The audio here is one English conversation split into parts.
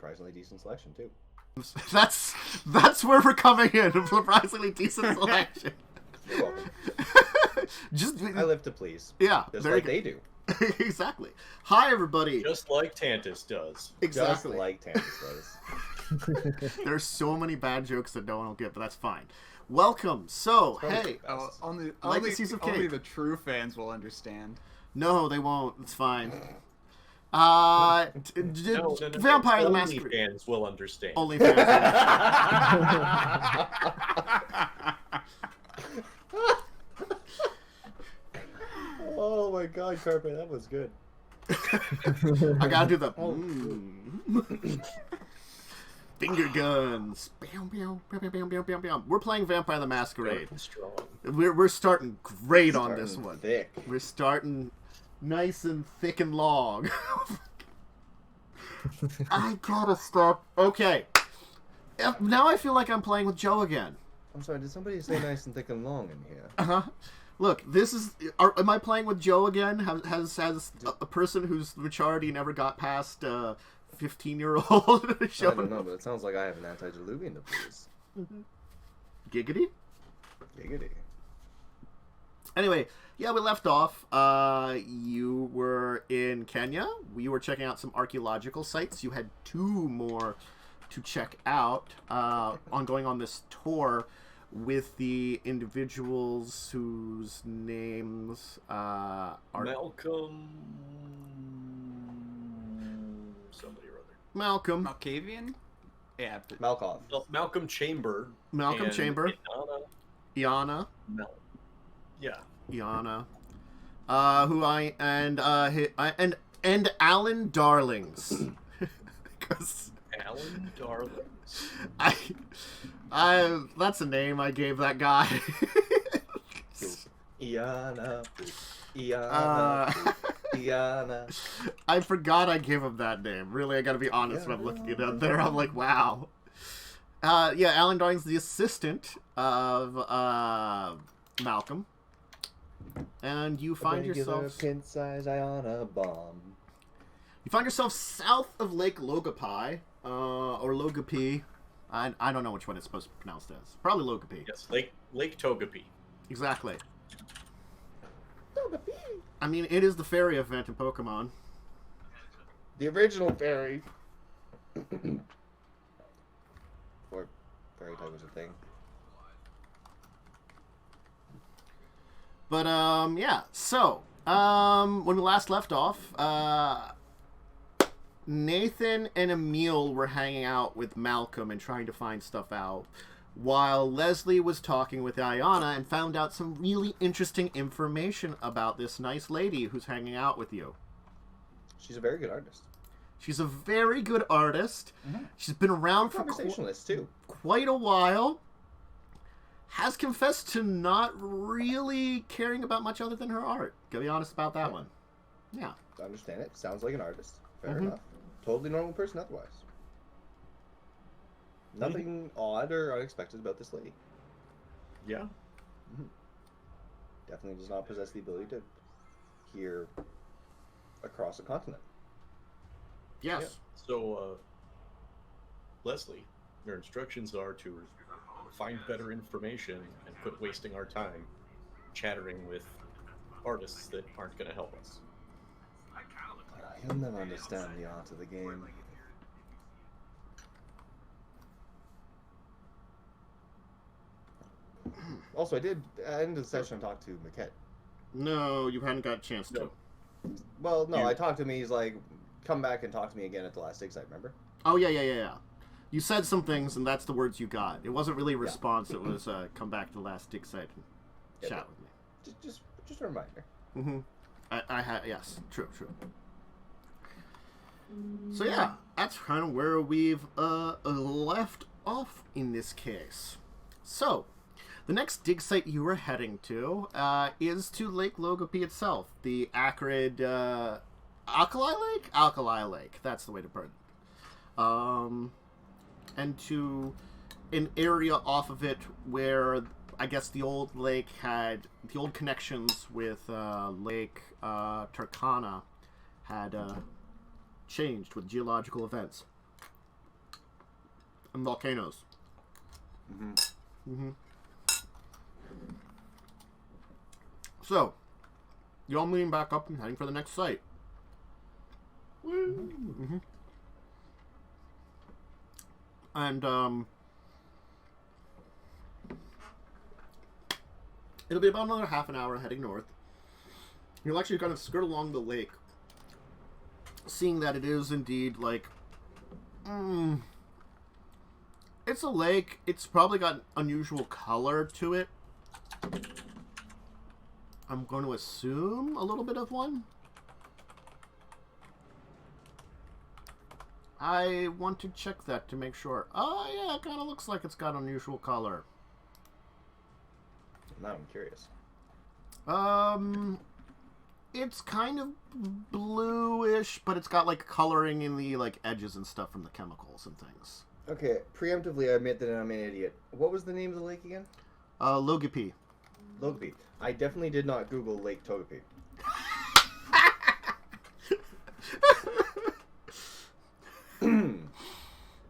surprisingly decent selection too. That's where we're coming in. Surprisingly decent selection. You're welcome. I live to please. Yeah, just like they do. Exactly. Hi, everybody. Just like Tantus does. Exactly. Just like Tantus does. There's so many bad jokes that no one will get, but that's fine. Welcome. So, hey, Legacies of Caine. Only the true fans will understand. No, they won't. It's fine. No, Vampire the only Masquerade. fans will understand. Only fans. Oh my god, Carpe, that was good. I gotta do the finger guns. Bam, bam, bam, bam, bam, bam, bam. We're playing Vampire the Masquerade. We're starting great on this one. Thick. We're starting nice and thick and long. I gotta stop. Okay. Now I feel like I'm playing with Joe again. I'm sorry, did somebody say nice and thick and long in here? Uh-huh. Look, this is... am I playing with Joe again? Has a person whose maturity never got past 15-year-old I don't know, but it sounds like I have an antediluvian to please. Giggity? Giggity. Anyway, yeah, we left off. You were in Kenya. We were checking out some archaeological sites. You had 2 more to check out on going on this tour with the individuals whose names are... Malcolm... somebody or other. Malcolm. Malkavian? Yeah. Malkov. Malcolm Chamber. Malcolm Chamber. Iana. Yeah. Iana. And Alan Darlings. Alan Darlings. That's a name I gave that guy. Iana. I forgot I gave him that name. Really, I gotta be honest when I'm looking it up there. I'm like, wow. Yeah, Alan Darling's the assistant of Malcolm. And you find yourself... pin-size Iana bomb. You find yourself south of Lake Logapi, or Logapi. I don't know which one it's supposed to be pronounced as. Probably Logapi. Yes, Lake Togepi. Exactly. Togepi. I mean, it is the fairy event in Pokemon. The original fairy. Or fairy type was a thing. But, yeah. So, when we last left off, Nathan and Emil were hanging out with Malcolm and trying to find stuff out, while Leslie was talking with Ayana and found out some really interesting information about this nice lady who's hanging out with you. She's a very good artist. She's a very good artist. Mm-hmm. She's been around for conversationalist too. Quite a while. Has confessed to not really caring about much other than her art. Gotta be honest about that one. Yeah. I understand it. Sounds like an artist. Fair enough. Totally normal person otherwise. Nothing odd or unexpected about this lady. Yeah. Definitely does not possess the ability to hear across a continent. Yes. Yeah. So, Leslie, your instructions are to find better information and quit wasting our time chattering with artists that aren't going to help us. You'll never understand the art of the game. Also, I did, at the end of the session, talk to Maquette. No, you hadn't got a chance to. Well, no, I talked to him, he's like, come back and talk to me again at the last dig site, remember? Oh, yeah. You said some things, and that's the words you got. It wasn't really a response, it was, come back to the last dig site and chat with me. Just a reminder. I had, yes, true. So yeah, that's kind of where we've left off in this case. So, the next dig site you were heading to is to Lake Logapi itself. The acrid Alkali Lake? Alkali Lake, that's the way to put it. And to an area off of it where I guess the old lake had, the old connections with Lake Turkana had changed with geological events. and volcanoes. So, you're all moving back up and heading for the next site. And, it'll be about another half an hour heading north. You'll actually kind of skirt along the lake, seeing that it is indeed, like, it's a lake. It's probably got an unusual color to it. I'm going to assume a little bit of one. I want to check that to make sure. Oh, yeah, it kind of looks like it's got unusual color. Now I'm curious. It's kind of bluish, but it's got, like, coloring in the, like, edges and stuff from the chemicals and things. Okay, preemptively, I admit that I'm an idiot. What was the name of the lake again? Logapi. Logapi. I definitely did not Google Lake Togepi.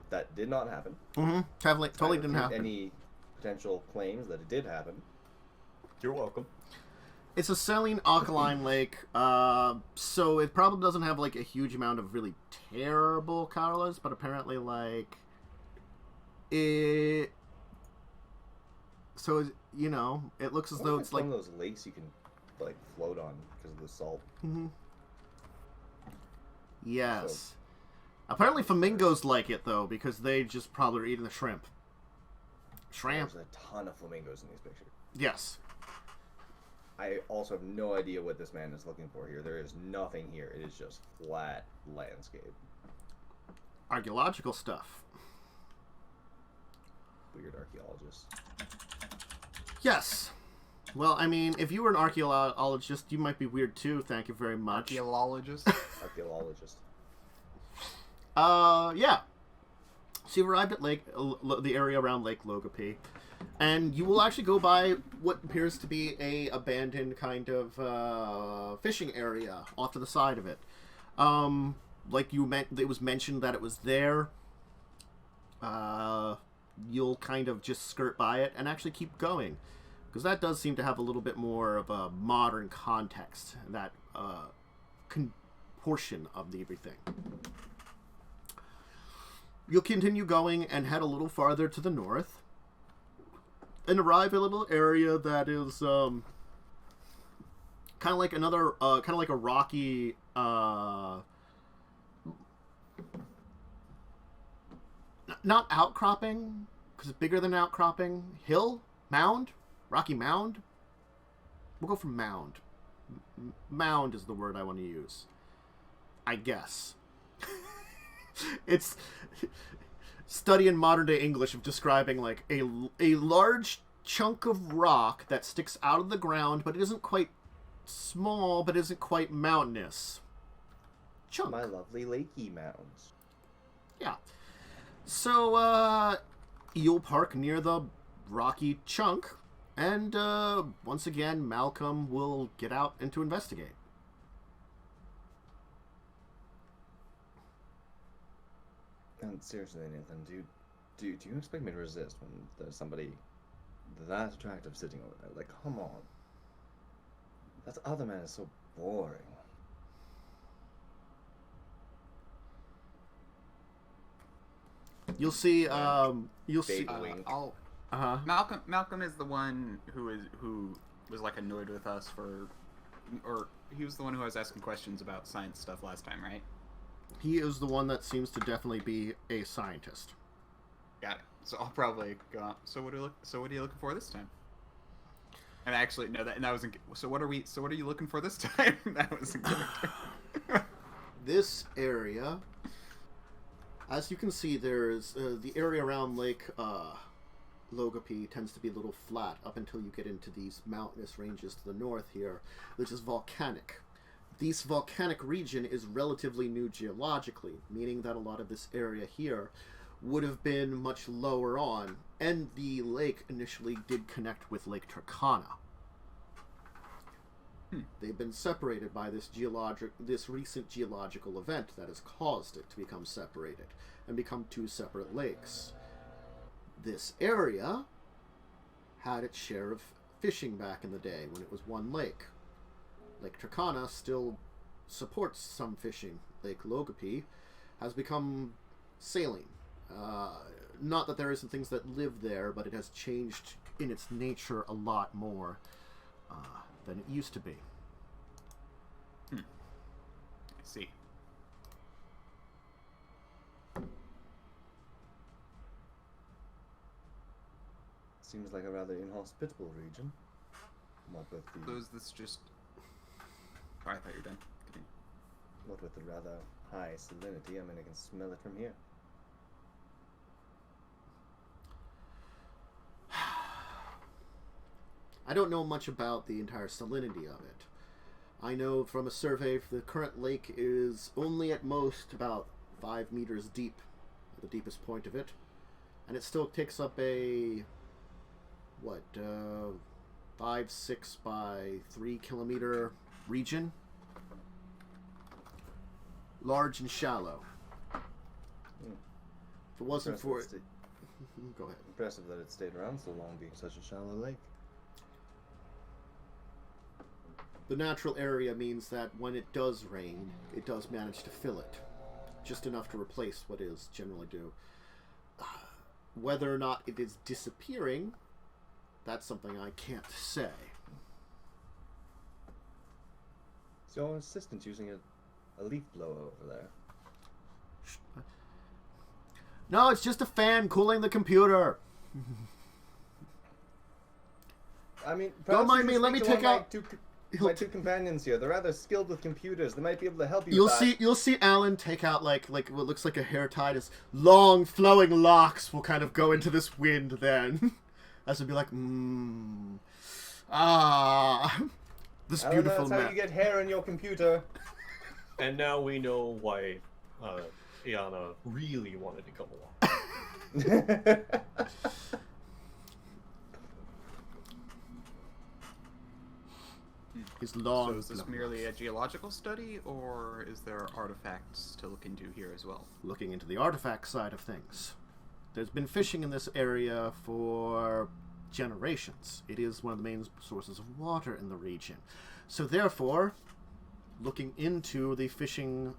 That did not happen. Totally didn't happen. Any potential claims that it did happen. You're welcome. It's a saline alkaline lake, so it probably doesn't have, like, a huge amount of really terrible colors, but apparently, like, it... So, you know, it looks as though it's, like... one of those lakes you can, like, float on because of the salt. Yes. So, apparently flamingos like it, though, because they just probably are eating the shrimp. Shrimp. There's a ton of flamingos in these pictures. Yes. I also have no idea what this man is looking for here. There is nothing here. It is just flat landscape. Archaeological stuff. Weird archaeologist. Yes. Well, I mean, if you were an archaeologist, you might be weird too. Thank you very much. Archaeologist? Archaeologist. Yeah. So you've arrived at the area around Lake Logapi, and you will actually go by what appears to be a abandoned kind of fishing area off to the side of it. Like you meant, it was mentioned that it was there. You'll kind of just skirt by it and actually keep going, because that does seem to have a little bit more of a modern context, that portion of everything. You'll continue going and head a little farther to the north and arrive at a little area that is kind of like another, kind of like a rocky, not outcropping, because it's bigger than outcropping. Hill? Mound? Rocky mound? We'll go for mound. Mound is the word I want to use, I guess. It's studying modern day English of describing like a large chunk of rock that sticks out of the ground, but it isn't quite small, but isn't quite mountainous. Chunk. My lovely lakey mounds. Yeah. So, you'll park near the rocky chunk, and, once again, Malcolm will get out and to investigate. And seriously, Nathan, do you expect me to resist when there's somebody that attractive sitting over there? Like, come on. That other man is so boring. You'll see, you'll Big see... wink. Malcolm is the one who was like annoyed with us or he was the one who was asking questions about science stuff last time, right? He is the one that seems to definitely be a scientist. Got it. So I'll probably go on. So what are you looking for this time? And actually, no, that wasn't. So what are you looking for this time? That was a character. This area, as you can see, there's the area around Lake Logapi tends to be a little flat up until you get into these mountainous ranges to the north here, which is volcanic. This volcanic region is relatively new geologically, meaning that a lot of this area here would have been much lower on, and the lake initially did connect with Lake Turkana. They've been separated by this recent geological event that has caused it to become separated and become two separate lakes. This area had its share of fishing back in the day when it was one lake. Lake Turkana still supports some fishing. Lake Logopi has become sailing. Not that there isn't things that live there, but it has changed in its nature a lot more than it used to be. I see. Seems like a rather inhospitable region. What with the This just... Oh, I thought you were done. Continue. what with the rather high salinity, I mean I can smell it from here. I don't know much about the entire salinity of it. I know from a survey the current lake is only at most about 5 meters deep, the deepest point of it. And it still takes up a, 5, 6 by 3 kilometer region. Large and shallow. If it wasn't for it... Go ahead. Impressive that it stayed around so long being such a shallow lake. The natural area means that when it does rain, it does manage to fill it. Just enough to replace what is generally due. Whether or not it is disappearing, that's something I can't say. Is your assistant using a leaf blower over there? No, it's just a fan cooling the computer. I mean, Don't perhaps mind you me, should let me speak to take one of out... my two companions here. They're rather skilled with computers. They might be able to help you. You'll see Alan take out like what looks like a hair tie. His long flowing locks will kind of go into this wind then. As it'll be like, this Alan, beautiful that's man. how you get hair in your computer. And now we know why Iana really wanted to come along. His long. So is this flowing merely a locks. geological study, or is there artifacts to look into here as well? Looking into the artifact side of things. There's been fishing in this area for generations. It is one of the main sources of water in the region. So therefore, looking into the fishing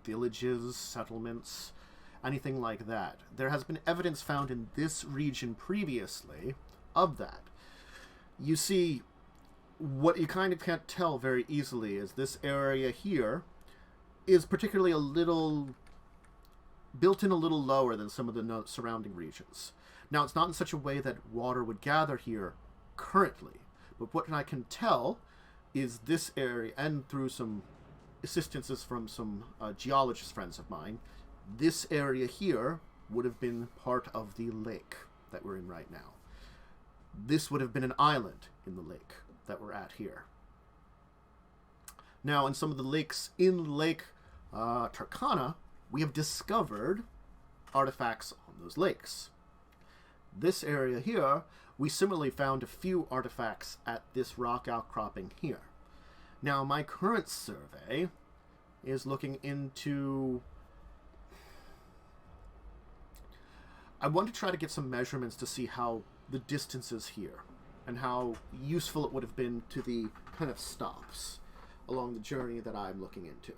villages, settlements, anything like that. There has been evidence found in this region previously of that. You see, what you kind of can't tell very easily is this area here is particularly a little built in a little lower than some of the surrounding regions. Now, it's not in such a way that water would gather here currently, but what I can tell is this area, and through some assistances from some geologist friends of mine, this area here would have been part of the lake that we're in right now. This would have been an island in the lake that we're at here. Now, in some of the lakes in Lake Turkana, we have discovered artifacts on those lakes. This area here, we similarly found a few artifacts at this rock outcropping here. Now, my current survey is looking into... I want to try to get some measurements to see how the distance is here and how useful it would have been to the kind of stops along the journey that I'm looking into.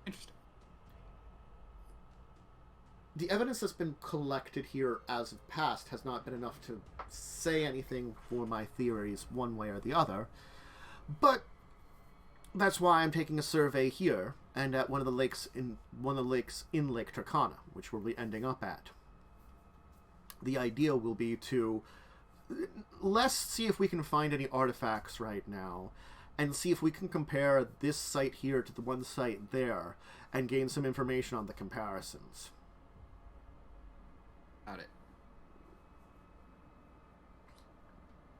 Interesting. The evidence that's been collected here as of past has not been enough to say anything for my theories one way or the other, but that's why I'm taking a survey here and at one of the lakes in Lake Turkana, which we'll be ending up at. The idea will be to let's see if we can find any artifacts right now and see if we can compare this site here to the one site there and gain some information on the comparisons. Got it.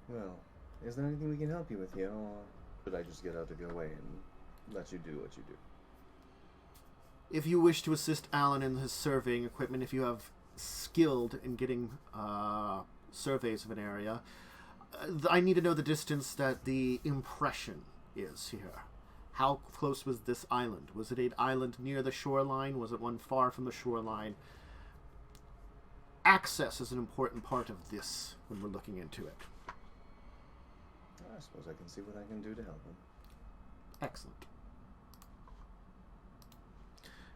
Well, is there anything we can help you with here, or should I just get out of your way and let you do what you do? If you wish to assist Alan in his surveying equipment, if you have skilled in getting surveys of an area, I need to know the distance that the impression is here. How close was this island? Was it an island near the shoreline? Was it one far from the shoreline? Access is an important part of this when we're looking into it. I suppose I can see what I can do to help him. Excellent.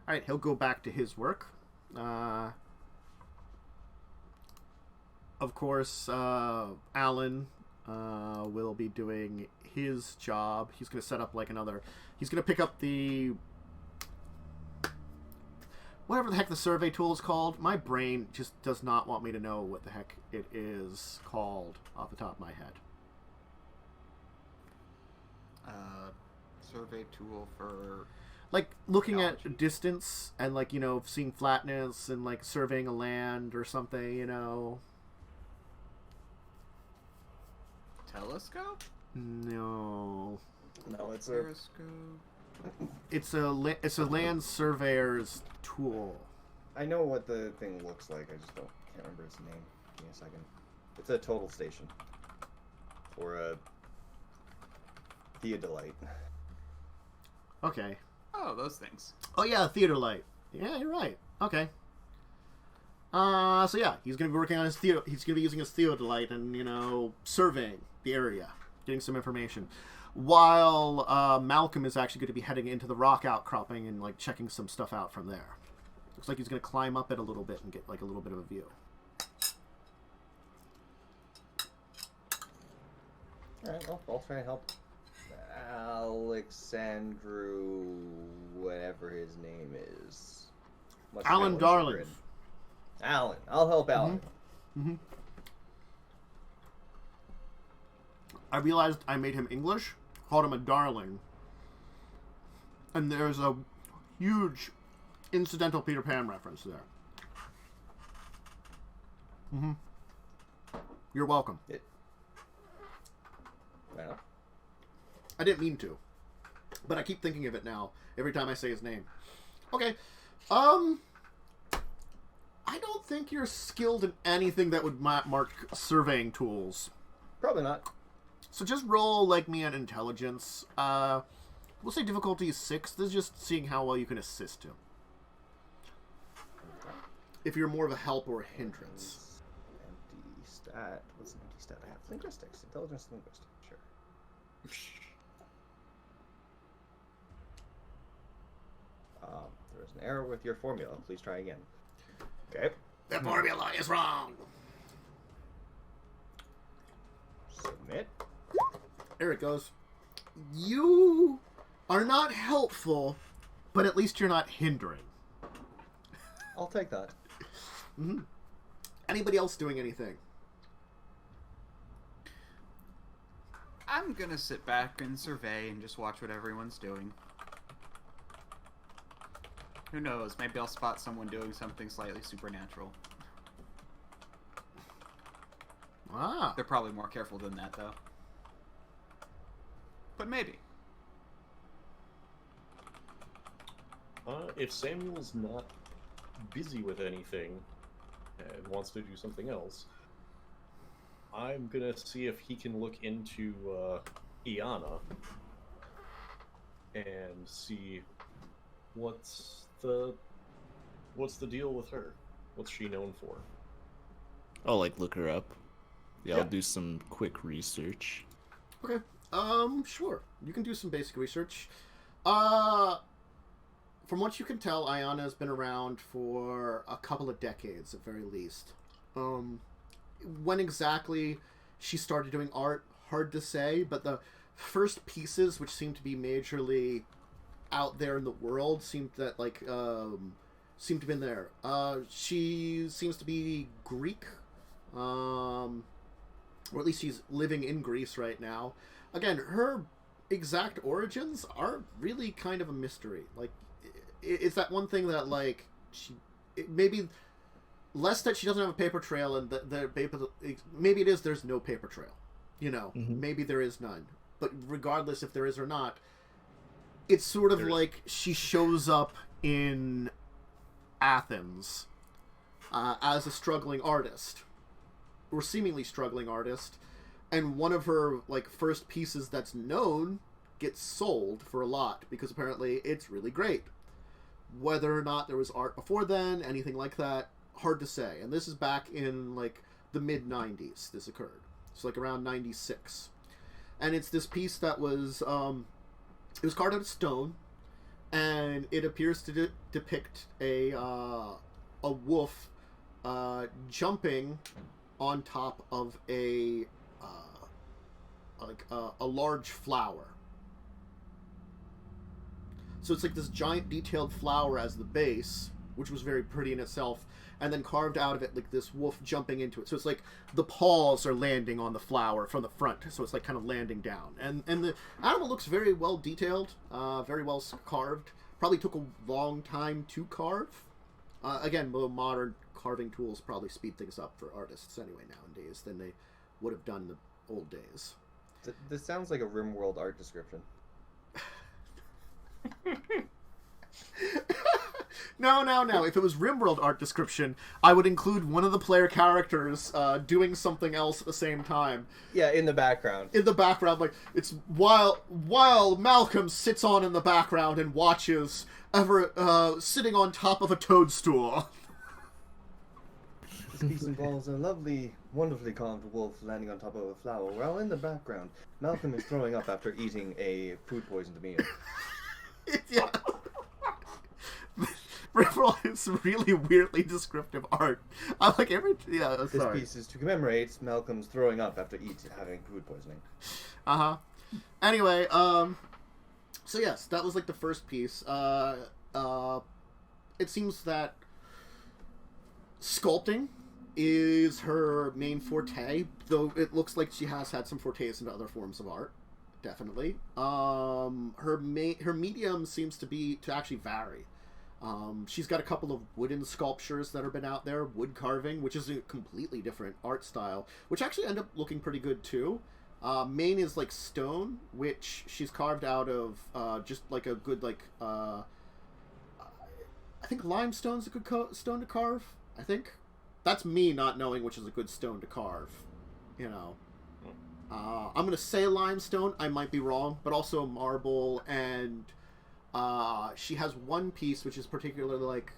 All right, he'll go back to his work. Of course, Alan will be doing his job. He's going to set up like another... He's going to pick up the... whatever the heck the survey tool is called. My brain just does not want me to know what the heck it is called off the top of my head. Survey tool for... Like, looking Geology. at distance and, like, you know, seeing flatness and, like, surveying a land or something, you know. Telescope? No. No, it's a... Periscope? It's a land surveyor's tool. I know what the thing looks like. I just can't remember its name. Give me a second. It's a total station. Or a theodolite. Okay. Oh, those things. Oh, yeah, theodolite. Yeah, you're right. Okay. So yeah, he's going to be working on his he's going to be using his theodolite and, you know, surveying the area, getting some information. While Malcolm is actually going to be heading into the rock outcropping and, like, checking some stuff out from there. Looks like he's going to climb up it a little bit and get, like, a little bit of a view. Alright, well, I'll try and help Alexandru, whatever his name is. Much Alan more Darling. chagrin. Alan. I'll help Alan. Mm-hmm. I realized I made him English, called him a darling. And there's a huge incidental Peter Pan reference there. Mm-hmm. You're welcome. Well, I didn't mean to, but I keep thinking of it now every time I say his name. Okay. I don't think you're skilled in anything that would mark surveying tools. probably not. So just roll like me on intelligence. We'll say difficulty is 6. This is just seeing how well you can assist him. If you're more of a help or a hindrance. Empty stat. What's an empty stat? I have linguistics. Intelligence linguistics. Sure. There is an error with your formula. Please try again. Okay. The formula is wrong. Submit. There it goes. You are not helpful, but at least you're not hindering. I'll take that. Mm-hmm. Anybody else doing anything? I'm gonna sit back and survey and just watch what everyone's doing. Who knows? Maybe I'll spot someone doing something slightly supernatural. Ah. They're probably more careful than that, though. But maybe. If Samuel's not busy with anything and wants to do something else, I'm gonna see if he can look into Iana and see what's the deal with her. What's she known for? I'll look her up. Yeah, Yeah. I'll do some quick research. Okay. Sure. You can do some basic research. From what you can tell, Iana has been around for a couple of decades at very least. When exactly she started doing art, hard to say, but the first pieces, which seem to be majorly out there in the world, seem to have been there. She seems to be Greek, or at least she's living in Greece right now. Again, her exact origins are really kind of a mystery. Like, it's that one thing that, like, maybe less that she doesn't have a paper trail, and maybe it is there's no paper trail. You know, maybe there is none. But regardless if there is or not, it's sort of like she shows up in Athens as a struggling artist, or seemingly struggling artist, and one of her first pieces that's known gets sold for a lot because apparently it's really great. Whether or not there was art before then, anything like that, hard to say. And this is back in like the mid 90s. This occurred. It's like around 96, and it's this piece that was it was carved out of stone, and it appears to depict a wolf jumping on top of a large flower. So it's like this giant detailed flower as the base, which was very pretty in itself, and then carved out of it like this wolf jumping into it. So it's like the paws are landing on the flower from the front, so it's like kind of landing down. And the animal looks very well detailed, very well carved. Probably took a long time to carve. Again, modern carving tools probably speed things up for artists anyway nowadays than they would have done in the old days. This sounds like a RimWorld art description. No. If it was RimWorld art description, I would include one of the player characters doing something else at the same time. Yeah, in the background. In the background, like it's while Malcolm sits on in the background and watches sitting on top of a toadstool. This piece involves a lovely, wonderfully carved wolf landing on top of a flower, while in the background, Malcolm is throwing up after eating a food-poisoned meal. Yeah. RimWorld is really weirdly descriptive art. I'm like This piece is to commemorate Malcolm's throwing up after having food poisoning. Anyway, so yes, that was like the first piece. It seems that sculpting is her main forte, though it looks like she has had some fortes into other forms of art. Definitely. Her medium seems to actually vary. She's got a couple of wooden sculptures that have been out there, wood carving, which is a completely different art style, which actually end up looking pretty good too. Main is like stone, which she's carved out of just like a good I think limestone's a good stone to carve. I think that's me not knowing which is a good stone to carve. You know. I'm going to say limestone. I might be wrong, but also marble, and she has one piece which is particularly like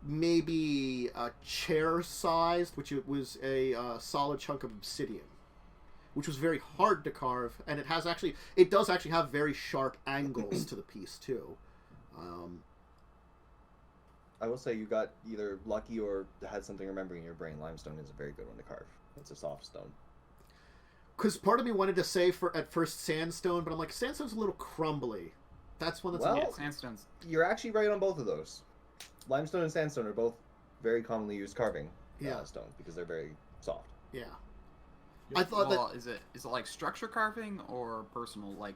maybe chair-sized, which it was a solid chunk of obsidian, which was very hard to carve, and it does actually have very sharp angles to the piece too. I will say you got either lucky or had something remembering in your brain. Limestone is a very good one to carve. It's a soft stone. Because part of me wanted to say at first sandstone, but I'm like, sandstone's a little crumbly. That's one that's... Well, Yeah, sandstone's... You're actually right on both of those. Limestone and sandstone are both very commonly used carving stones because they're very soft. Yeah. Yep. I thought that... Is it like structure carving or personal, like...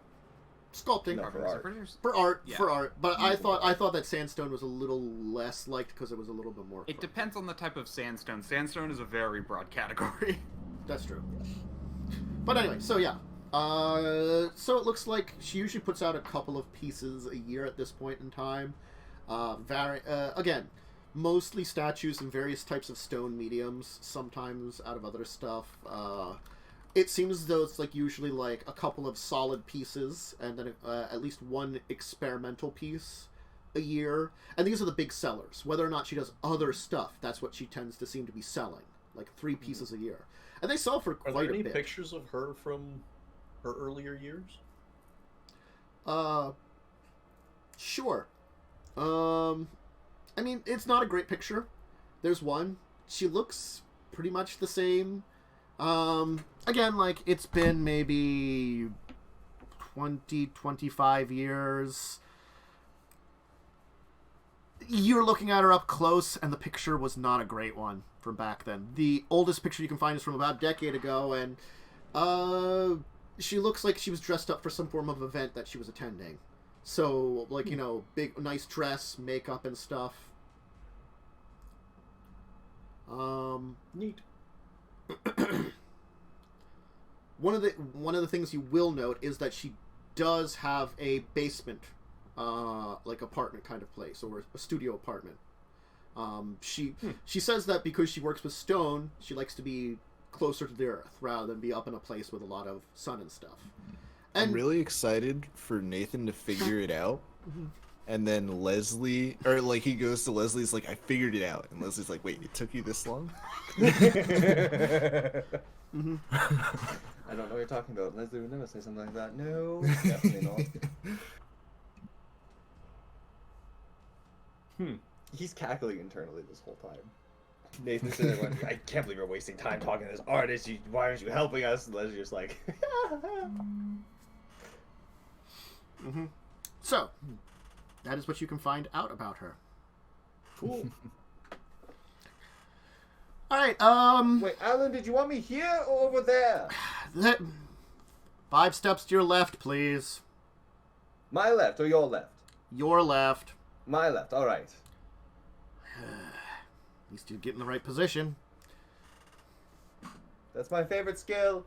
Sculpting. No, carving? for art. For art, Yeah. for art. But I thought that sandstone was a little less liked because it was a little bit more... It depends on the type of sandstone. Sandstone is a very broad category. That's true. But anyway, so yeah. So it looks like she usually puts out a couple of pieces a year at this point in time. Again, mostly statues and various types of stone mediums, sometimes out of other stuff. It seems as though it's like usually like a couple of solid pieces and then at least one experimental piece a year. And these are the big sellers. Whether or not she does other stuff, that's what she tends to seem to be selling. Like 3 pieces a year. And they sell for Are quite there a any bit. pictures of her from her earlier years? Sure. I mean, it's not a great picture. There's one. She looks pretty much the same. Again, like, it's been maybe 20, 25 years. You're looking at her up close, and the picture was not a great one from back then. The oldest picture you can find is from about a decade ago, and she looks like she was dressed up for some form of event that she was attending. So, like, you know, big, nice dress, makeup, and stuff. Neat. One of the things you will note is that she does have a basement, like apartment kind of place, or a studio apartment. She says that because she works with stone, she likes to be closer to the earth rather than be up in a place with a lot of sun and stuff. And I'm really excited for Nathan to figure it out. And then Leslie, or like he goes to Leslie's like, I figured it out. And Leslie's like, wait, it took you this long? Mm-hmm. I don't know what you're talking about. Leslie would never say something like that. No, definitely not. He's cackling internally this whole time. Nathan's sitting there going, I can't believe you're wasting time talking to this artist. Why aren't you helping us? And Leslie's just like... Mm-hmm. So, that is what you can find out about her. Cool. Alright, Wait, Alan, did you want me here or over there? 5 steps to your left, please. My left or your left? Your left. My left, alright. At least you get in the right position. That's my favorite skill.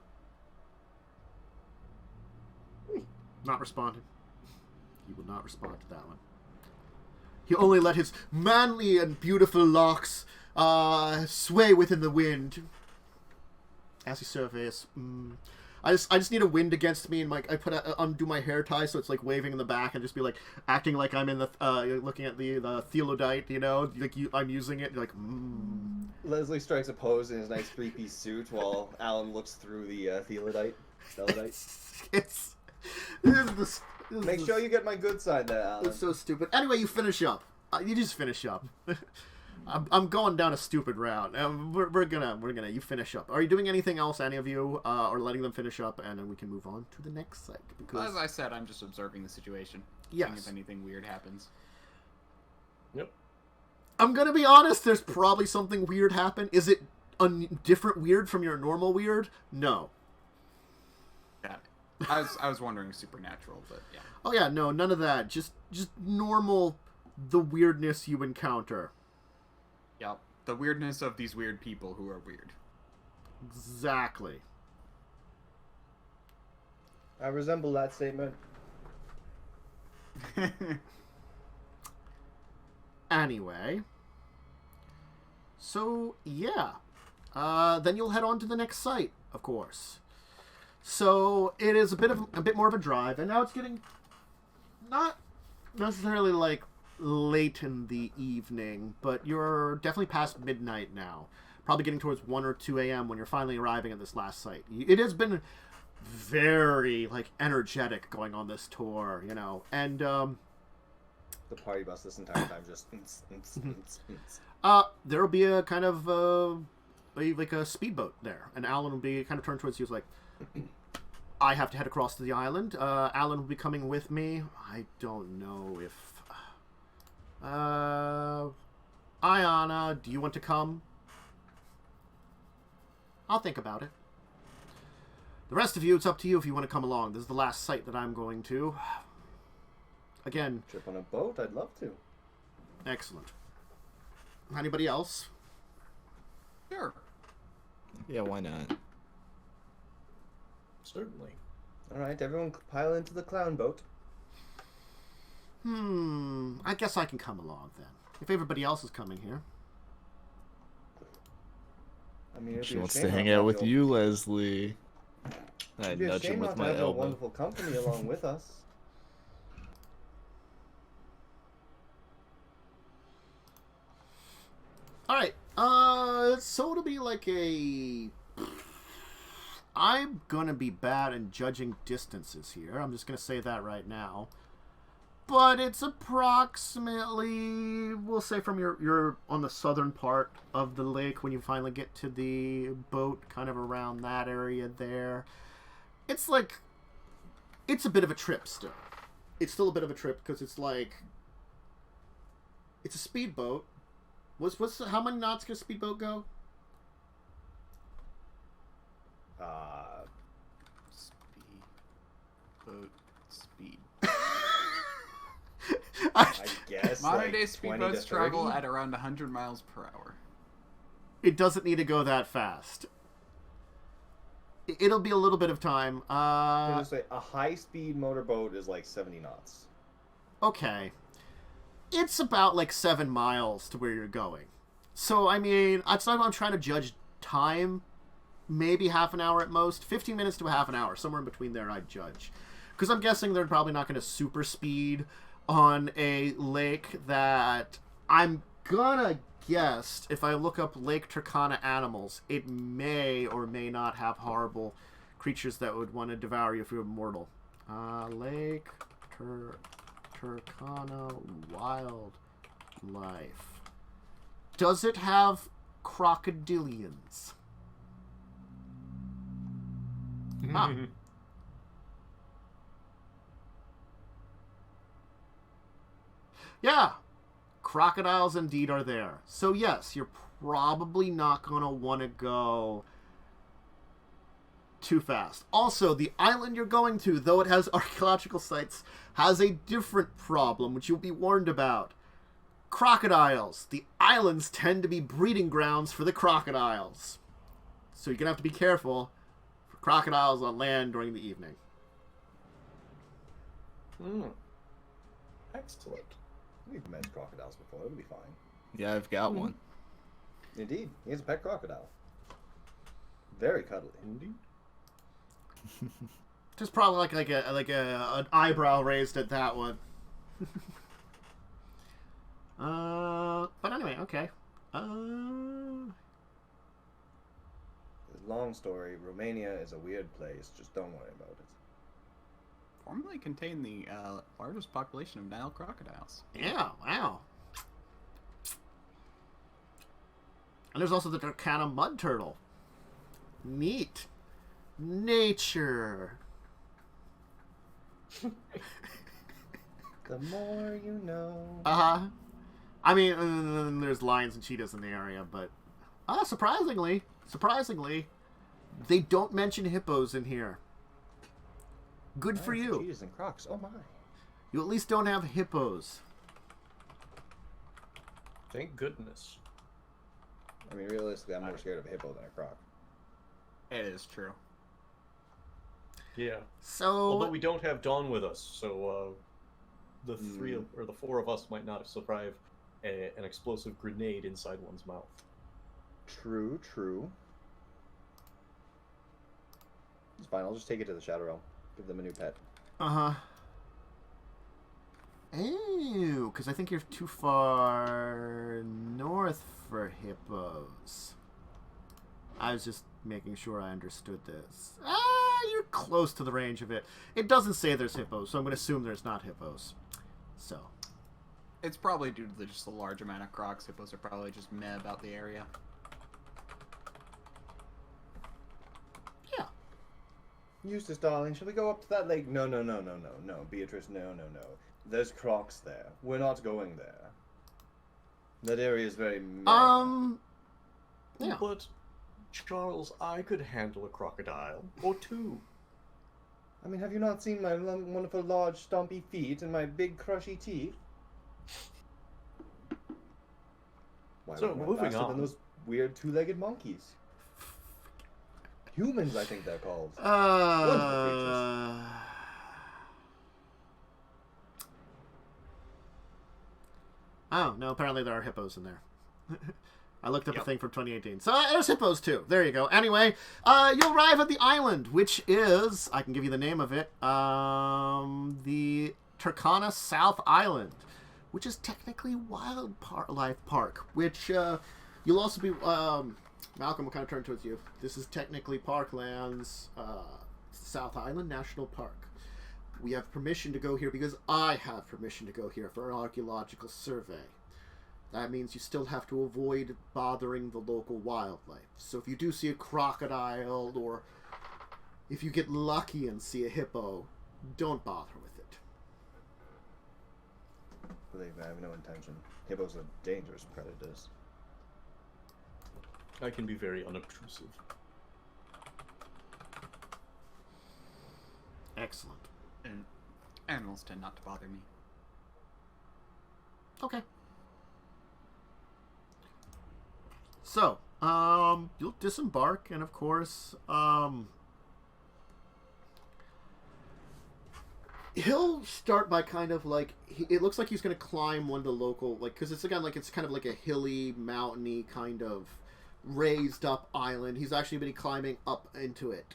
Not responding. He will not respond to that one. He only let his manly and beautiful locks sway within the wind. As he surveys. I just need a wind against me, and I undo my hair tie so it's like waving in the back, and just be like acting like I'm in the looking at the theodolite, you know, like I'm using it, like. Leslie strikes a pose in his nice 3-piece suit while Alan looks through the theodolite. Make sure you get my good side there, Alan. It's so stupid. Anyway, you finish up. You just finish up. I'm going down a stupid route. We're gonna. You finish up. Are you doing anything else, any of you, or letting them finish up, and then we can move on to the next site? Because As I said, I'm just observing the situation. Yes. Seeing if anything weird happens. Yep. I'm gonna be honest. There's probably something weird happen. Is it a different weird from your normal weird? No. Yeah. I was wondering supernatural, but yeah. Oh yeah, no, none of that. Just normal, the weirdness you encounter. Yep. The weirdness of these weird people who are weird. Exactly. I resemble that statement. Anyway. So, yeah. Then you'll head on to the next site, of course. So, it is a bit more of a drive, and now it's getting not necessarily like late in the evening, but you're definitely past midnight now. Probably getting towards 1 or 2 a.m. when you're finally arriving at this last site. It has been very, like, energetic going on this tour, you know, and, The party bus this entire time just... there'll be a kind of, like a speedboat there, and Alan will be kind of turned towards you, like, I have to head across to the island. Alan will be coming with me. I don't know if... Ayana, do you want to come? I'll think about it. The rest of you, it's up to you if you want to come along. This is the last site that I'm going to. Again... Trip on a boat? I'd love to. Excellent. Anybody else? Sure. Yeah, why not? Certainly. Alright, everyone pile into the clown boat. I guess I can come along then. If everybody else is coming here. I mean, She wants to hang out with you, Leslie. I It'd be a nudge him shame with not to my have a elbow. wonderful company along with us. Alright, so it'll be like a... I'm gonna be bad in judging distances here. I'm just gonna say that right now. But it's approximately, we'll say from you're on the southern part of the lake when you finally get to the boat, kind of around that area there. It's like, it's a bit of a trip still. It's still a bit of a trip because it's like, it's a speedboat. How many knots can a speedboat go? Speed. I guess Modern day like 20 to speedboats travel 30? at around 100 miles per hour. It doesn't need to go that fast. It'll be a little bit of time. I'm gonna say a high-speed motorboat is like 70 knots. Okay. It's about like 7 miles to where you're going. So, I mean, it's not I'm trying to judge time. Maybe half an hour at most. 15 minutes to a half an hour. Somewhere in between there, I'd judge. Because I'm guessing they're probably not going to super speed on a lake that I'm gonna guess, if I look up Lake Turkana animals, it may or may not have horrible creatures that would want to devour you if you're mortal. Lake Turkana wildlife. Does it have crocodilians? Huh. Yeah, crocodiles indeed are there. So yes, you're probably not going to want to go too fast. Also, the island you're going to, though it has archaeological sites, has a different problem, which you'll be warned about. Crocodiles. The islands tend to be breeding grounds for the crocodiles. So you're going to have to be careful for crocodiles on land during the evening. Excellent. We've met crocodiles before, it'll be fine. Yeah, I've got one. Indeed, he has a pet crocodile. Very cuddly. Indeed. Just probably like an eyebrow raised at that one. But anyway, okay. Long story, Romania is a weird place, just don't worry about it. Formerly contained the largest population of Nile crocodiles. Yeah, wow. And there's also the Turkana mud turtle. Neat. Nature. The more you know. I mean, there's lions and cheetahs in the area, but surprisingly, they don't mention hippos in here. Good for you. Cheetahs and crocs. Oh my. You at least don't have hippos. Thank goodness. I mean, realistically, I'm more scared of a hippo than a croc. It is true. Yeah. So, Although we don't have Dawn with us, so the the four of us might not survive an explosive grenade inside one's mouth. True, true. It's fine. I'll just take it to the Shadow Realm. Give them a new pet. Ew, because I think you're too far north for hippos. I was just making sure I understood this. You're close to the range of it. It doesn't say there's hippos, so I'm going to assume there's not hippos. So. It's probably due to just the large amount of crocs. Hippos are probably just meh about the area. Yeah. Eustace, darling, shall we go up to that lake? No, Beatrice, no. There's crocs there. We're not going there. That area is very Yeah. But, Charles, I could handle a crocodile. Or two. I mean, have you not seen my wonderful large stompy feet and my big crushy teeth? Why So, would I moving faster on. than those weird two-legged monkeys? Humans, I think they're called. Oh, no, apparently there are hippos in there. I looked up a thing from 2018. So there's hippos too. There you go. Anyway, you'll arrive at the island, which is, I can give you the name of it, the Turkana South Island, which is technically Wildlife Park, which you'll also be, Malcolm will kind of turn towards you. This is technically Parkland's South Island National Park. We have permission to go here because I have permission to go here for an archaeological survey. That means you still have to avoid bothering the local wildlife. So if you do see a crocodile, or if you get lucky and see a hippo, don't bother with it. Believe me, I have no intention. Hippos are dangerous predators. I can be very unobtrusive. Excellent. And animals tend not to bother me. Okay. So, you'll disembark, and of course, he'll start by kind of like, it looks like he's going to climb one of the local, like, because it's again, like, it's kind of like a hilly, mountainy kind of raised up island. He's actually been climbing up into it.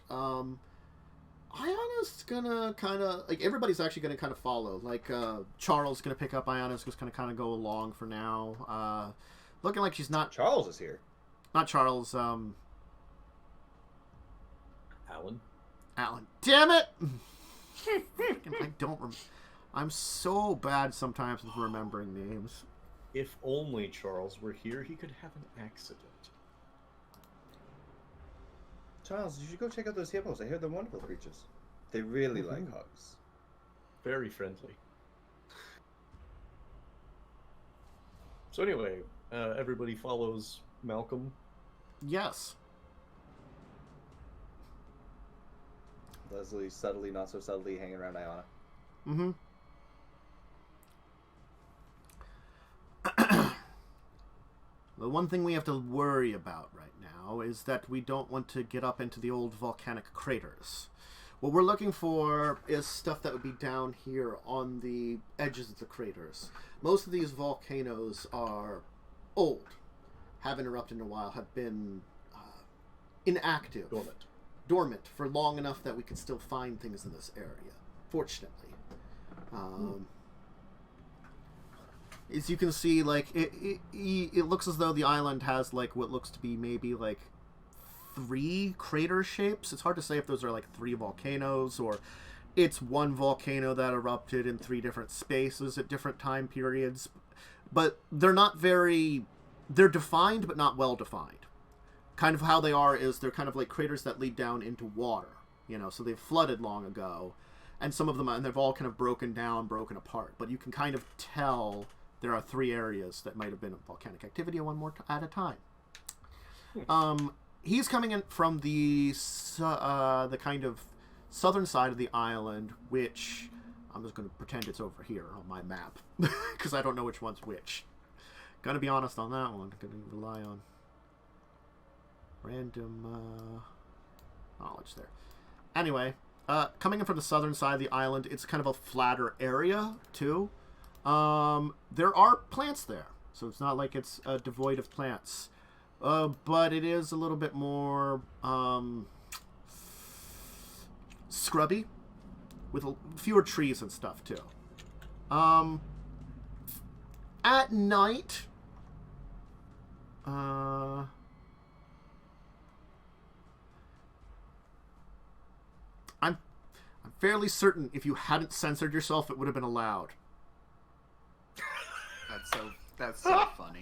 Ayana's gonna kind of like everybody's actually gonna kind of follow. Like Charles gonna pick up. Ayana's just gonna kind of go along for now. Looking like she's not. Charles is here. Not Charles. Alan. Alan. Damn it! I don't. I'm so bad sometimes with remembering names. If only Charles were here, he could have an accident. Charles, you should go check out those hippos. I hear they're wonderful creatures. They really like hugs. Very friendly. So anyway, everybody follows Malcolm. Yes. Leslie subtly, not so subtly, hanging around Ayana. Mm-hmm. The one thing we have to worry about right now is that we don't want to get up into the old volcanic craters. What we're looking for is stuff that would be down here on the edges of the craters. Most of these volcanoes are old, haven't erupted in a while, have been inactive, dormant for long enough that we can still find things in this area, fortunately. As you can see, like, it looks as though the island has, like, what looks to be maybe, like, 3 crater shapes. It's hard to say if those are, like, 3 volcanoes, or it's one volcano that erupted in 3 different spaces at different time periods. But they're not very... They're defined, but not well-defined. Kind of how they are is they're kind of like craters that lead down into water, you know, so they've flooded long ago. And some of them, and they've all kind of broken down, broken apart. But you can kind of tell... There are 3 areas that might have been volcanic activity at a time. He's coming in from the kind of southern side of the island, which I'm just going to pretend it's over here on my map because I don't know which one's which. Got to be honest on that one. Going to rely on random knowledge there. Anyway, coming in from the southern side of the island, it's kind of a flatter area too. There are plants there, so it's not like it's devoid of plants. But it is a little bit more scrubby, with fewer trees and stuff too. At night, I'm fairly certain if you hadn't censored yourself, it would have been allowed. That's so funny.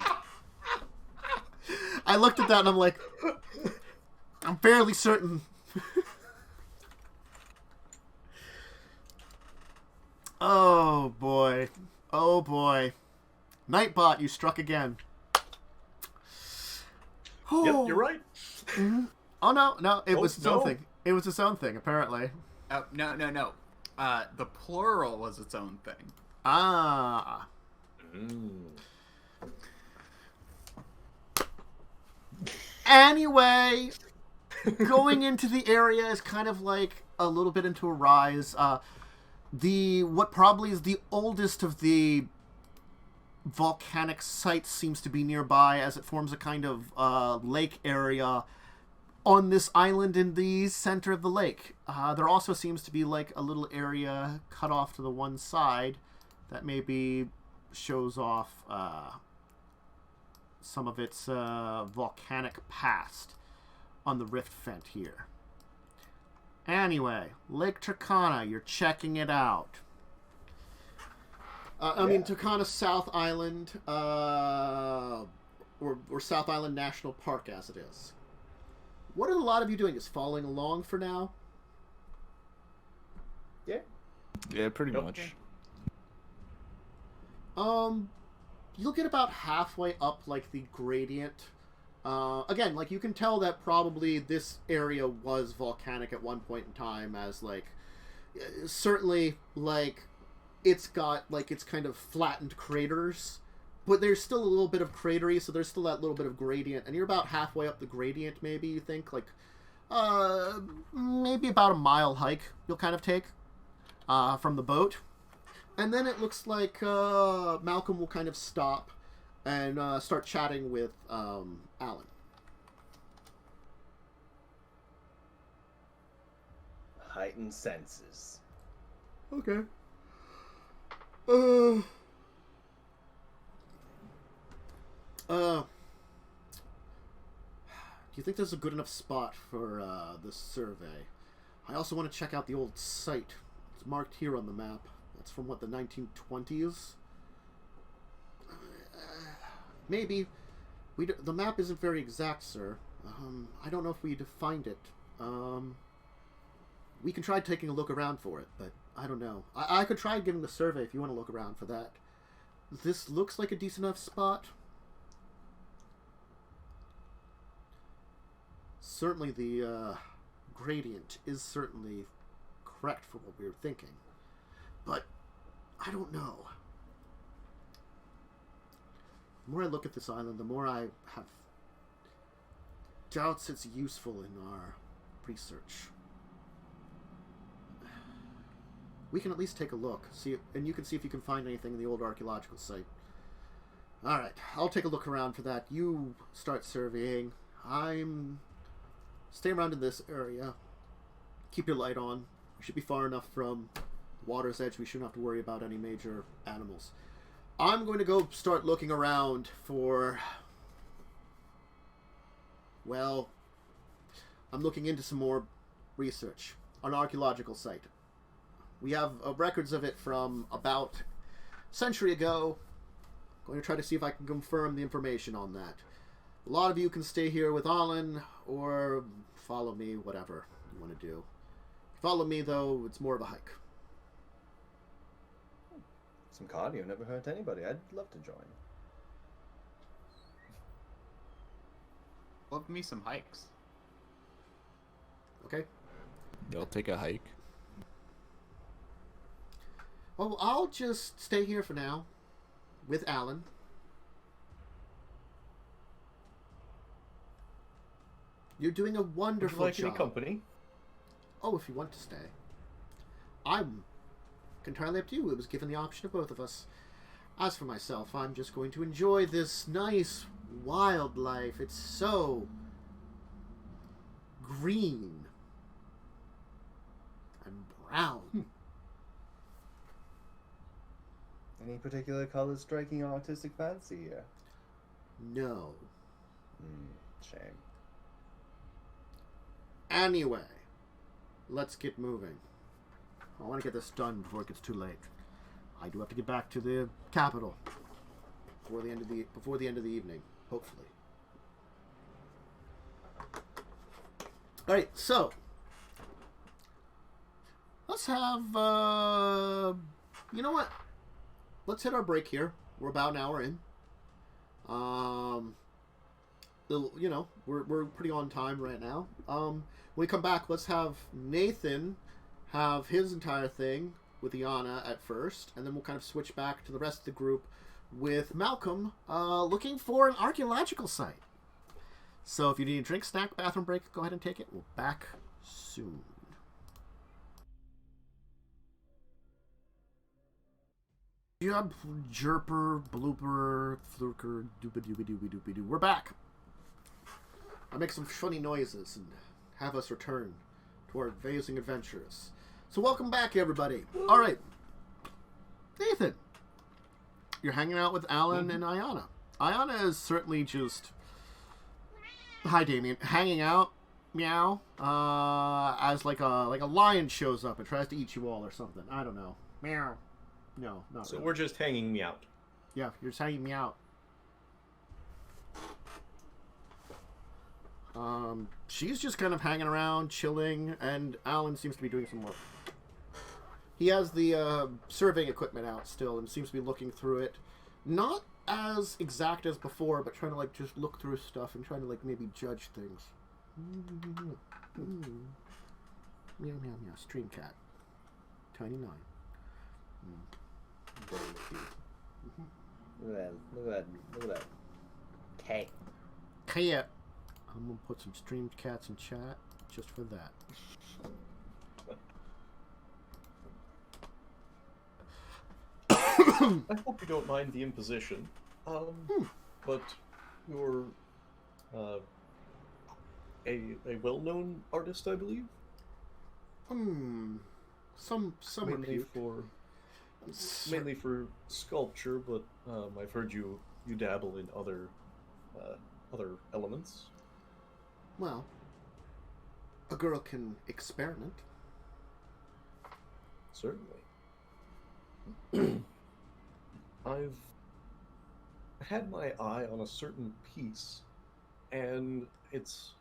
I looked at that and I'm like, I'm fairly certain. Oh boy. Oh boy. Nightbot, you struck again. Yep, you're right. Mm-hmm. Oh no, it was its own no. thing. It was its own thing, apparently. No. The plural was its own thing. Ah. Anyway, going into the area is kind of like a little bit into a rise. What probably is the oldest of the volcanic sites seems to be nearby, as it forms a kind of lake area on this island in the center of the lake. There also seems to be like a little area cut off to the one side that maybe shows off some of its volcanic past on the rift vent here. Anyway, Lake Turkana, you're checking it out. I mean, Turkana South Island, or South Island National Park as it is. What are a lot of you doing? Just following along for now? Yeah, pretty much. You'll get about halfway up, like, the gradient. Again, like, you can tell that probably this area was volcanic at one point in time, as, like, certainly, like, it's got, like, it's kind of flattened craters, but there's still a little bit of cratery, so there's still that little bit of gradient, and you're about halfway up the gradient, maybe, you think, like, maybe about a mile hike you'll kind of take, from the boat. And then it looks like Malcolm will kind of stop and start chatting with Alan. heightened senses. Okay. Do you think there's a good enough spot for this survey? I also want to check out the old site. It's marked here on the map. That's from, what, the 1920s? Maybe. The map isn't very exact, sir. I don't know if we'd find it. We can try taking a look around for it, but I don't know. I could try giving the survey if you want to look around for that. This looks like a decent enough spot. Certainly the gradient is certainly correct for what we were thinking. But I don't know. The more I look at this island, the more I have doubts it's useful in our research. We can at least take a look, and you can see if you can find anything in the old archaeological site. Alright, I'll take a look around for that. You start surveying. Stay around in this area. Keep your light on. We should be far enough from water's edge. We shouldn't have to worry about any major animals. I'm going to go start looking around for... Well, I'm looking into some more research on an archaeological site. We have records of it from about a century ago. I'm going to try to see if I can confirm the information on that. A lot of you can stay here with Alan, or follow me, whatever you want to do. Follow me, though, it's more of a hike. Some cardio never hurt anybody. I'd love to join. Love me some hikes. Okay? Y'all take a hike. Well, I'll just stay here for now with Alan. You're doing a wonderful Would you like job. any company? Oh, if you want to stay. I'm entirely up to you. It was given the option of both of us. As for myself, I'm just going to enjoy this nice wildlife. It's so green and brown. Any particular color striking your artistic fancy here? No. Shame. Anyway, let's get moving. I want to get this done before it gets too late. I do have to get back to the capital before the end of the evening, hopefully. All right, so let's have you know what? Let's hit our break here. We're about an hour in. You know, we're pretty on time right now. When we come back, let's have Nathan have his entire thing with Iana at first, and then we'll kind of switch back to the rest of the group with Malcolm looking for an archaeological site. So if you need a drink, snack, bathroom break, go ahead and take it. We'll back soon. Yub, jerper, blooper, fluker, dooba-dooba-dooba-dooba-doo. We're back. I'll make some funny noises and have us return to our amazing adventures. So welcome back, everybody. All right. Nathan, you're hanging out with Alan and Iana. Iana is certainly just... Hi, Damien. Hanging out, meow, as like a lion shows up and tries to eat you all or something. I don't know. Meow. No, not So really. we're just hanging me out. Yeah, you're just hanging me out. She's just kind of hanging around, chilling, and Alan seems to be doing some work. He has the surveying equipment out still and seems to be looking through it. Not as exact as before, but trying to like just look through stuff and trying to like maybe judge things. Meow, meow, meow. Stream cat. Tiny 9. Look at that. Cat. Cat. I'm gonna put some streamed cats in chat just for that. I hope you don't mind the imposition. But you're a well-known artist, I believe? Some are mainly cute. for Cer- mainly for sculpture, but I've heard you dabble in other elements. Well, a girl can experiment. Certainly. I've had my eye on a certain piece, and it's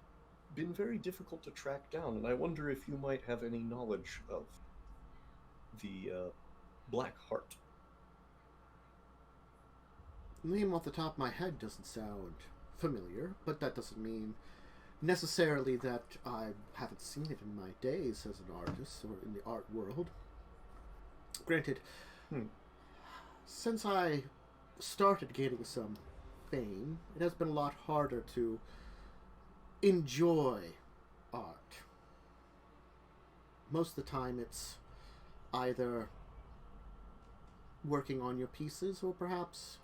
been very difficult to track down, and I wonder if you might have any knowledge of the Black Heart. The name off the top of my head doesn't sound familiar, but that doesn't mean necessarily that I haven't seen it in my days as an artist or in the art world. Granted, Hmm. since I started gaining some fame, it has been a lot harder to enjoy art. Most of the time, it's either working on your pieces or perhaps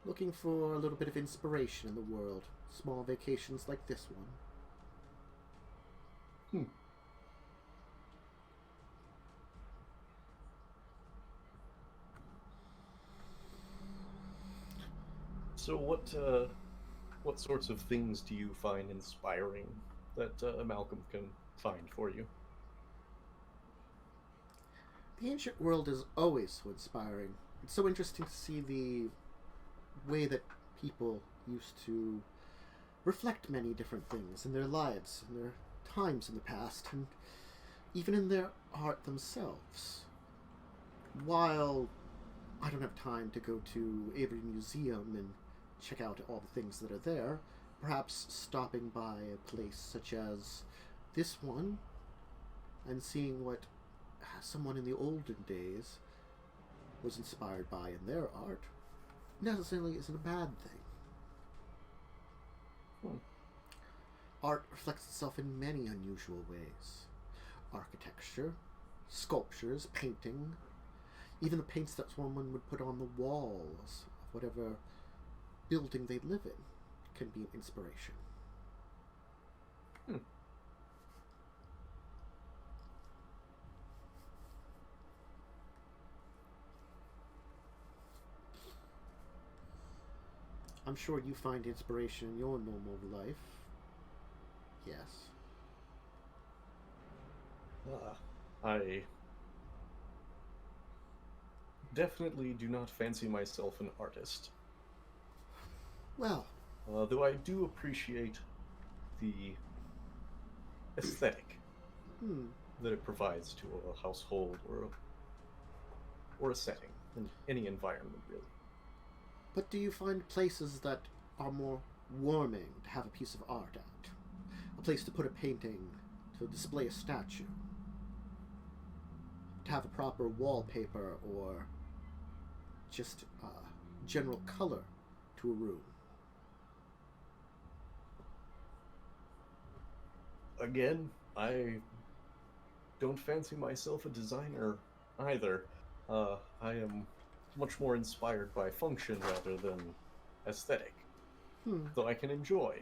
looking for a little bit of inspiration in the world. Small vacations like this one. So what sorts of things do you find inspiring that Malcolm can find for you? The ancient world is always so inspiring. It's so interesting to see the way that people used to reflect many different things in their lives, in their times in the past, and even in their art themselves. While I don't have time to go to every museum and check out all the things that are there, perhaps stopping by a place such as this one and seeing what someone in the olden days was inspired by in their art necessarily isn't a bad thing. Art reflects itself in many unusual ways. Architecture, sculptures, painting, even the paints that someone would put on the walls of whatever building they live in can be an inspiration. I'm sure you find inspiration in your normal life. Yes. I definitely do not fancy myself an artist, Well, though I do appreciate the aesthetic that it provides to a household or a setting, in any environment, really. but do you find places that are more warming to have a piece of art at? A place to put a painting, to display a statue, to have a proper wallpaper or just general color to a room? Again, I don't fancy myself a designer either. I am much more inspired by function rather than aesthetic, though I can enjoy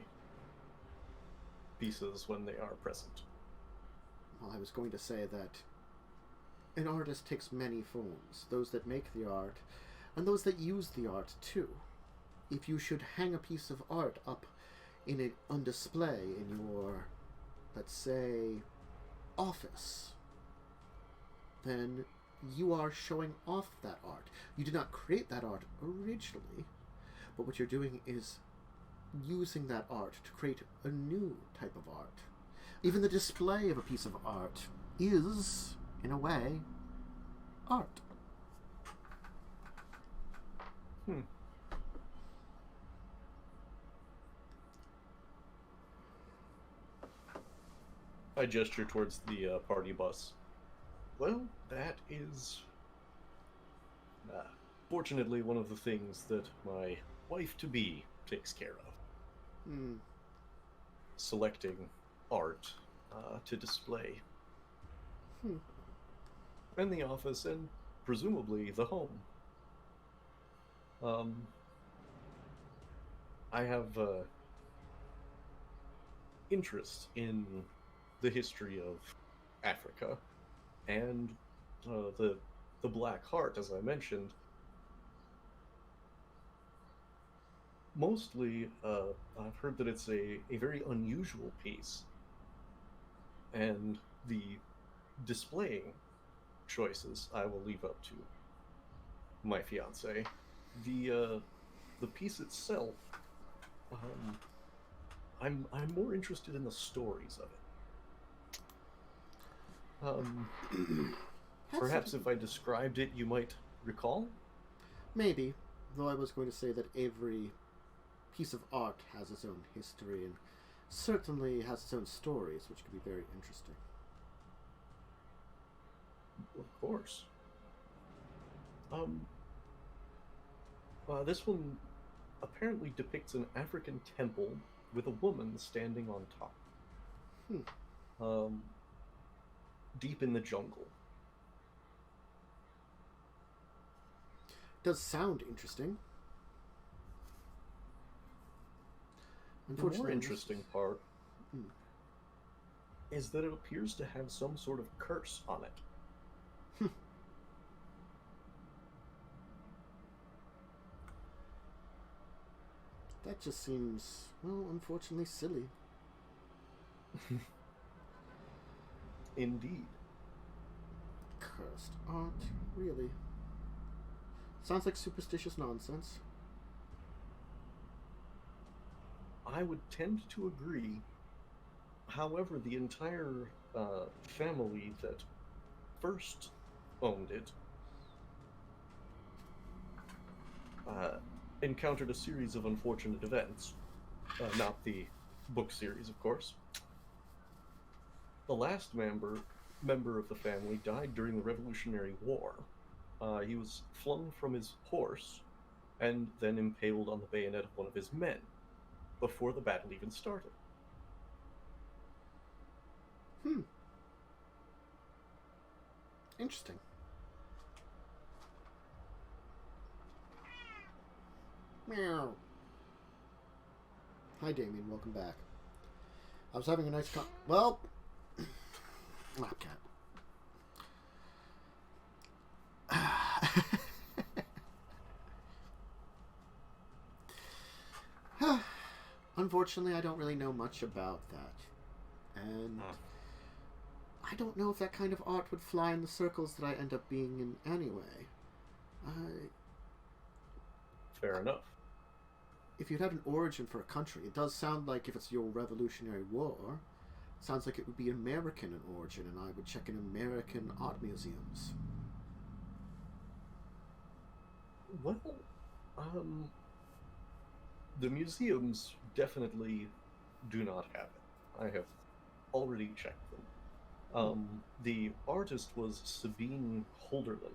pieces when they are present. Well, I was going to say that an artist takes many forms, those that make the art, and those that use the art too. If you should hang a piece of art up on display in your, let's say, office, then you are showing off that art. You did not create that art originally, but what you're doing is using that art to create a new type of art. Even the display of a piece of art is, in a way, art. I gesture towards the party bus. Well, that is fortunately one of the things that my wife-to-be takes care of. Selecting art to display. In the office and presumably the home. I have interest in the history of Africa and the Black Heart, as I mentioned. Mostly, I've heard that it's a very unusual piece, and the displaying choices I will leave up to my fiance. The piece itself, I'm more interested in the stories of it. Perhaps if I described it, you might recall? Maybe, though I was going to say that every piece of art has its own history and certainly has its own stories, which could be very interesting. Of course. This one apparently depicts an African temple with a woman standing on top. Deep in the jungle. Does sound interesting. The more interesting part is that it appears to have some sort of curse on it. That just seems, well, unfortunately silly. Indeed. Cursed art, really. Sounds like superstitious nonsense. I would tend to agree. However, the entire family that first owned it encountered a series of unfortunate events. Not the book series, of course. The last member of the family died during the Revolutionary War. He was flung from his horse and then impaled on the bayonet of one of his men before the battle even started. Interesting. Meow. Hi, Damien. Welcome back. I was having a nice well, cat. Unfortunately, I don't really know much about that. And I don't know if that kind of art would fly in the circles that I end up being in anyway. Fair enough. If you'd had an origin for a country, it does sound like if it's your Revolutionary War, it sounds like it would be American in origin, and I would check in American art museums. Well, the museums definitely do not have it. I have already checked them. The artist was Sabine Holderlin.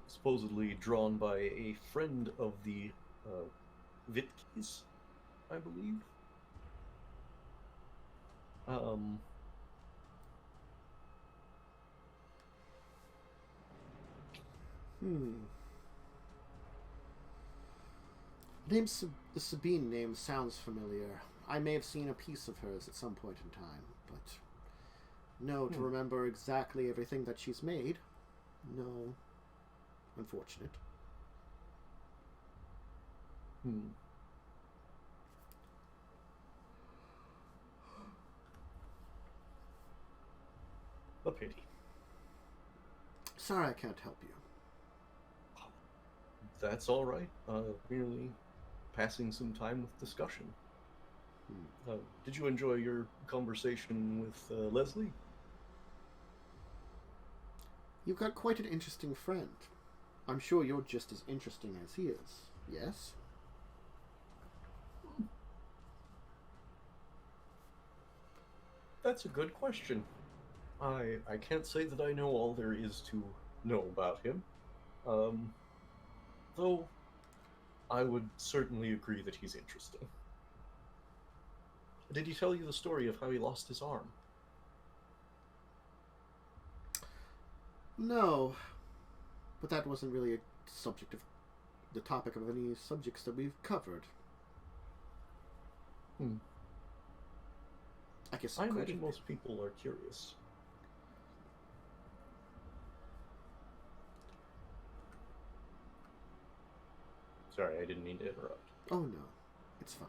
Supposedly drawn by a friend of the Vitki's, I believe. The Sabine name sounds familiar. I may have seen a piece of hers at some point in time, but no, to remember exactly everything that she's made, no. Unfortunate. A pity. Sorry I can't help you. That's all right. Merely passing some time with discussion. Did you enjoy your conversation with Leslie? You've got quite an interesting friend. I'm sure you're just as interesting as he is, yes? That's a good question. I can't say that I know all there is to know about him. Though I would certainly agree that he's interesting. Did he tell you the story of how he lost his arm? No. But that wasn't really a subject of the topic of any subjects that we've covered. I guess I it could imagine have most people are curious. Sorry, I didn't mean to interrupt. been. Oh no, it's fine.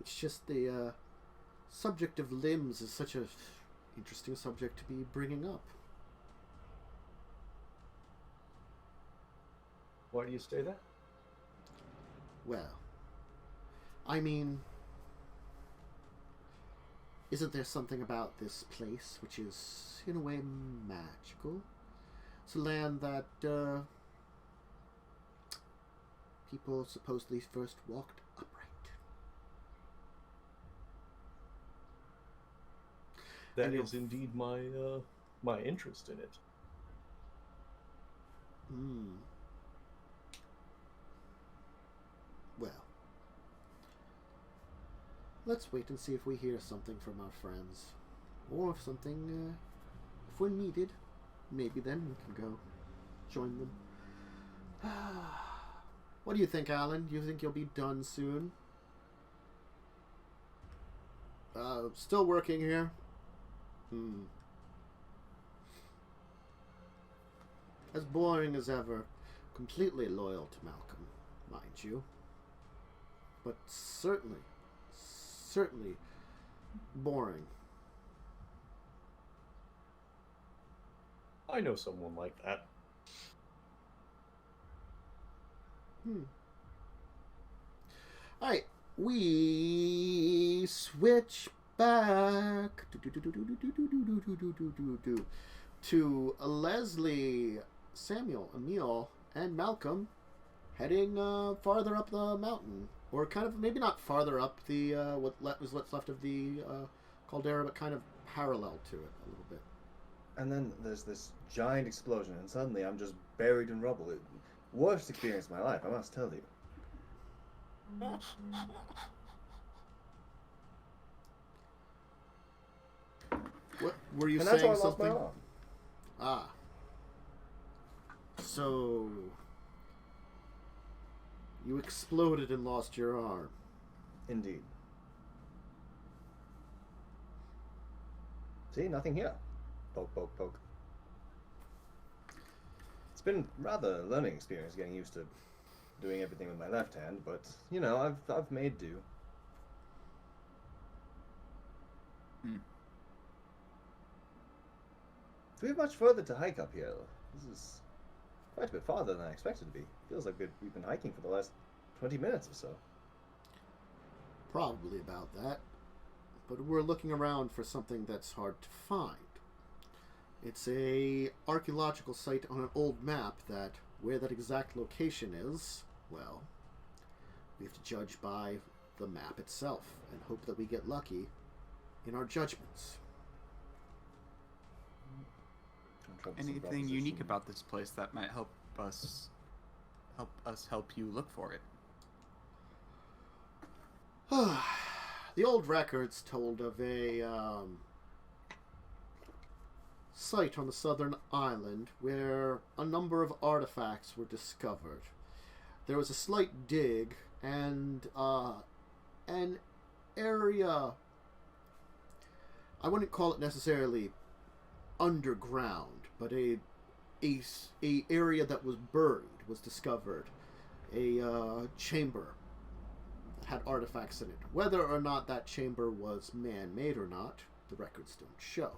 It's just the subject of limbs is such a interesting subject to be bringing up. Why do you say that? Well, I mean, isn't there something about this place which is, in a way, magical? It's a land that people supposedly first walked upright. That And is indeed my my interest in it. Hmm. Well, let's wait and see if we hear something from our friends. Or if something, if we're needed, maybe then we can go join them. What do you think, Alan? Do you think you'll be done soon? Still working here? As boring as ever. Completely loyal to Malcolm, mind you. But certainly boring. I know someone like that. Alright, we switch back to Leslie, Samuel, Emil, and Malcolm heading farther up the mountain. Or kind of, maybe not farther up the, what's left of the caldera, but kind of parallel to it a little bit. And then there's this giant explosion, and suddenly I'm just buried in rubble. Worst experience of my life, I must tell you. What were you And that's how I saying? lost my Something? arm. Ah. So you exploded and lost your arm. Indeed. See, nothing here. Poke, poke, poke. It's been rather a learning experience getting used to doing everything with my left hand, but you know, I've made do. Do we have much further to hike up here? This is quite a bit farther than I expected to be. Feels like we've been hiking for the last 20 minutes or so. Probably about that. But we're looking around for something that's hard to find. It's a archaeological site on an old map that, where that exact location is, well, we have to judge by the map itself and hope that we get lucky in our judgments. Anything unique about this place that might help us help you look for it? The old records told of a site on the southern island where a number of artifacts were discovered. There was a slight dig and an area, I wouldn't call it necessarily underground, but a area that was buried was discovered. A chamber had artifacts in it. Whether or not that chamber was man-made or not, the records don't show.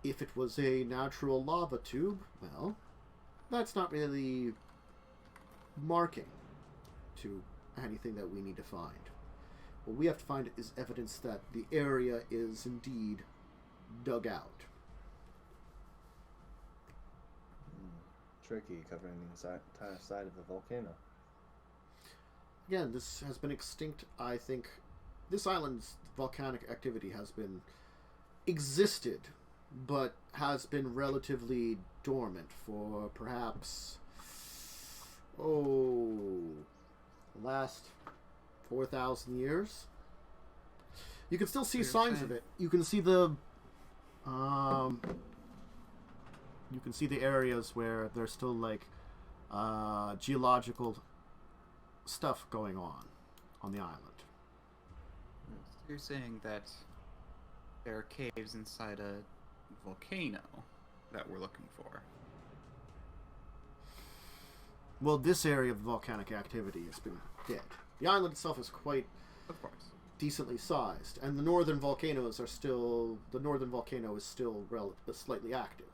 If it was a natural lava tube, well, that's not really marking to anything that we need to find. What we have to find is evidence that the area is indeed dug out. Tricky, covering the entire side of the volcano. Again, this has been extinct. I think this island's volcanic activity has been existed, but has been relatively dormant for perhaps last 4,000 years. You can still see signs of it. You can see the areas where there's still like geological stuff going on the island. You're saying that there are caves inside a volcano that we're looking for. Well, this area of volcanic activity has been dead. The island itself is quite Of course. decently sized, and the northern volcanoes are still. The northern volcano is still slightly active.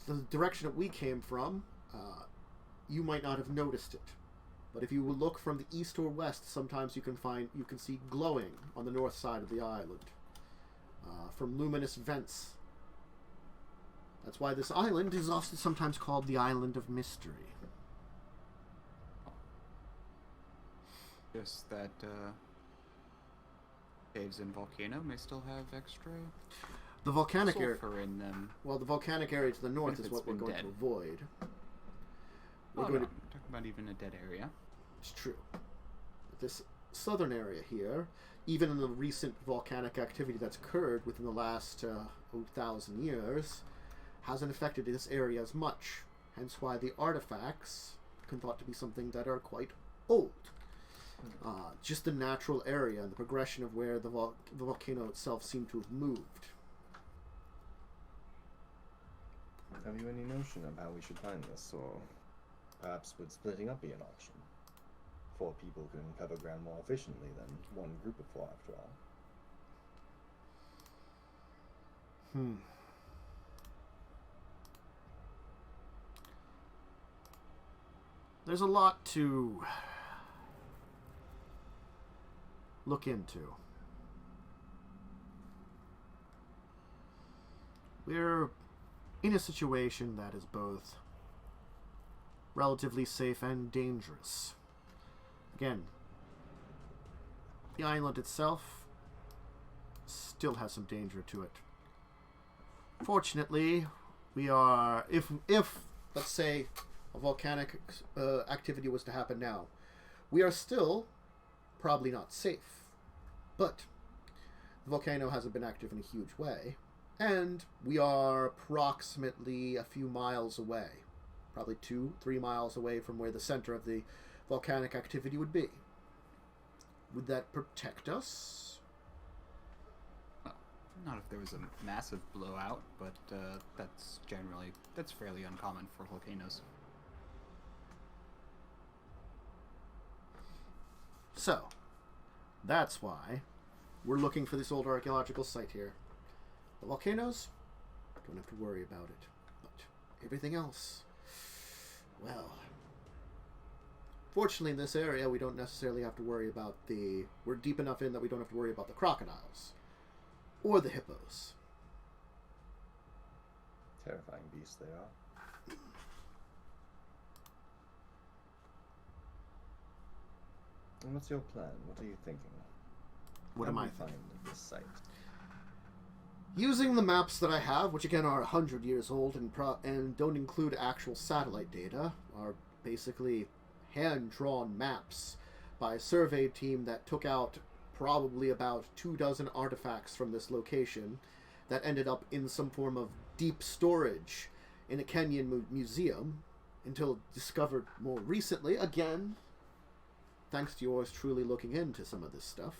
The direction that we came from, you might not have noticed it, but if you look from the east or west, sometimes you can see glowing on the north side of the island from luminous vents. That's why this island is also sometimes called the Island of Mystery. Just that caves and volcano may still have extra The volcanic area. sulfur in them. Well, the volcanic area to the north If is it's what we're been going dead. to avoid. We're Oh, going no, to. I'm talking about even a dead area. It's true. This southern area here, even in the recent volcanic activity that's occurred within the last 1,000 years, hasn't affected this area as much. Hence why the artifacts can thought to be something that are quite old. Just the natural area and the progression of where the volcano itself seemed to have moved. Have you any notion of how we should find this, or perhaps would splitting up be an option? 4 people can cover ground more efficiently than one group of 4, after all. There's a lot to look into. We're in a situation that is both relatively safe and dangerous. Again, the island itself still has some danger to it. Fortunately, we are, if let's say a volcanic activity was to happen now, we are still probably not safe. But the volcano hasn't been active in a huge way, and we are approximately a few miles away, probably 2-3 miles away from where the center of the volcanic activity would be. Would that protect us? Well, not if there was a massive blowout, but that's fairly uncommon for volcanoes. So, that's why we're looking for this old archaeological site here. The volcanoes, don't have to worry about it. But everything else, well, fortunately in this area we don't necessarily have to worry about we're deep enough in that we don't have to worry about the crocodiles. Or the hippos. Terrifying beasts they are. And what's your plan? What are you thinking? What How am do I we thinking? find this site? Using the maps that I have, which again are 100 years old and don't include actual satellite data, are basically hand-drawn maps by a survey team that took out probably about 24 artifacts from this location that ended up in some form of deep storage in a Kenyan museum until discovered more recently, again, thanks to yours truly looking into some of this stuff.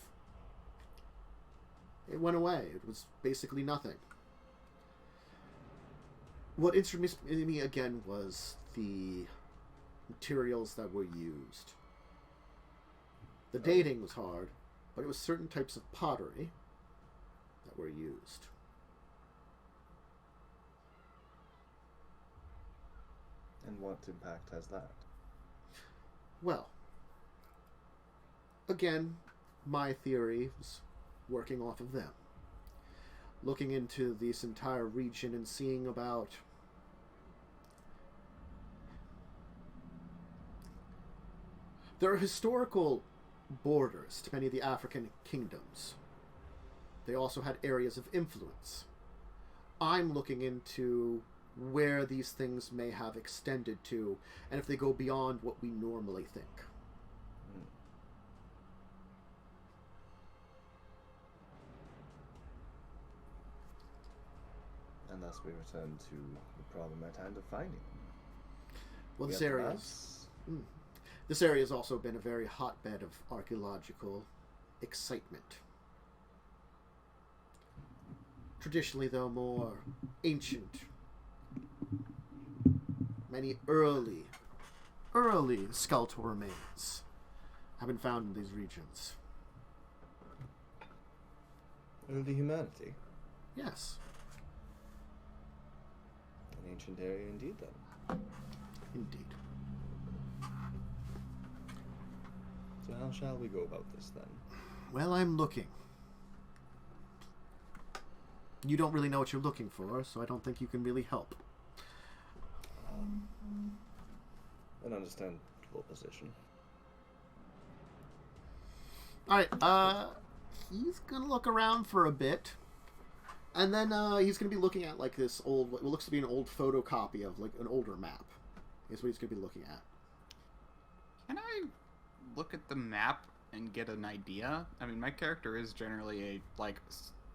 It went away. It was basically nothing. What interested me again was the materials that were used. The dating was hard, but it was certain types of pottery that were used. And what impact has that? Well, again, my theory was working off of them. Looking into this entire region and seeing about there are historical borders to many of the African kingdoms. They also had areas of influence. I'm looking into where these things may have extended to, and if they go beyond what we normally think. And thus we return to the problem at hand of finding them. Well, We this have the area maps. this area has also been a very hotbed of archaeological excitement. Traditionally, though, more ancient. Many early skeletal remains have been found in these regions. Early humanity. Yes. An ancient area indeed, then. Indeed. So how shall we go about this, then? Well, I'm looking. You don't really know what you're looking for, so I don't think you can really help. An understandable position. Alright, he's gonna look around for a bit. And then, he's gonna be looking at, like, this old, what looks to be an old photocopy of, like, an older map. Is what he's gonna be looking at. Can I look at the map and get an idea? I mean, my character is generally a, like,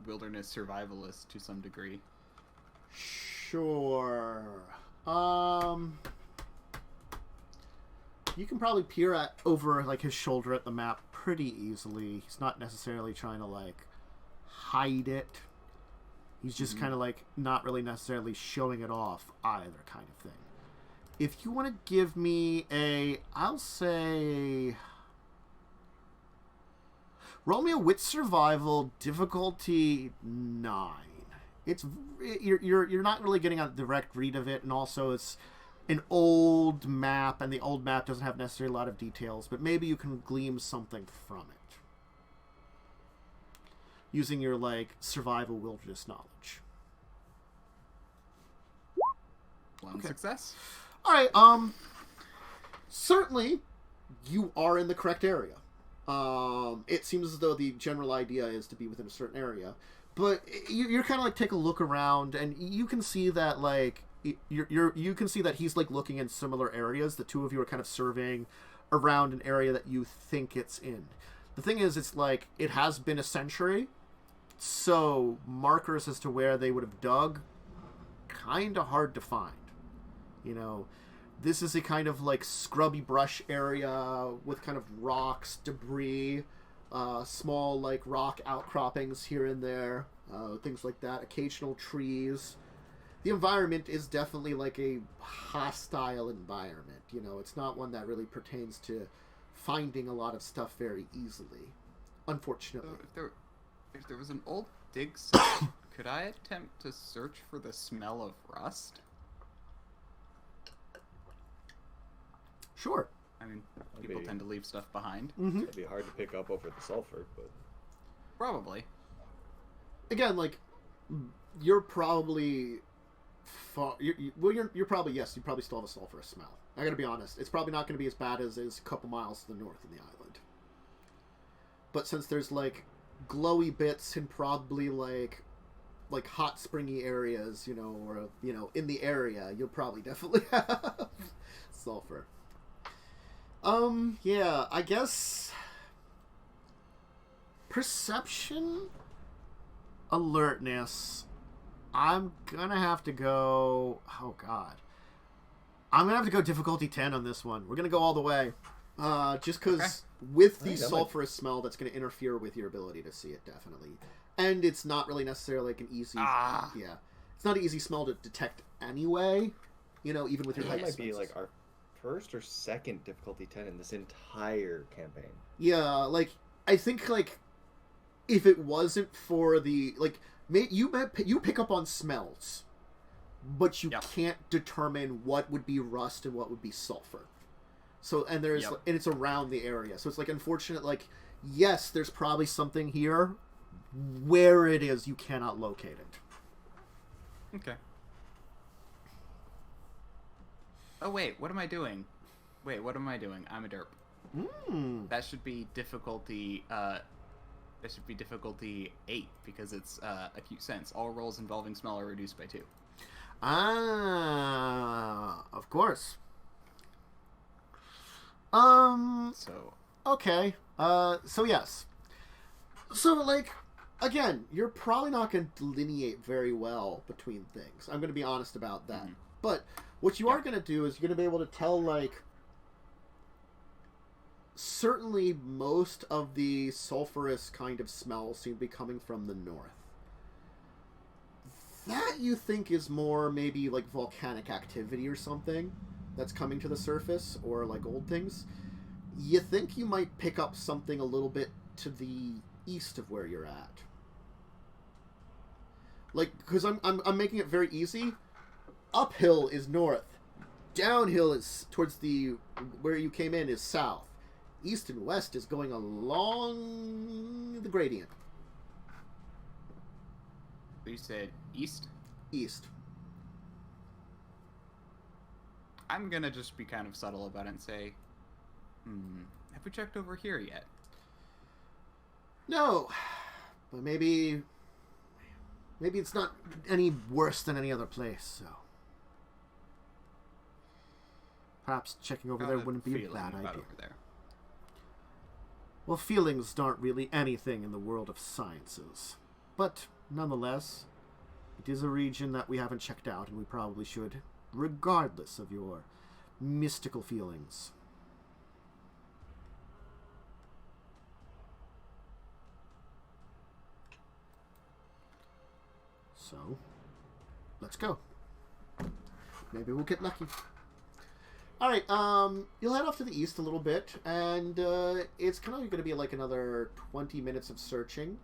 wilderness survivalist to some degree. Sure. You can probably peer over, like, his shoulder at the map pretty easily. He's not necessarily trying to, like, hide it. He's just kind of, like, not really necessarily showing it off either, kind of thing. If you want to give me I'll say, roll me a wit survival, difficulty 9. You're not really getting a direct read of it, and also it's an old map, and the old map doesn't have necessarily a lot of details, but maybe you can glean something from it using your, like, survival wilderness knowledge. One success. All right. Certainly, you are in the correct area. It seems as though the general idea is to be within a certain area, but you're kind of like take a look around, and you can see that like you can see that he's like looking in similar areas. The two of you are kind of surveying around an area that you think it's in. The thing is, it's like it has been a century, so markers as to where they would have dug, kind of hard to find. You know, this is a kind of like scrubby brush area with kind of rocks, debris, small like rock outcroppings here and there, things like that, occasional trees. The environment is definitely like a hostile environment. You know, it's not one that really pertains to finding a lot of stuff very easily, unfortunately. So if there was an old dig site, could I attempt to search for the smell of rust? Sure. I mean, people tend to leave stuff behind. Mm-hmm. It'd be hard to pick up over the sulfur, but Probably. Again, like, you're probably far. You're probably, yes, you probably still have a sulfurous smell. I gotta be honest. It's probably not gonna be as bad as is a couple miles to the north in the island. But since there's like glowy bits and probably like hot springy areas, you know, or you know, in the area, you'll probably definitely have sulfur. Yeah, I guess perception, alertness. I'm gonna have to go. Oh God, I'm gonna have to go difficulty 10 on this one. We're gonna go all the way, just because with the sulfurous smell, that's gonna interfere with your ability to see it definitely, and it's not really necessarily like an easy. Yeah, it's not an easy smell to detect anyway. You know, even with your that height might be senses. like our first or second difficulty 10 in this entire campaign. Yeah, like I think like if it wasn't for the like you pick up on smells, but you can't determine what would be rust and what would be sulfur. So and there's and it's around the area. So it's like unfortunate. Like yes, there's probably something here. Where it is, you cannot locate it. Okay. Oh wait, what am I doing? I'm a derp. That should be difficulty. That should be difficulty 8 because it's acute sense. All rolls involving smell are reduced by 2. Of course. So okay. So yes. So like again, you're probably not going to delineate very well between things. I'm going to be honest about that. But what you are going to do is you're going to be able to tell like certainly most of the sulfurous kind of smells seem to be coming from the north. That you think is more maybe like volcanic activity or something that's coming to the surface, or like old things. You think you might pick up something a little bit to the east of where you're at. Like, because I'm making it very easy. Uphill is north. Downhill is towards the... where you came in is south. East and west is going along the gradient. You said east? East. I'm gonna just be kind of subtle about it and say, have we checked over here yet? No. But maybe it's not any worse than any other place, so... Perhaps checking over there wouldn't be a bad idea. Over there. Well, feelings aren't really anything in the world of sciences. But, nonetheless, it is a region that we haven't checked out, and we probably should, regardless of your mystical feelings. So, let's go. Maybe we'll get lucky. Alright, you'll head off to the east a little bit, and it's kind of going to be like another 20 minutes of searching,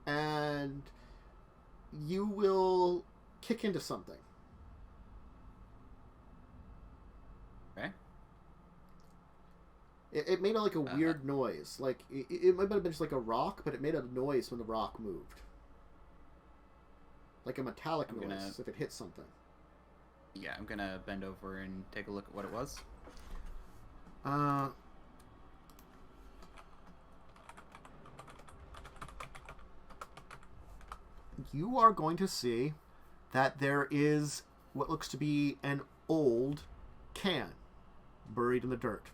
and you will kick into something. Okay. It made like a weird noise. Like, it might have been just like a rock, but it made a noise when the rock moved. Like a metallic noise if it hit something. Yeah, I'm gonna bend over and take a look at what it was. You are going to see that there is what looks to be an old can buried in the dirt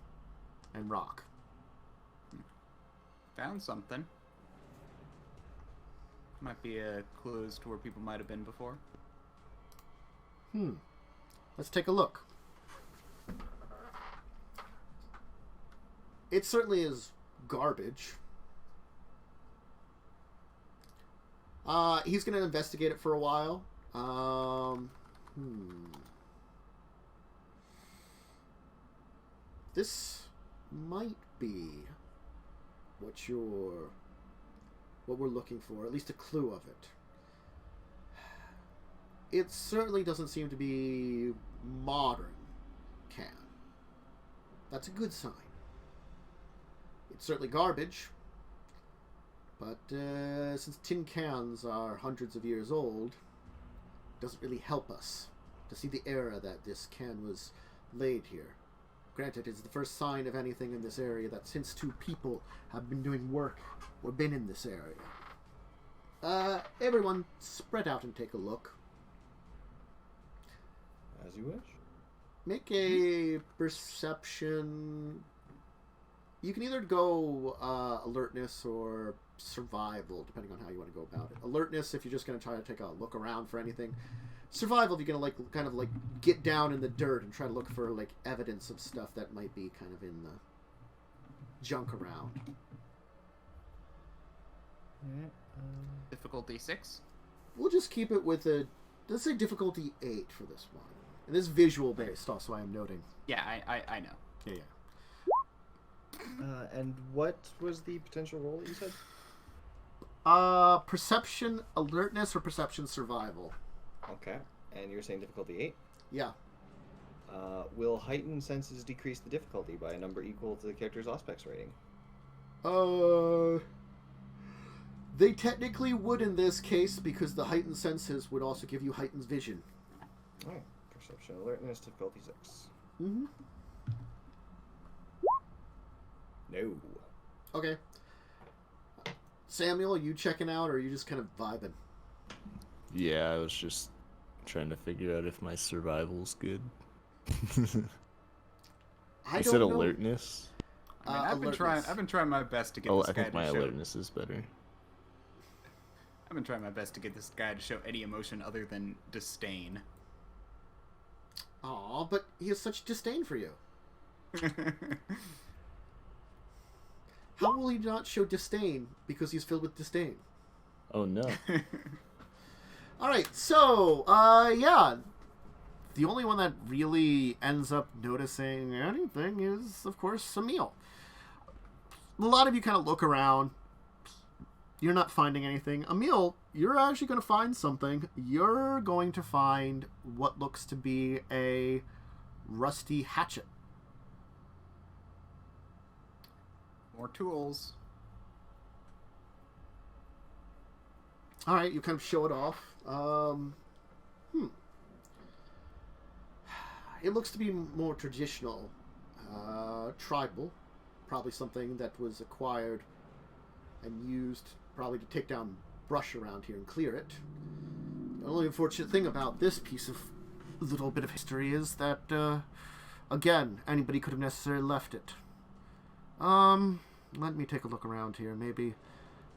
and rock. Found something. Might be a clue as to where people might have been before. Let's take a look. It certainly is garbage. He's going to investigate it for a while. This might be what we're looking for, at least a clue of it. It certainly doesn't seem to be modern can. That's a good sign. It's certainly garbage, but since tin cans are hundreds of years old, it doesn't really help us to see the era that this can was laid here. Granted, it's the first sign of anything in this area that since two people have been doing work or been in this area. Everyone, spread out and take a look. As you wish. Make a perception. You can either go alertness or survival, depending on how you want to go about it. Alertness if you're just going to try to take a look around for anything. Survival if you're going to kind of get down in the dirt and try to look for evidence of stuff that might be kind of in the junk around. Difficulty 6? We'll just keep it with let's say difficulty 8 for this one. And this is visual based, also I'm noting. Yeah, I know. Yeah. And what was the potential roll that you said? Perception alertness or perception survival. Okay. And you're saying difficulty 8? Yeah. Will heightened senses decrease the difficulty by a number equal to the character's Auspex rating? They technically would in this case, because the heightened senses would also give you heightened vision. Oh, perception alertness, difficulty 6. Mm-hmm. No. Okay. Samuel, are you checking out, or are you just kind of vibing? Yeah, I was just trying to figure out if my survival's good. I said don't know. alertness. I mean, I've been trying my best to get Oh, this I guy think my to show. alertness is better. I've been trying my best to get this guy to show any emotion other than disdain. Aw, but he has such disdain for you. How will he not show disdain because he's filled with disdain? Oh no. All right, so yeah, the only one that really ends up noticing anything is, of course, Emil. A lot of you kind of look around. You're not finding anything. Emil, you're actually going to find something. You're going to find what looks to be a rusty hatchet. More tools. All right, you kind of show it off. It looks to be more traditional, tribal. Probably something that was acquired and used probably to take down brush around here and clear it. The only unfortunate thing about this piece of little bit of history is that, again, anybody could have necessarily left it. Let me take a look around here. Maybe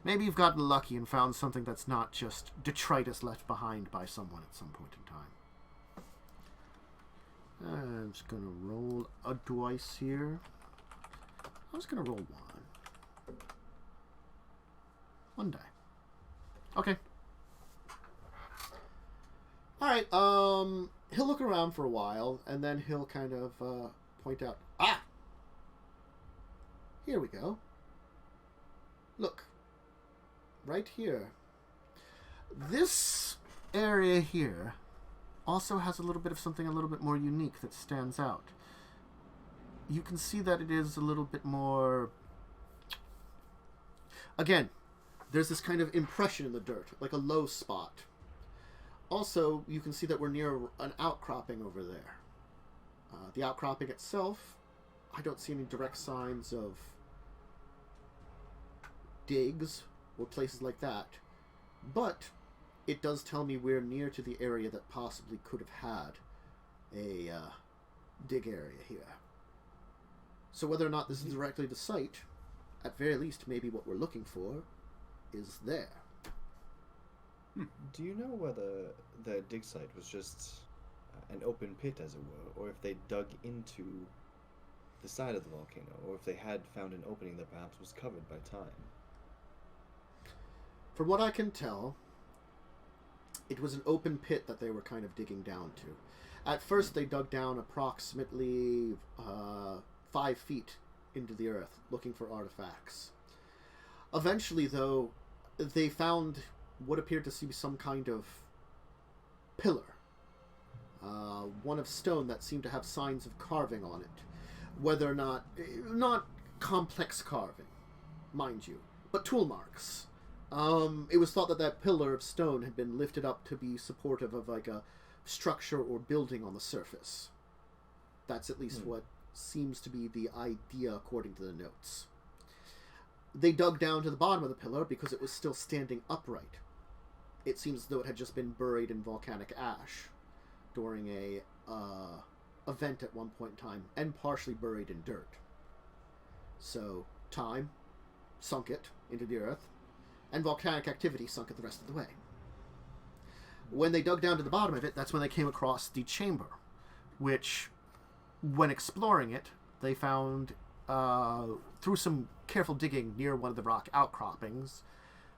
you've gotten lucky and found something that's not just detritus left behind by someone at some point in time. I'm just going to roll a dice here. I was going to roll one die. Okay. Alright, he'll look around for a while, and then he'll kind of point out, here we go. Look. Right here. This area here also has a little bit of something a little bit more unique that stands out. You can see that it is a little bit more... Again, there's this kind of impression in the dirt, like a low spot. Also, you can see that we're near an outcropping over there. The outcropping itself, I don't see any direct signs of digs or places like that, but it does tell me we're near to the area that possibly could have had a dig area here. So whether or not this is directly the site, at very least maybe what we're looking for is there. Do you know whether the dig site was just an open pit, as it were, or if they dug into the side of the volcano, or if they had found an opening that perhaps was covered by time? From what I can tell, it was an open pit that they were kind of digging down to. At first, they dug down approximately 5 feet into the earth, looking for artifacts. Eventually, though, they found what appeared to be some kind of pillar. One of stone that seemed to have signs of carving on it. Whether or not complex carving, mind you, but tool marks. It was thought that that pillar of stone had been lifted up to be supportive of like a structure or building on the surface. That's at least what seems to be the idea according to the notes. They dug down to the bottom of the pillar because it was still standing upright. It seems as though it had just been buried in volcanic ash during a event at one point in time, and partially buried in dirt. So time sunk it into the earth, and volcanic activity sunk it the rest of the way. When they dug down to the bottom of it, that's when they came across the chamber, which, when exploring it, they found, through some careful digging near one of the rock outcroppings,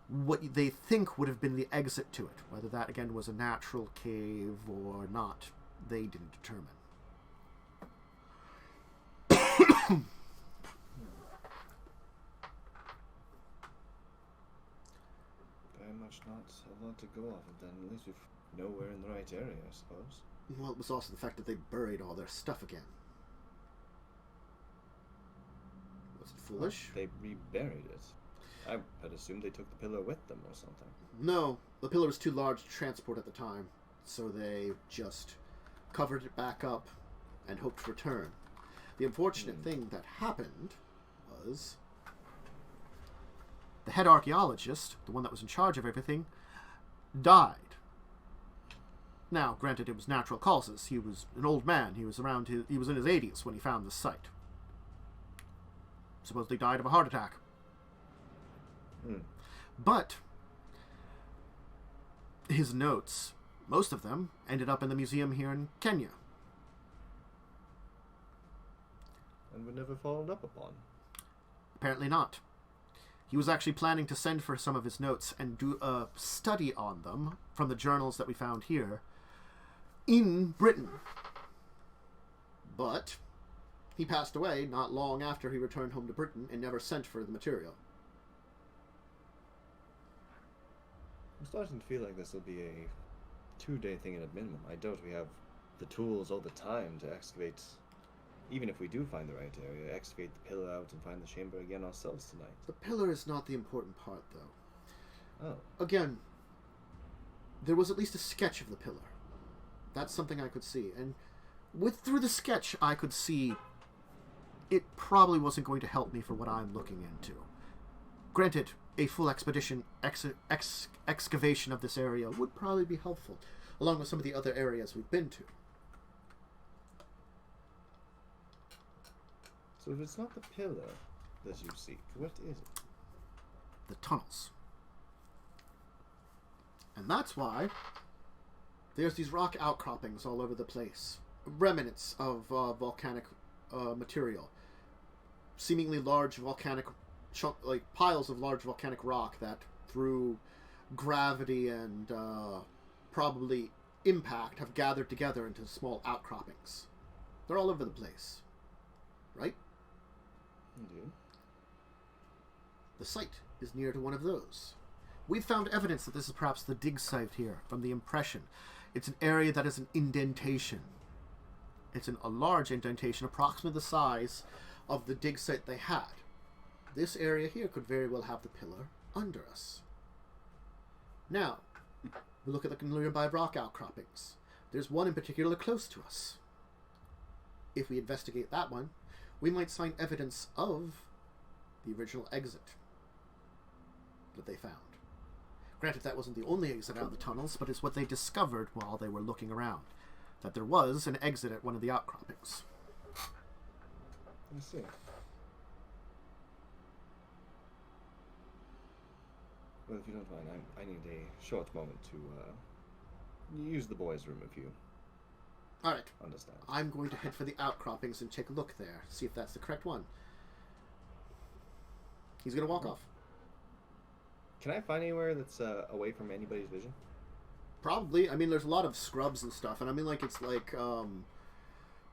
what they think would have been the exit to it. Whether that, again, was a natural cave or not, they didn't determine. Very much not a lot to go off of then. At least we know we're in the right area, I suppose. Well, it was also the fact that they buried all their stuff again. Was it foolish? They reburied it. I had assumed they took the pillar with them or something. No, the pillar was too large to transport at the time, so they just covered it back up and hoped to return. The unfortunate thing that happened was the head archaeologist, the one that was in charge of everything, died. Now, granted, it was natural causes. He was an old man. He was he was in his 80s when he found this site. Supposedly died of a heart attack. But his notes, most of them, ended up in the museum here in Kenya. And were never followed up upon. Apparently not. He was actually planning to send for some of his notes and do a study on them from the journals that we found here in Britain. But he passed away not long after he returned home to Britain and never sent for the material. I'm starting to feel like this will be a 2-day thing at a minimum. I doubt we have the tools or the time to excavate, even if we do find the right area, excavate the pillar out and find the chamber again ourselves tonight. The pillar is not the important part, though. Oh. Again, there was at least a sketch of the pillar. That's something I could see. And through the sketch, I could see it probably wasn't going to help me for what I'm looking into. Granted, a full expedition excavation of this area would probably be helpful, along with some of the other areas we've been to. So if it's not the pillar that you seek, what is it? The tunnels. And that's why there's these rock outcroppings all over the place. Remnants of volcanic material. Seemingly large volcanic piles of large volcanic rock that, through gravity and probably impact, have gathered together into small outcroppings. They're all over the place. Right? Indeed. The site is near to one of those. We've found evidence that this is perhaps the dig site here, from the impression. It's an area that is an indentation. It's a large indentation, approximately the size of the dig site they had. This area here could very well have the pillar under us. Now, we look at the nearby rock outcroppings. There's one in particular close to us. If we investigate that one, we might find evidence of the original exit that they found. Granted, that wasn't the only exit out of the tunnels, but it's what they discovered while they were looking around. That there was an exit at one of the outcroppings. I see. Well, if you don't mind, I need a short moment to use the boys' room if you Alright. understand. I'm going to head for the outcroppings and take a look there. See if that's the correct one. He's going to walk off. Can I find anywhere that's away from anybody's vision? Probably. I mean, there's a lot of scrubs and stuff, and I mean, like, it's like,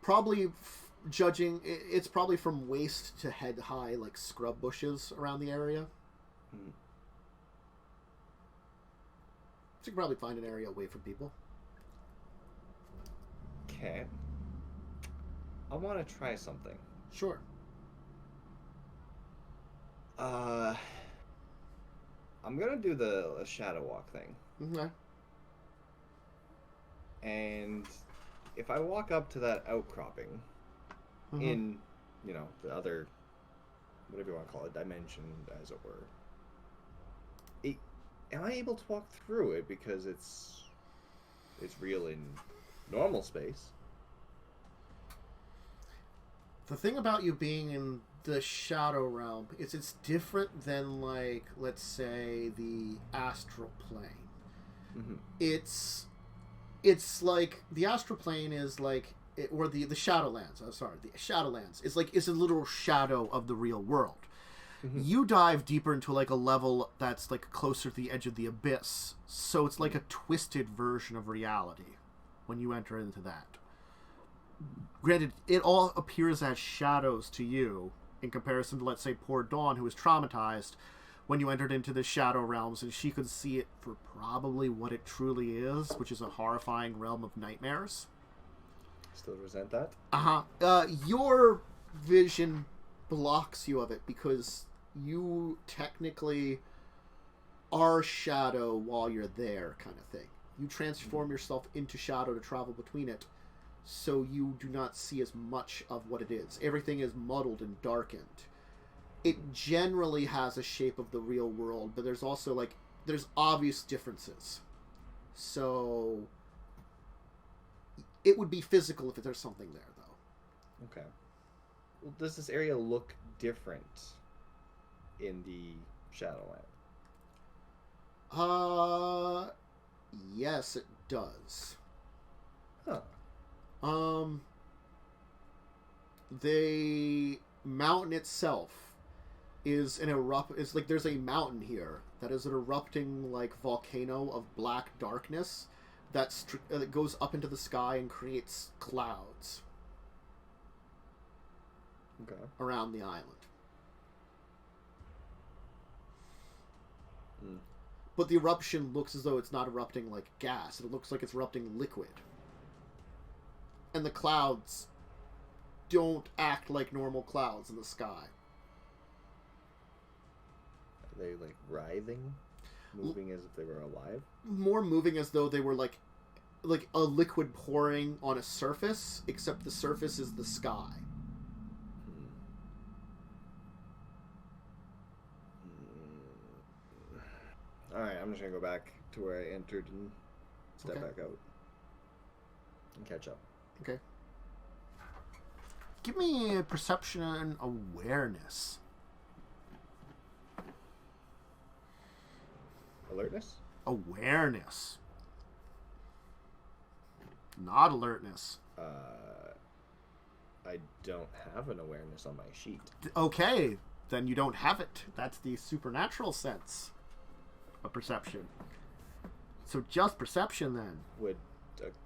probably judging, it's probably from waist to head high, like, scrub bushes around the area. Hmm. So you can probably find an area away from people. Okay. I want to try something. Sure. I'm gonna do the shadow walk thing. Okay. And if I walk up to that outcropping in, you know, the other, whatever you want to call it, dimension, as it were, am I able to walk through it because it's real in normal space? The thing about you being in the shadow realm is it's different than, like, let's say, the astral plane. Mm-hmm. It's like the astral plane is like, or the Shadowlands. I'm sorry, the Shadowlands is a literal shadow of the real world. Mm-hmm. You dive deeper into like a level that's like closer to the edge of the abyss, so it's like a twisted version of reality when you enter into that. Granted, it all appears as shadows to you in comparison to, let's say, poor Dawn, who was traumatized when you entered into the shadow realms, and she could see it for probably what it truly is, which is a horrifying realm of nightmares. Still resent that? Your vision blocks you of it because you technically are shadow while you're there, kind of thing. You transform yourself into shadow to travel between it, so you do not see as much of what it is. Everything is muddled and darkened. It generally has a shape of the real world, but there's also, like, there's obvious differences. So it would be physical if there's something there, though. Okay. Well, does this area look different in the Shadowland? Yes, it does. Huh. The mountain itself is is like there's a mountain here that is an erupting like volcano of black darkness that goes up into the sky and creates clouds around the island. But the eruption looks as though it's not erupting like gas. It looks like it's erupting liquid. And the clouds don't act like normal clouds in the sky. Are they like writhing? Moving as if they were alive? More moving as though they were like a liquid pouring on a surface, except the surface is the sky. Alright, I'm just gonna go back to where I entered and step back out. And catch up. Okay. Give me a perception and awareness. Alertness? Awareness. Not alertness. I don't have an awareness on my sheet. Okay, then you don't have it. That's the supernatural sense of perception. So just perception then. Would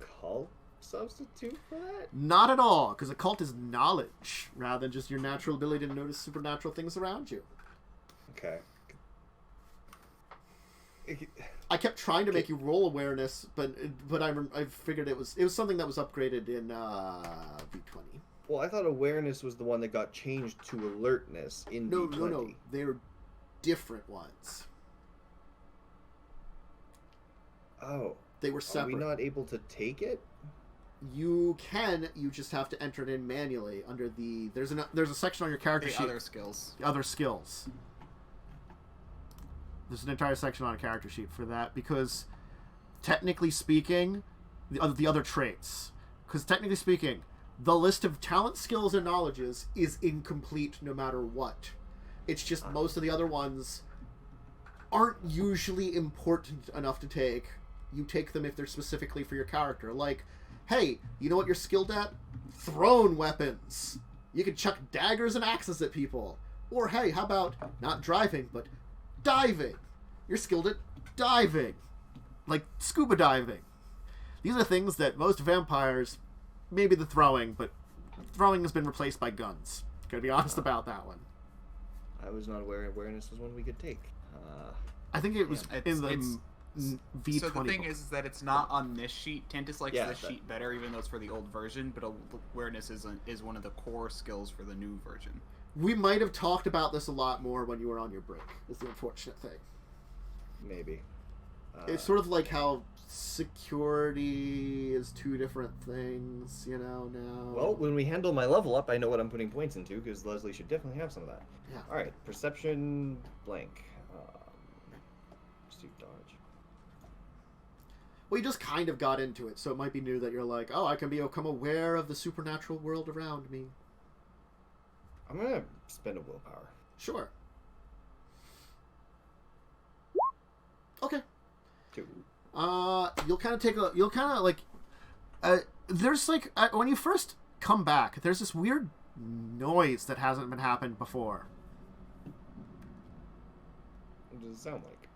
occult substitute for that? Not at all, because occult is knowledge rather than just your natural ability to notice supernatural things around you. Okay. I kept trying to make you roll awareness, but I figured it was something that was upgraded in V20. Well, I thought awareness was the one that got changed to alertness in V20. No. They're different ones. Oh. They were separate. Are we not able to take it? You can. You just have to enter it in manually under the. There's a section on your character sheet. Other skills. Other skills. There's an entire section on a character sheet for that because, technically speaking, the other traits. Because technically speaking, the list of talent, skills, and knowledges is incomplete no matter what. It's just most of the other ones aren't usually important enough to take. You take them if they're specifically for your character. Like, hey, you know what you're skilled at? Thrown weapons. You can chuck daggers and axes at people. Or, hey, how about not driving, but diving. You're skilled at diving. Like scuba diving. These are things that most vampires, maybe the throwing, but throwing has been replaced by guns. Gotta be honest about that one. I was not aware awareness was one we could take. I think it was in the V20. So the thing is that it's not on this sheet. Tantus likes Yeah, this sheet better, even though it's for the old version. But awareness is one of the core skills for the new version. We might have talked about this a lot more when you were on your break, is the unfortunate thing. Maybe. It's sort of like how security is two different things, you know, now. Well, when we handle my level up, I know what I'm putting points into, because Leslie should definitely have some of that. Yeah. Alright, perception blank. Just do dodge. Well, you just kind of got into it, so it might be new that you're like, oh, I can become aware of the supernatural world around me. I'm gonna spend a willpower. Sure. Okay. 2. You'll kind of like, there's like, when you first come back, there's this weird noise that hasn't been happened before. What does it sound like?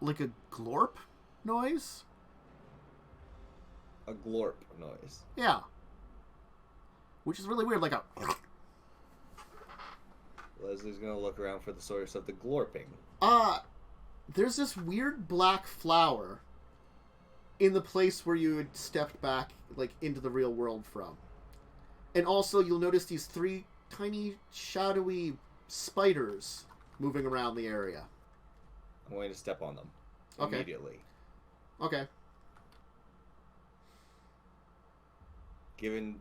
Like a glorp noise? A glorp noise. Yeah. Which is really weird, like a... Leslie's gonna look around for the source of the glorping. There's this weird black flower in the place where you had stepped back, like, into the real world from. And also, you'll notice these 3 tiny, shadowy spiders moving around the area. I'm going to step on them. Okay. Immediately. Okay. Given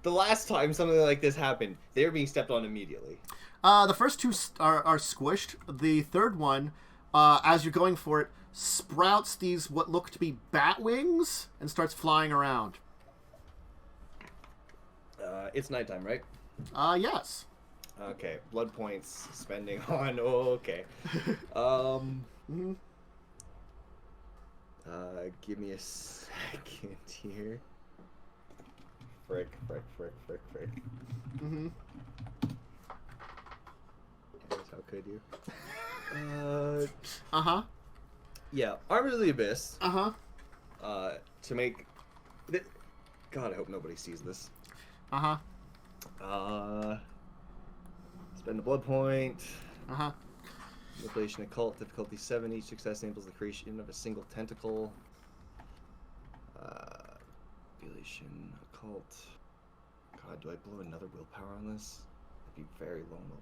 the last time something like this happened, they were being stepped on immediately. The first 2 are squished. The third one, as you're going for it, sprouts these what look to be bat wings and starts flying around. It's nighttime, right? Yes. Okay, blood points spending on. Oh, okay. Give me a second here. Frick. Mm-hmm. How could you? Uh-huh. Yeah, Armors of the Abyss. Uh-huh. To make... God, I hope nobody sees this. Uh-huh. Spend a blood point. Uh-huh. Manipulation occult, difficulty 7. Each success enables the creation of a single tentacle. Manipulation occult. God, do I blow another willpower on this? That'd be very low willpower.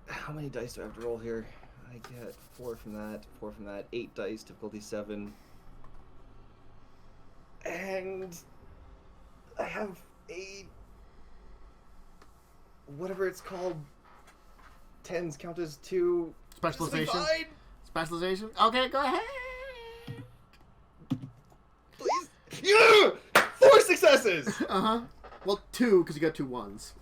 How many dice do I have to roll here? I get 4 from that, 4 from that, 8 dice, difficulty 7. And I have a... whatever it's called. 10s count as 2. Specialization? Specialization? Okay, go ahead. Please. Yeah! 4 successes! Uh-huh. Well, 2, because you got 2 1s.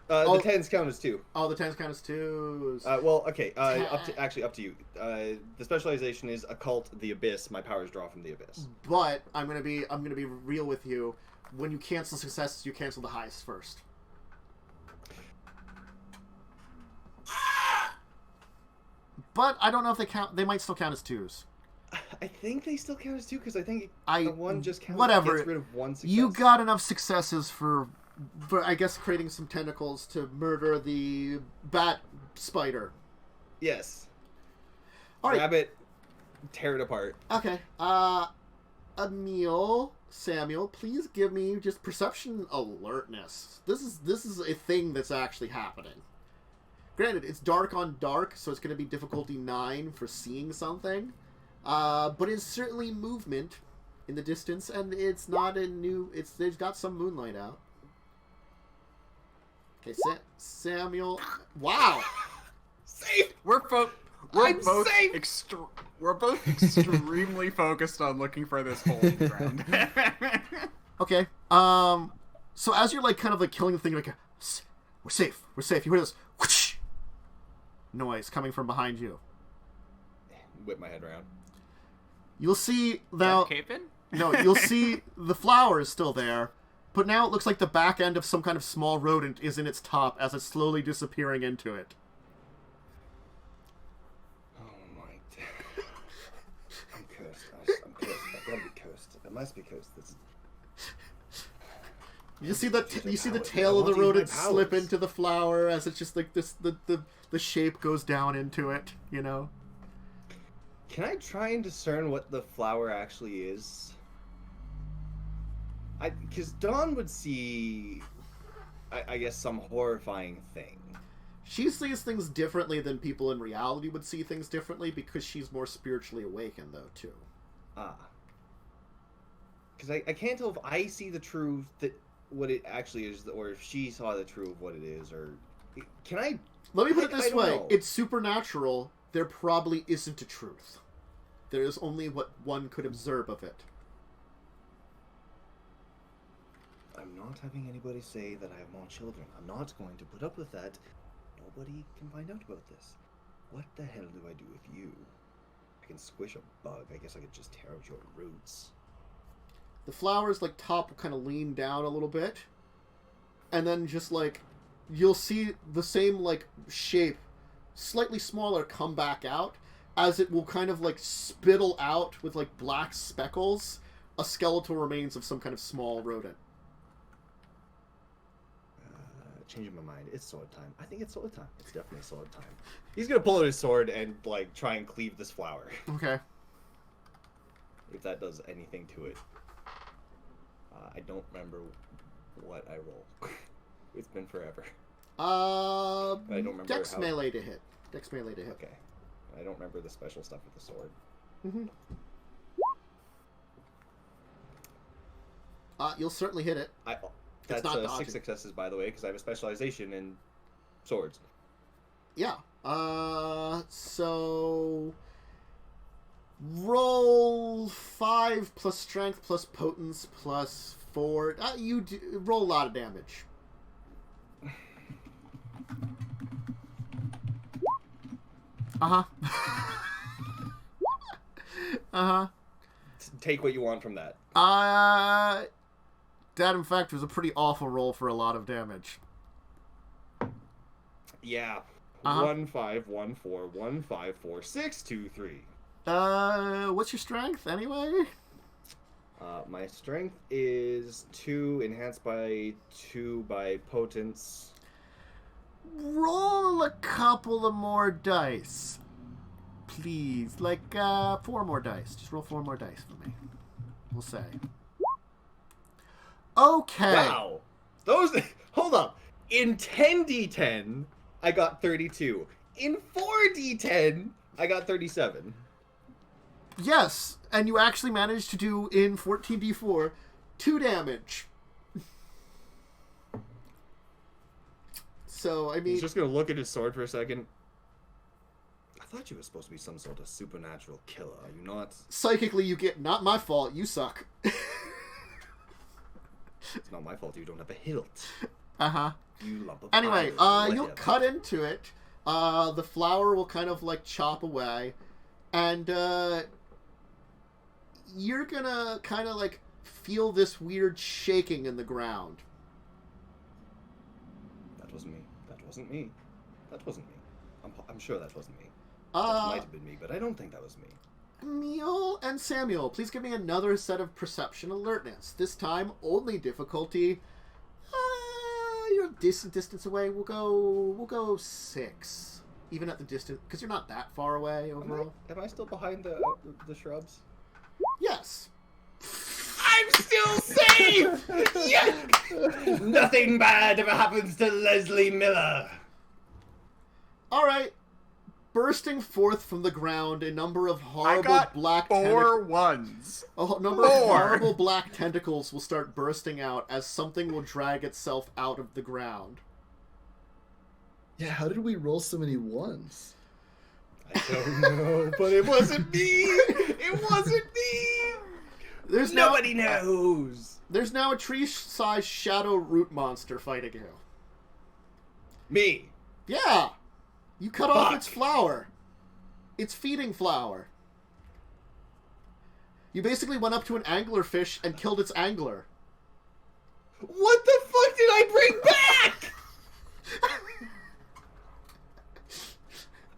The 10s count as 2. Oh, the 10s count as 2s. Well, okay. Up to you. The specialization is occult, the abyss. My powers draw from the abyss. But I'm gonna be real with you. When you cancel successes, you cancel the highest first. But I don't know if they count. They might still count as 2s. I think they still count as 2 because I think the one just counts. Whatever. Gets rid of 1 success. You got enough successes for I guess creating some tentacles to murder the bat spider. Yes. All right. Grab it, tear it apart. Okay. Emil, Samuel, please give me just perception alertness. This is a thing that's actually happening. Granted, it's dark on dark, so it's going to be difficulty 9 for seeing something. But it's certainly movement in the distance, and it's not a new... They've got some moonlight out. Okay, Samuel... Wow! Safe! We're both safe! We're both extremely focused on looking for this hole in the ground. Okay. So as you're like kind of like killing the thing, you're like, we're safe. You hear this whoosh noise coming from behind you. Whip my head around. You'll see now. No, you'll see the flower is still there, but now it looks like the back end of some kind of small rodent is in its top as it's slowly disappearing into it. Oh my! I'm cursed. I'm cursed. I've got to be cursed. I must be cursed. You see the tail of the rodent slip into the flower as it's just like this. The shape goes down into it. You know. Can I try and discern what the flower actually is? Because Dawn would see, I guess, some horrifying thing. She sees things differently than people in reality would see things differently because she's more spiritually awakened, though, too. Ah. Because I can't tell if I see the truth that what it actually is, or if she saw the truth of what it is, or... Can I... Let me put it this way. Know. It's supernatural. There probably isn't a truth. There is only what one could observe of it. I'm not having anybody say that I have more children. I'm not going to put up with that. Nobody can find out about this. What the hell do I do with you? I can squish a bug. I guess I could just tear out your roots. The flower's like top will kind of lean down a little bit. And then just like, you'll see the same like shape, slightly smaller, come back out. As it will kind of like spittle out with like black speckles, a skeletal remains of some kind of small rodent. Changing my mind. It's sword time. I think it's sword time. It's definitely sword time. He's gonna pull out his sword and like try and cleave this flower. Okay. If that does anything to it. I don't remember what I roll. It's been forever. I don't remember Dex melee to hit. Dex melee to hit. Okay. I don't remember the special stuff with the sword. Mm-hmm. You'll certainly hit it. That's not 6 successes, by the way, because I have a specialization in swords. Yeah. So roll 5 plus strength plus potence plus 4. Roll a lot of damage. Uh-huh. Uh-huh. Take what you want from that. That, in fact, was a pretty awful roll for a lot of damage. Yeah. Uh-huh. 15144154623. What's your strength, anyway? My strength is 2, enhanced by 2 by potence. Roll a couple of more dice. Please. Like, 4 more dice. Just roll 4 more dice for me. We'll say. Okay. Wow. Those... Hold up. In 10d10, I got 32. In 4d10, I got 37. Yes, and you actually managed to do, in 14d4, 2 damage. So, I mean... He's just gonna look at his sword for a second. I thought you were supposed to be some sort of supernatural killer. Are you not? Psychically, you get... Not my fault. You suck. It's not my fault you don't have a hilt. Uh-huh. You lump of Anyway, iron, you'll whatever. cut into it. The flower will kind of, like, chop away. And, you're gonna kind of, like, feel this weird shaking in the ground. That wasn't me. That wasn't me. That wasn't me. I'm sure that wasn't me. That might have been me, but I don't think that was me. Emil and Samuel, please give me another set of perception alertness. This time, only difficulty. You're a decent distance away. We'll go 6. Even at the distance, because you're not that far away overall. Am I still behind the shrubs? Yes. I'm still safe! Yeah! Nothing bad ever happens to Leslie Miller. All right. Bursting forth from the ground, a number of I horrible got black 4 ones. A number of 4. horrible black tentacles will start bursting out as something will drag itself out of the ground. Yeah, how did we roll so many ones? I don't know, but it wasn't me! It wasn't me! Nobody knows! There's now a tree-sized shadow root monster fighting you. Me! Yeah! You cut off Fuck. its flower. It's feeding flower. You basically went up to an anglerfish and killed its angler. What the fuck did I bring back?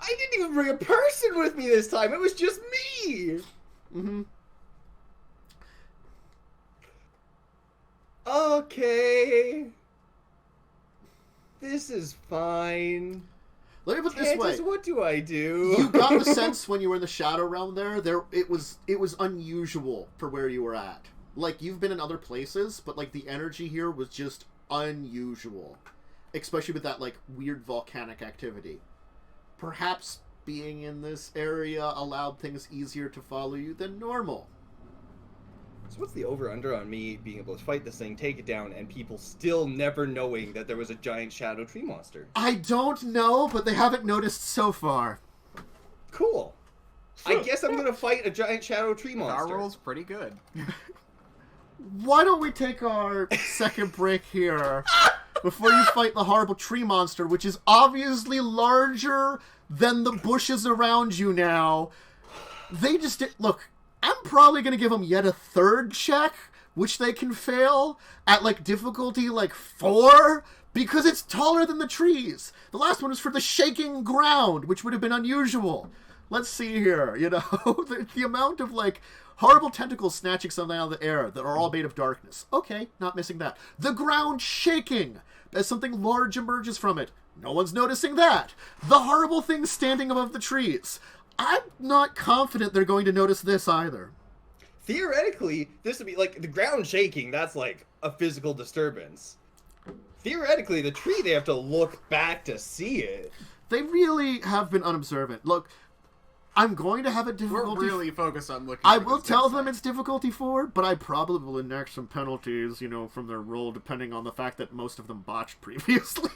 I didn't even bring a person with me this time. It was just me. Mm-hmm. Okay. This is fine. Let me put it this way. Candace, what do I do? You got the sense when you were in the shadow realm there it was unusual for where you were at. Like, you've been in other places, but like the energy here was just unusual. Especially with that like weird volcanic activity. Perhaps being in this area allowed things easier to follow you than normal. So what's the over-under on me being able to fight this thing, take it down, and people still never knowing that there was a giant shadow tree monster? I don't know, but they haven't noticed so far. Cool. I guess I'm gonna fight a giant shadow tree monster. Our roll's pretty good. Why don't we take our second break here before you fight the horrible tree monster, which is obviously larger than the bushes around you now. They just did... Look, I'm probably going to give them yet a third check, which they can fail at, like, difficulty, like, 4, because it's taller than the trees. The last one was for the shaking ground, which would have been unusual. Let's see here, you know, the amount of, like, horrible tentacles snatching something out of the air that are all made of darkness. Okay, not missing that. The ground shaking as something large emerges from it. No one's noticing that. The horrible thing standing above the trees. I'm not confident they're going to notice this either. Theoretically, this would be like the ground shaking. That's like a physical disturbance. Theoretically, the tree, they have to look back to see it. They really have been unobservant. Look, I'm going to have a We're difficulty. really focused on looking. I for will this tell next them time. it's difficulty 4, but I probably will enact some penalties, you know, from their roll, depending on the fact that most of them botched previously.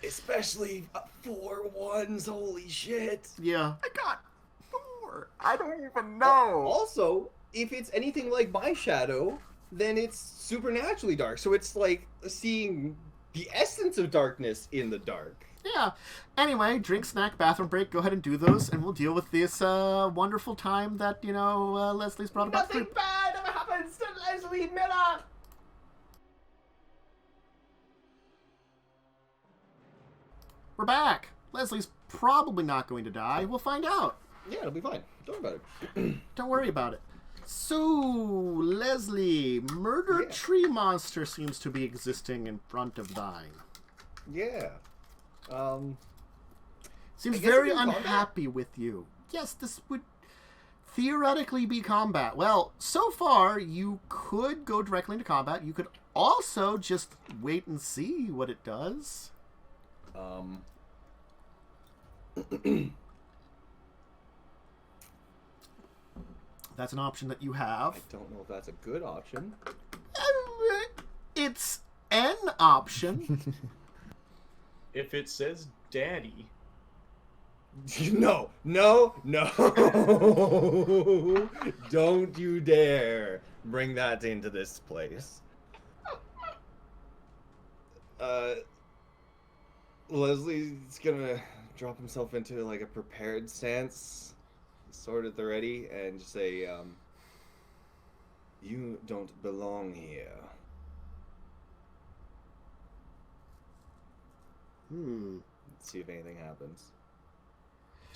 Especially 4 ones, holy shit. Yeah. I got 4. I don't even know. Also, if it's anything like my shadow, then it's supernaturally dark. So it's like seeing the essence of darkness in the dark. Yeah. Anyway, drink, snack, bathroom break. Go ahead and do those, and we'll deal with this wonderful time that, you know, Leslie's brought about. Nothing bad ever happens to Leslie Miller! we're back. Leslie's probably not going to die. We'll find out. Yeah, it'll be fine. Don't worry about it. Don't worry about it. So, Leslie, murder tree monster seems to be existing in front of thine. Yeah. Seems I guess very it'd be unhappy with you. Yes, this would theoretically be combat. Well, so far, you could go directly into combat. You could also just wait and see what it does. That's an option that you have. I don't know if that's a good option. It's an option. If it says daddy, No. Don't you dare bring that into this place. Leslie's gonna drop himself into like a prepared stance, sword at the ready, and just say, you don't belong here. See if anything happens.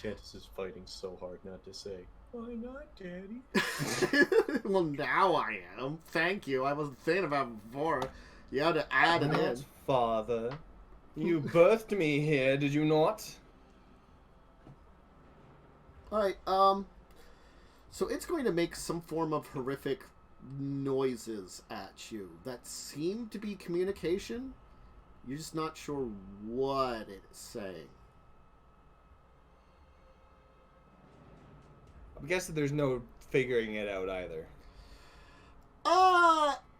Chantis is fighting so hard not to say, why not, daddy? Well, now I am. Thank you. I wasn't thinking about it before. You had to add it in. Father, you birthed me here, did you not? Alright, so it's going to make some form of horrific noises at you that seem to be communication. You're just not sure what it's saying. I'm guessing there's no figuring it out either.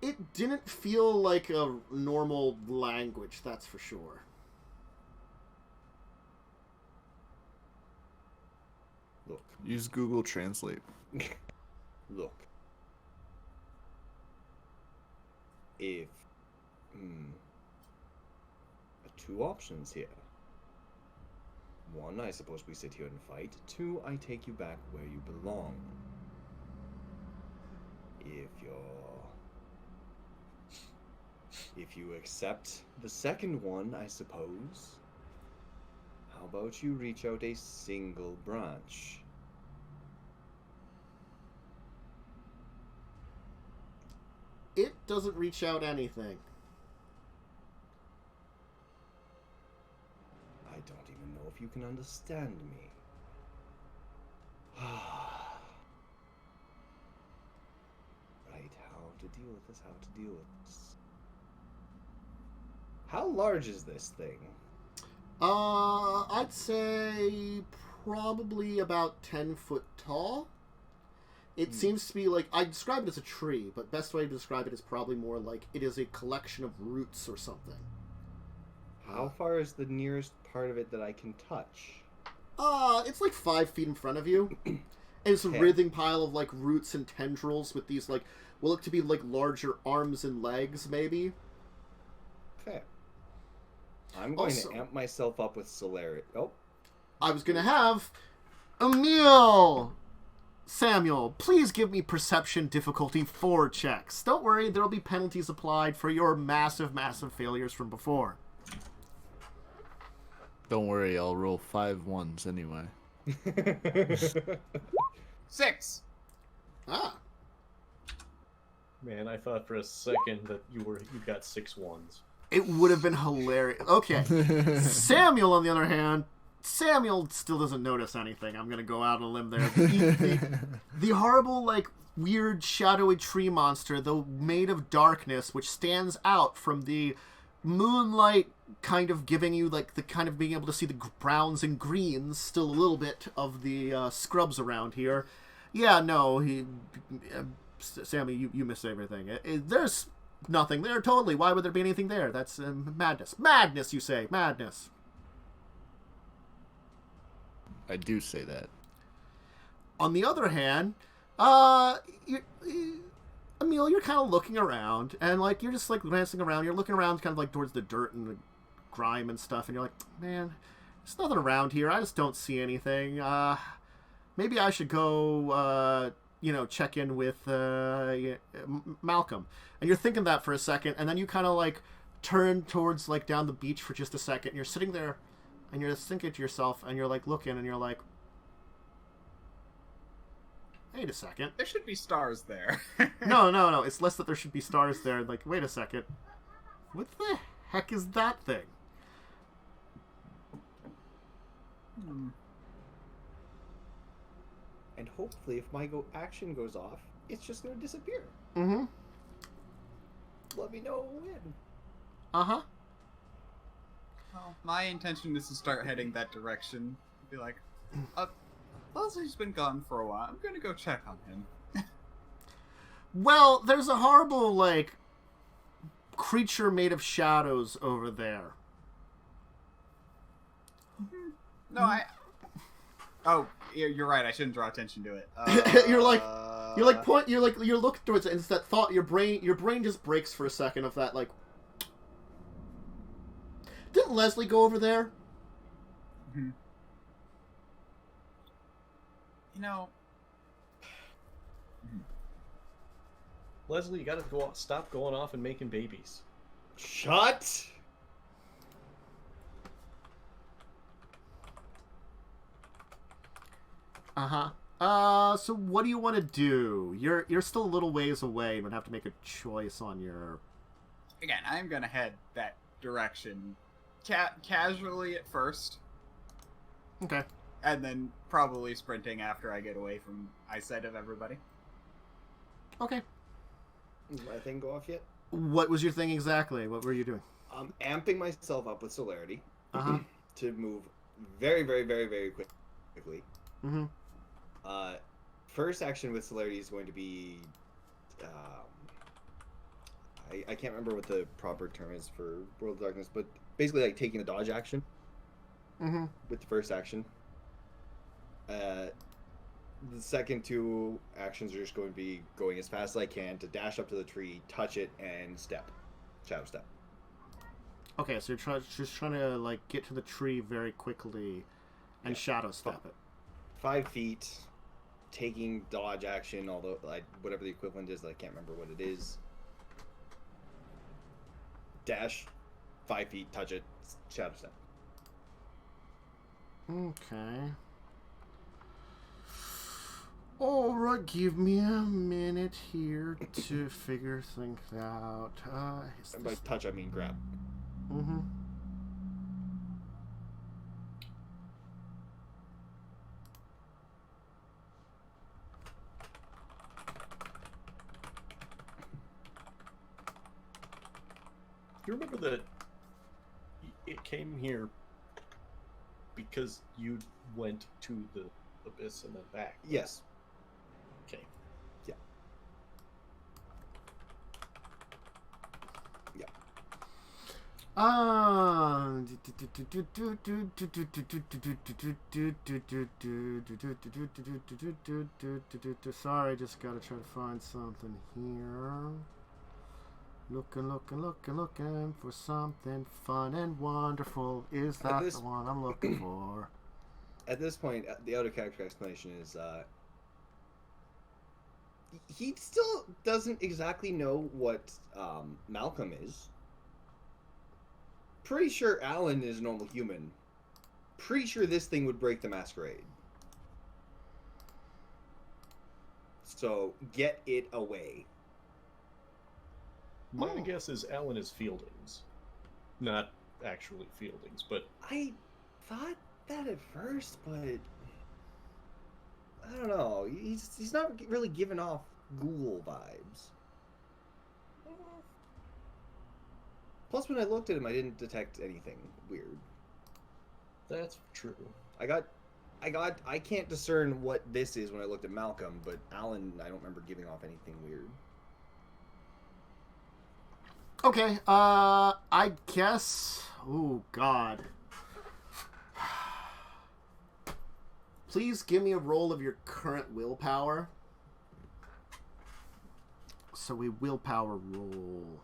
It didn't feel like a normal language, that's for sure. Look. Use Google Translate. Look. If... two options here. One, I suppose we sit here and fight. Two, I take you back where you belong. If you accept the second one, I suppose, how about you reach out a single branch? It doesn't reach out anything. I don't even know if you can understand me. Right, how to deal with this, How large is this thing? I'd say probably about 10 foot tall. It seems to be like, I describe it as a tree, but best way to describe it is probably more like it is a collection of roots or something. How far is the nearest part of it that I can touch? It's like 5 feet in front of you. And it's a writhing pile of like roots and tendrils with these like, will look to be like larger arms and legs maybe. Okay. I'm going to amp myself up with celerity. Oh. I was going to have Emil! Samuel, please give me perception difficulty 4 checks. Don't worry, there will be penalties applied for your massive failures from before. Don't worry, I'll roll 5 ones anyway. 6. Ah. Man, I thought for a second that you got 6 ones. It would have been hilarious. Okay. Samuel, on the other hand, Samuel still doesn't notice anything. I'm going to go out on a limb there. The horrible, like, weird, shadowy tree monster, though made of darkness, which stands out from the moonlight kind of giving you, like, the kind of being able to see the browns and greens, still a little bit of the scrubs around here. Yeah, no, Sammy, you missed everything. There's nothing there, totally. Why would there be anything there? That's madness. Madness, you say. Madness. I do say that. On the other hand, Emil, you're kind of looking around, and like you're just like glancing around. You're looking around, kind of like towards the dirt and the grime and stuff, and you're like, man, there's nothing around here. I just don't see anything. Maybe I should go, check in with Malcolm. And you're thinking that for a second, and then you kind of like turn towards like down the beach for just a second. And you're sitting there, and you're just thinking to yourself, and you're like looking, and you're like, wait a second. There should be stars there. No. It's less that there should be stars there. Like, wait a second. What the heck is that thing? And hopefully, if my action goes off, it's just going to disappear. Mm-hmm. Let me know when. Uh-huh. Well, my intention is to start heading that direction. Be like, Leslie's been gone for a while. I'm gonna go check on him. Well, there's a horrible, like, creature made of shadows over there. No, Oh, you're right. I shouldn't draw attention to it. You're looking towards it, and it's that thought. Your brain just breaks for a second of that. Like, didn't Leslie go over there? Mm-hmm. You know, Leslie, you gotta stop going off and making babies. Shut. So what do you want to do? You're still a little ways away. You're gonna have to make a choice on your... Again, I'm gonna head that direction casually at first. Okay. And then probably sprinting after I get away from eyesight of everybody. Okay. Is my thing go off yet? What was your thing exactly? What were you doing? I'm amping myself up with celerity Uh-huh. to move very, very, very, very quickly. Mm-hmm. First action with celerity is going to be... I can't remember what the proper term is for World of Darkness, but basically like taking a dodge action with the first action. The second two actions are just going to be going as fast as I can to dash up to the tree, touch it, and step. Shadow step. Okay, so you're just trying to like get to the tree very quickly and shadow step it. 5 feet, taking dodge action, although whatever the equivalent is, I can't remember what it is. Dash, 5 feet, touch it, shadow step. Okay. Alright, give me a minute here to figure things out. And by touch, I mean grab. Mm-hmm. You remember that it came here because you went to the abyss and then back? Yes. Okay. Yeah. Yeah. Sorry, just gotta try to find something here. Looking for something fun and wonderful. Is that the one I'm looking for? At this point, the out of character explanation is he still doesn't exactly know what Malcolm is. Pretty sure Alan is a normal human. Pretty sure this thing would break the Masquerade. So get it away. My guess is Alan is Fieldings. Not actually Fieldings, but... I thought that at first, but... I don't know. He's not really giving off ghoul vibes. Plus, when I looked at him, I didn't detect anything weird. That's true. I can't discern what this is when I looked at Malcolm, but Alan, I don't remember giving off anything weird. Okay, I guess... Oh, God. Please give me a roll of your current willpower. So we willpower roll.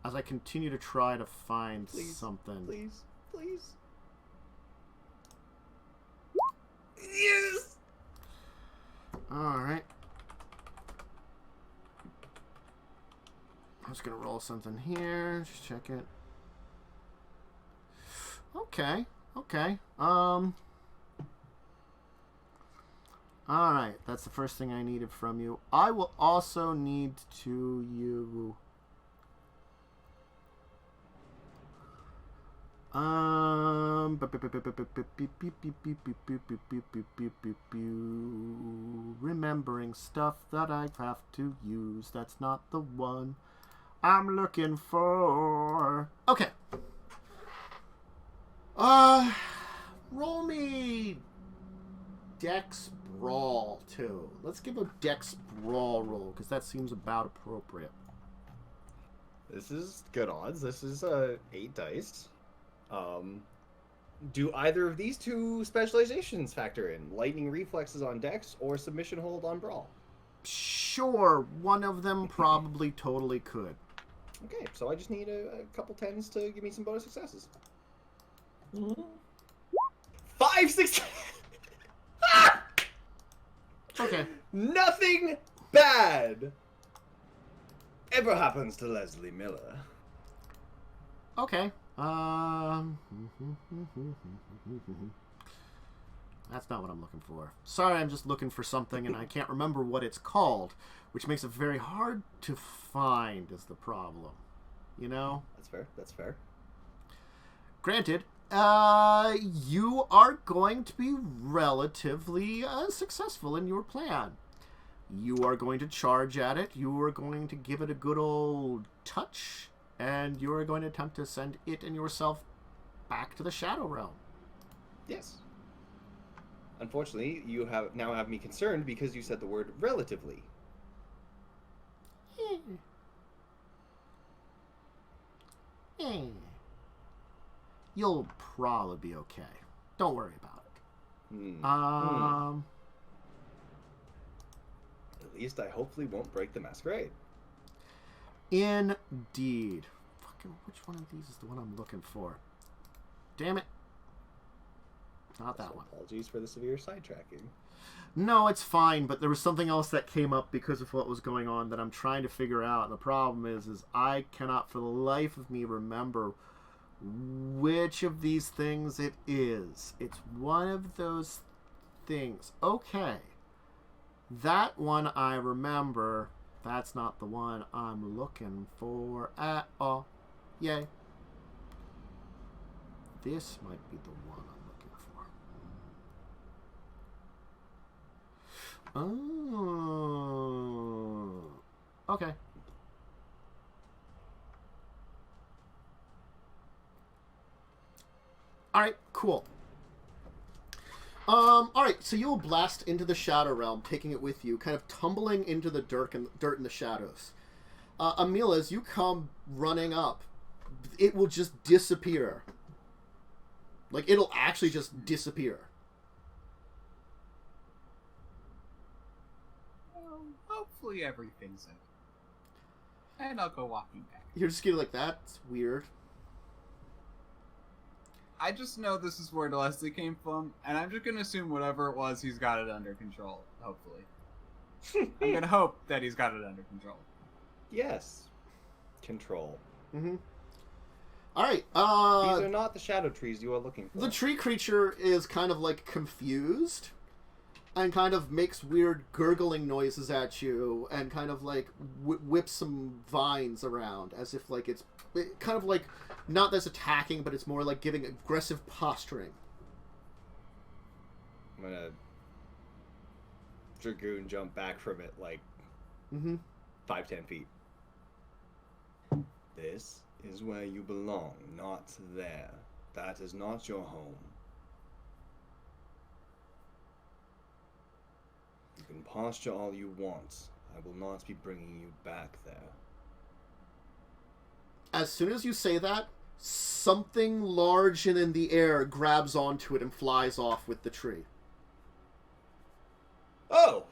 As I continue to try to find something. Please. Yes! Alright. I'm just gonna roll something here. Just check it. Okay. Okay. Alright, that's the first thing I needed from you. I will also need to you... Remembering stuff that I have to use. That's not the one I'm looking for. Okay. Roll me Dex Brawl, too. Let's give a Dex Brawl roll, because that seems about appropriate. This is good odds. This is 8 dice. Do either of these two specializations factor in? Lightning reflexes on Dex or submission hold on Brawl? Sure, one of them probably totally could. Okay, so I just need a couple 10s to give me some bonus successes. 5 6. Okay. Nothing bad ever happens to Leslie Miller. Okay. That's not what I'm looking for. Sorry, I'm just looking for something and I can't remember what it's called, which makes it very hard to find is the problem. You know? That's fair. That's fair. Granted, you are going to be relatively successful in your plan. You are going to charge at it. You are going to give it a good old touch. And you are going to attempt to send it and yourself back to the Shadow Realm. Yes. Unfortunately, you now have me concerned because you said the word relatively. You'll probably be okay. Don't worry about it. At least I hopefully won't break the Masquerade. Indeed. Fucking, which one of these is the one I'm looking for? Damn it. Not that one. Apologies for the severe sidetracking. No, it's fine, but there was something else that came up because of what was going on that I'm trying to figure out. And the problem is I cannot for the life of me remember which of these things it is. It's one of those things. Okay. That one I remember. That's not the one I'm looking for at all. Yay. This might be the one I'm looking for. Oh. Okay. Alright, cool. Alright, so you'll blast into the Shadow Realm, taking it with you, kind of tumbling into the dirt and the shadows. Emil, as you come running up, it will just disappear. Like, it'll actually just disappear. Well, hopefully everything's in. And I'll go walking back. You're just getting like, that's weird. I just know this is where Leslie came from, and I'm just going to assume whatever it was, he's got it under control, hopefully. I'm going to hope that he's got it under control. Yes. Control. Mm-hmm. Alright, these are not the shadow trees you are looking for. The tree creature is kind of like confused and kind of makes weird gurgling noises at you and kind of like whips some vines around as if like it's kind of like not that's attacking, but it's more like giving aggressive posturing. I'm gonna Dragoon jump back from it like 5-10 feet. This is where you belong, not there. That is not your home. You can posture all you want. I will not be bringing you back there. As soon as you say that, something large and in the air grabs onto it and flies off with the tree. Oh!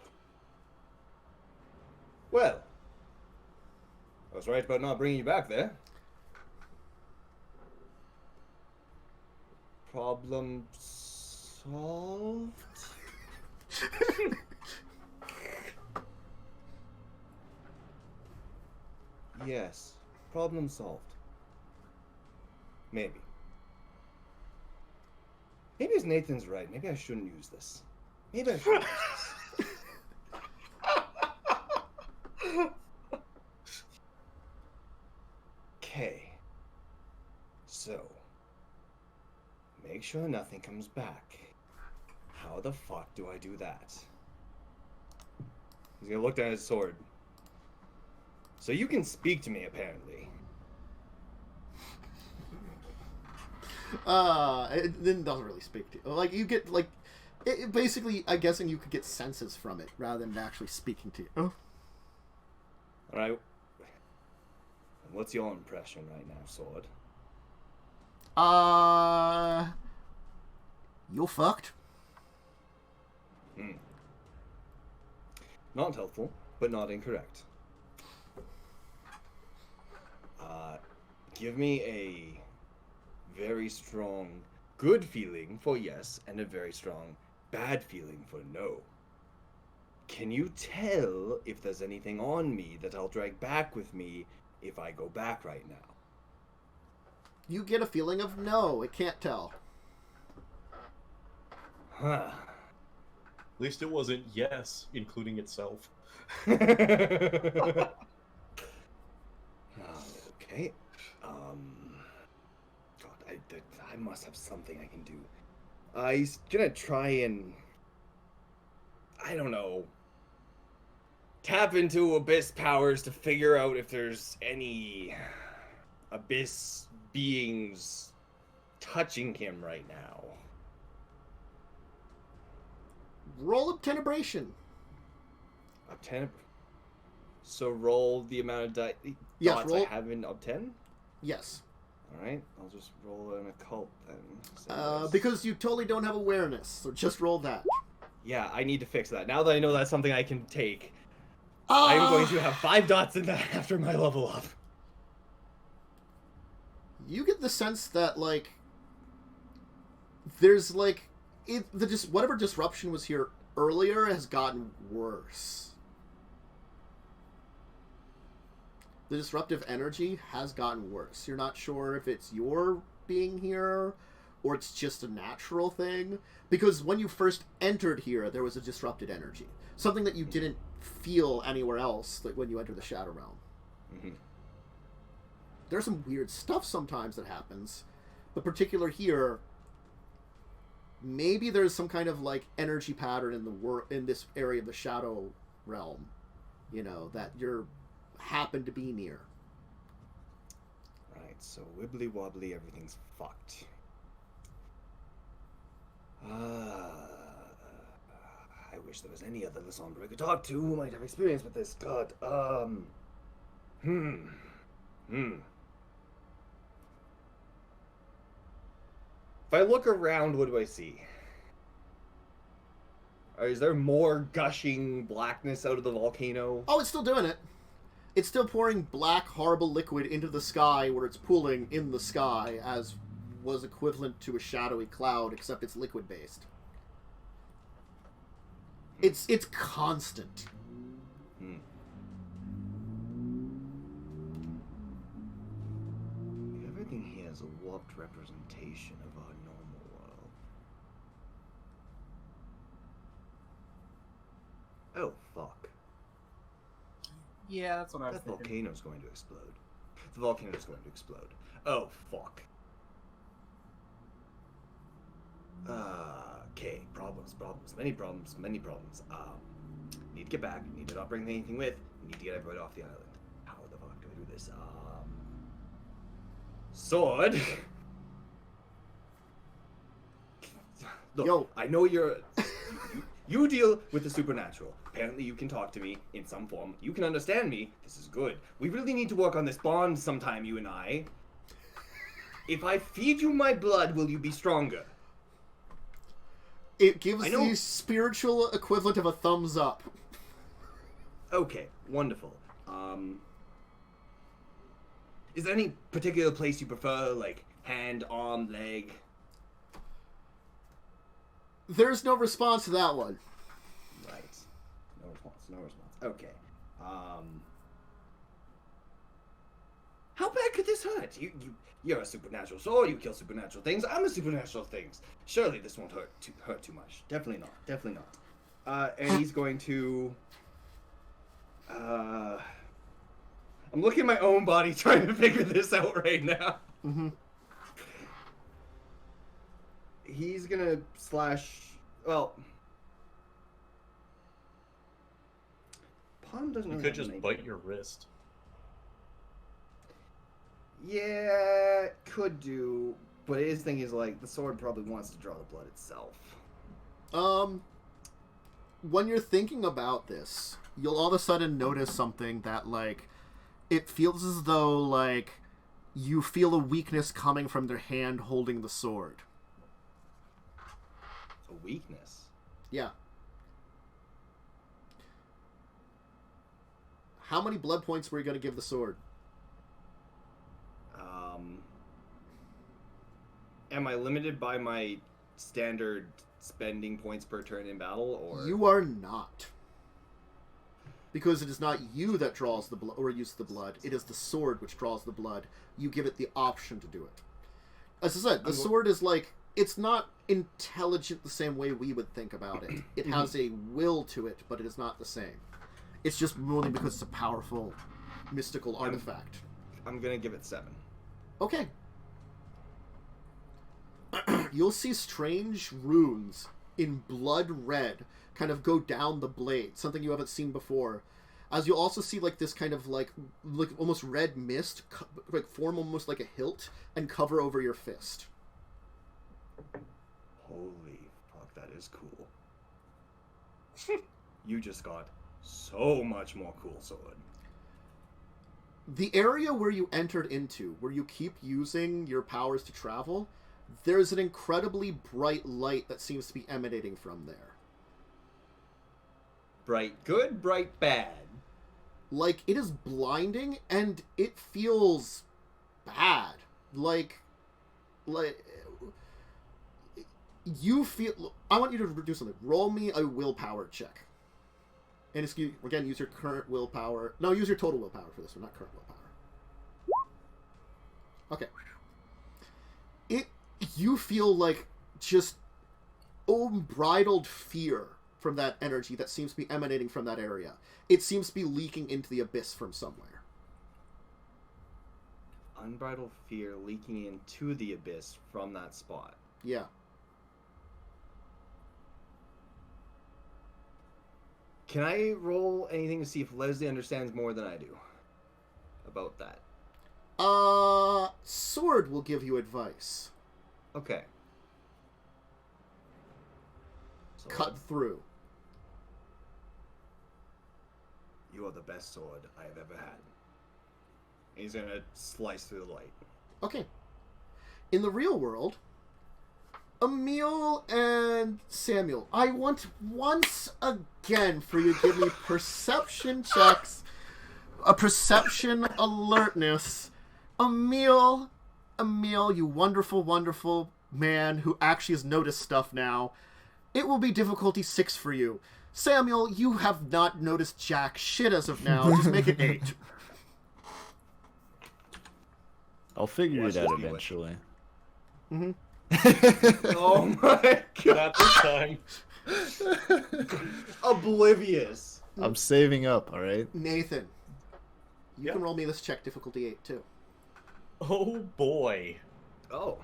Well, I was right about not bringing you back there. Problem solved? Yes, problem solved. Maybe. if Nathan's right. Maybe I shouldn't use this. Maybe I shouldn't use this. Okay. So, make sure nothing comes back. How the fuck do I do that? He's gonna look down at his sword. So you can speak to me, apparently. It doesn't really speak to you. Like, you get, like... It basically, I'm guessing you could get senses from it, rather than actually speaking to you. Oh. Alright. What's your impression right now, Sword? You're fucked. Not helpful, but not incorrect. Give me a very strong good feeling for yes, and a very strong bad feeling for no. Can you tell if there's anything on me that I'll drag back with me if I go back right now? You get a feeling of no, it can't tell. Huh. At least it wasn't yes, including itself. Okay. God, I must have something I can do. He's gonna try and, I don't know, tap into abyss powers to figure out if there's any abyss beings touching him right now. Roll up tenebration. Obten. So roll the amount of Yes, dots roll. I have in obten. Yes. All right, I'll just roll an occult then. Because you totally don't have awareness, so just roll that. Yeah, I need to fix that. Now that I know that's something I can take, I'm going to have 5 dots in that after my level up. You get the sense that, like, there's, like, whatever disruption was here earlier has gotten worse. The disruptive energy has gotten worse. You're not sure if it's your being here or it's just a natural thing. Because when you first entered here, there was a disrupted energy. Something that you didn't feel anywhere else, like when you entered the Shadow Realm. Mm-hmm. There's some weird stuff sometimes that happens. But particular here, maybe there's some kind of, like, energy pattern in this area of the Shadow Realm, you know, that you're happen to be near. Right, so wibbly wobbly, everything's fucked. I wish there was any other Lysandra I could talk to who might have experience with this. God, If I look around, what do I see? Or is there more gushing blackness out of the volcano? Oh, it's still doing it. It's still pouring black, horrible liquid into the sky where it's pooling in the sky, as was equivalent to a shadowy cloud, except it's liquid-based. It's constant. Everything here is a warped representation of our normal world. Oh, fuck. Yeah, that's what I was That thinking. volcano's going to explode. The volcano's going to explode. Oh, fuck. Okay, problems. Many problems. Need to get back. Need to not bring anything with. Need to get everybody off the island. How the fuck do I do this? Sword. Look, Yo. I know you deal with the supernatural. Apparently you can talk to me in some form. You can understand me. This is good. We really need to work on this bond sometime, you and I. If I feed you my blood, will you be stronger? It gives the spiritual equivalent of a thumbs up. Okay, wonderful. Is there any particular place you prefer, like hand, arm, leg? There's no response to that one. Right. No response. Okay. How bad could this hurt? You're a supernatural sword. You kill supernatural things. I'm a supernatural things. Surely this won't hurt too much. Definitely not. Definitely not. And he's going to. I'm looking at my own body trying to figure this out right now. Mm-hmm. He's gonna slash. Well, Palm doesn't. You Really could just bite your wrist. Yeah, could do, but his thing is like the sword probably wants to draw the blood itself. When you're thinking about this, you'll all of a sudden notice something that like it feels as though like you feel a weakness coming from their hand holding the sword. A weakness. Yeah. How many blood points were you going to give the sword? Am I limited by my standard spending points per turn in battle, or You are not. Because it is not you that draws the blood or uses the blood. It is the sword which draws the blood. You give it the option to do it. As I said, the sword is like, it's not intelligent the same way we would think about it. It has a will to it, but it is not the same. It's just only because it's a powerful, mystical artifact. I'm gonna give it 7. Okay. You'll see strange runes in blood red kind of go down the blade, something you haven't seen before. As you'll also see like this kind of like almost red mist like form almost like a hilt and cover over your fist. Holy fuck, that is cool. You just got so much more cool sword. The area where you entered into, where you keep using your powers to travel, there's an incredibly bright light that seems to be emanating from there. Bright good, bright bad. Like, it is blinding, and it feels bad. Like, you feel... I want you to do something. Roll me a willpower check. And again, use your current willpower. No, use your total willpower for this one, not current willpower. Okay. You feel like just unbridled fear from that energy that seems to be emanating from that area. It seems to be leaking into the abyss from somewhere. Unbridled fear leaking into the abyss from that spot. Yeah. Can I roll anything to see if Leslie understands more than I do about that? Sword will give you advice. Okay. So, Cut through. You are the best sword I have ever had. He's gonna slice through the light. Okay. In the real world, Emil and Samuel, I want once again for you to give me perception checks. A perception alertness. Emil, you wonderful, wonderful man who actually has noticed stuff now. It will be difficulty 6 for you. Samuel, you have not noticed jack shit as of now. Just make it 8. I'll figure it out eventually. Mm-hmm. Oh my god. Not this time. Oblivious. I'm saving up, alright? Nathan, you Yeah. can roll me this check difficulty 8 too. Oh boy. Oh.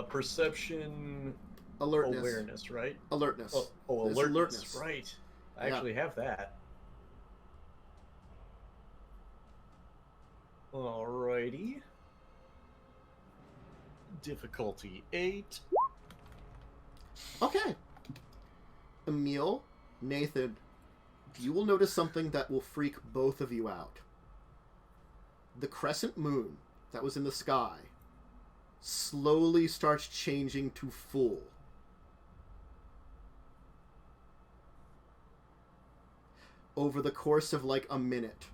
Perception, Alertness. awareness, right? Alertness. Oh, It's alertness. Right. I Yeah. actually have that. Alrighty. Difficulty 8. Okay. Emil, Nathan, you will notice something that will freak both of you out. The crescent moon that was in the sky slowly starts changing to full. Over the course of like a minute.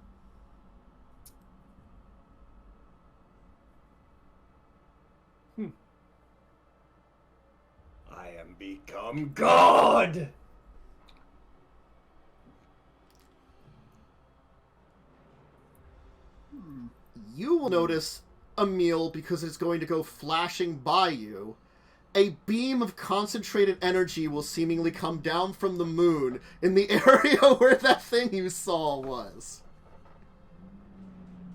I am become God! you will notice, Emil, because it's going to go flashing by you, a beam of concentrated energy will seemingly come down from the moon in the area where that thing you saw was.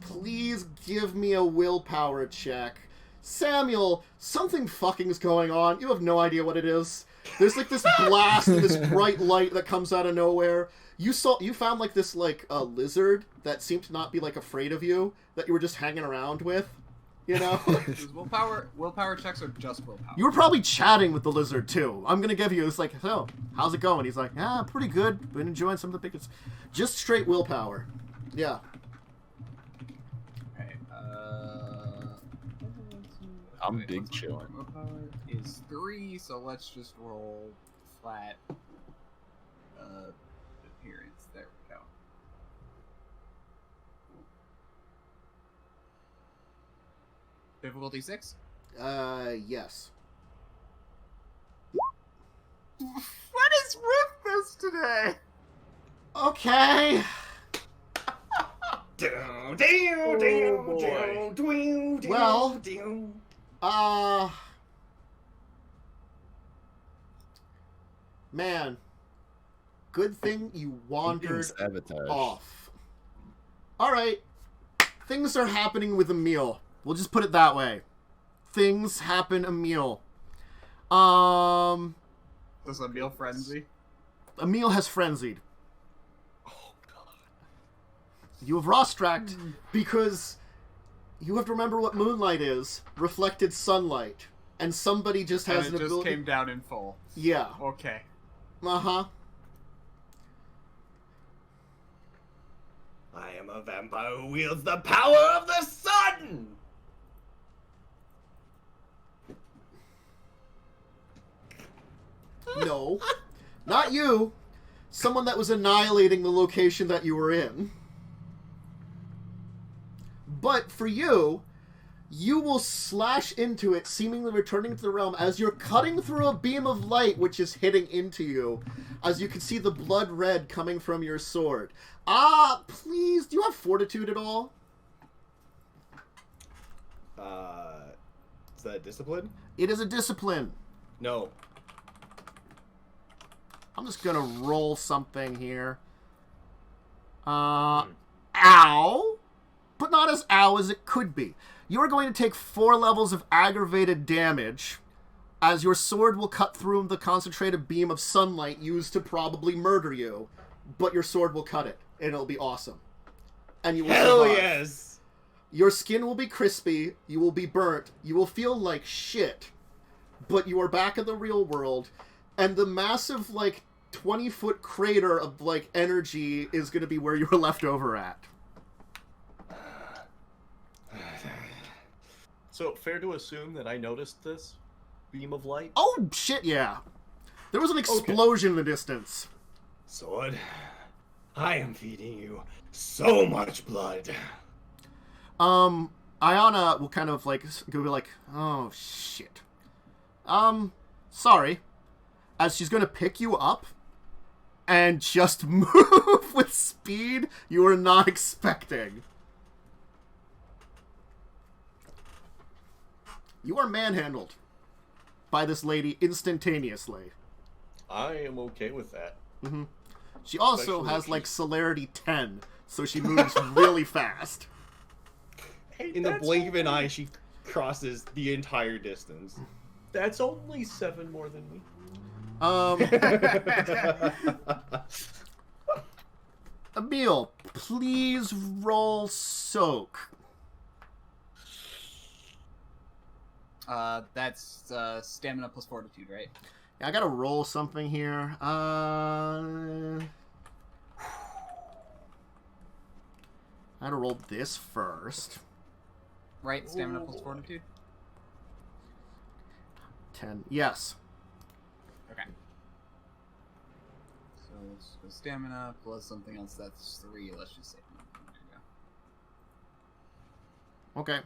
Please give me a willpower check. Samuel, something fucking's going on. You have no idea what it is. There's like this blast and this bright light that comes out of nowhere. You found like this like a lizard that seemed to not be like afraid of you, that you were just hanging around with. You know? Is willpower checks are just willpower. You were probably chatting with the lizard too. I'm gonna give you, it's like, so, how's it going? He's like, pretty good. Been enjoying some of the pictures. Just straight willpower. Yeah. Okay, I'm big chillin'. Willpower is 3, so let's just roll flat appearance. There we go. Difficulty 6? Yes. What is with this today? Okay. Well, man, good thing you wandered Sabotage. off. Alright, things are happening with Emil. We'll just put it that way. Things happen, Emil. Does Emil frenzy? Emil has frenzied. Oh, God. You have Rostracked because you have to remember what moonlight is. Reflected sunlight. And somebody just has and an it just ability... came down in full. Yeah. Okay. Uh-huh. I am a vampire who wields the power of the sun! No. Not you. Someone that was annihilating the location that you were in. But for you, you will slash into it, seemingly returning to the realm as you're cutting through a beam of light which is hitting into you. As you can see the blood red coming from your sword. Please, do you have fortitude at all? Is that discipline? It is a discipline. No. I'm just gonna roll something here. Ow! But not as ow as it could be. You are going to take 4 levels of aggravated damage, as your sword will cut through the concentrated beam of sunlight used to probably murder you, but your sword will cut it, and it'll be awesome. And you will Hell survive. yes! Your skin will be crispy, you will be burnt, you will feel like shit, but you are back in the real world, and the massive, 20-foot crater of, energy is going to be where you were left over at. So, fair to assume that I noticed this beam of light? Oh, shit, yeah. There was an explosion in the distance. Sword, I am feeding you so much blood. Ayana will kind of, go oh, shit. Sorry. As she's going to pick you up and just move with speed you are not expecting. You are manhandled by this lady instantaneously. I am okay with that. Mm-hmm. She also Especially has, celerity 10, so she moves really fast. In the blink of an eye, she crosses the entire distance. That's only 7 more than me. Emil, please roll soak. That's stamina plus fortitude, right? Yeah, I gotta roll something here. I gotta roll this first. Right, stamina plus fortitude? 10. Yes. Okay. So let's go stamina plus something else that's 3. Let's just say. There you go. Okay.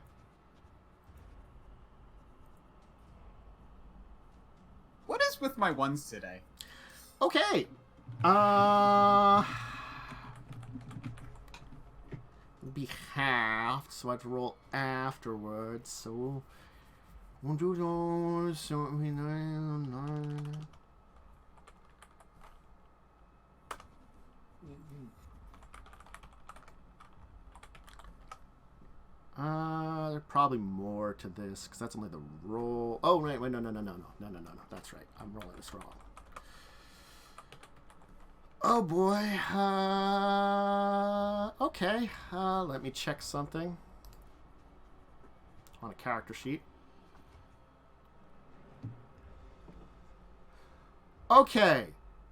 What is with my ones today? Okay. be halved, so I have to roll afterwards. So 1, 2, 3, so it would be 9. There's probably more to this because that's only the roll. Oh, wait, no. That's right. I'm rolling this wrong. Oh boy. Okay. Let me check something on a character sheet. Okay.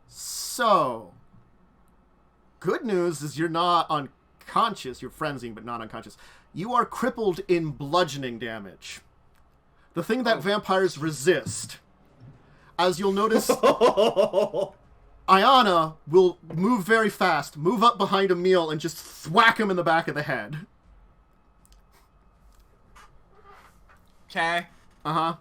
So, good news is you're not unconscious. You're frenzying, but not unconscious. You are crippled in bludgeoning damage. The thing that vampires resist. As you'll notice, Ayana will move very fast, move up behind Emil, and just thwack him in the back of the head. Okay. Uh-huh.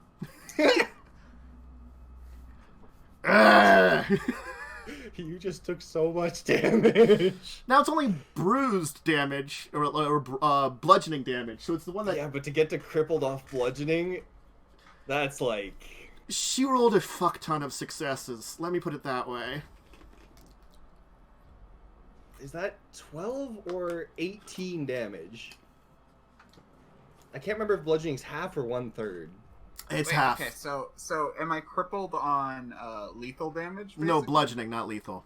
You just took so much damage. Now it's only bruised damage, or bludgeoning damage, so it's the one that... Yeah, but to get to crippled off bludgeoning, that's like... She rolled a fuck ton of successes. Let me put it that way. Is that 12 or 18 damage? I can't remember if bludgeoning's half or 1/3. It's Wait, half. Okay, so am I crippled on lethal damage? Basically? No, bludgeoning, not lethal.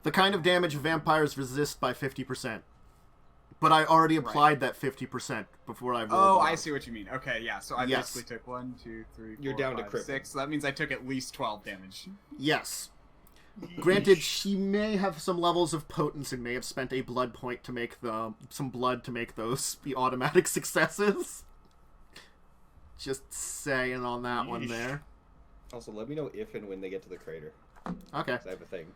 The kind of damage vampires resist by 50%. But I already applied that 50% before I rolled. Oh, I see what you mean. Okay, yeah. So I Yes. basically took 1, 2, 3, 4, You're down to 5, cripple. 6. So that means I took at least 12 damage. Yes. Granted, she may have some levels of potency, may have spent a blood point to make some blood to make those be automatic successes. Just saying on that one there. Also, let me know if and when they get to the crater. Okay. 'Cause I have a thing.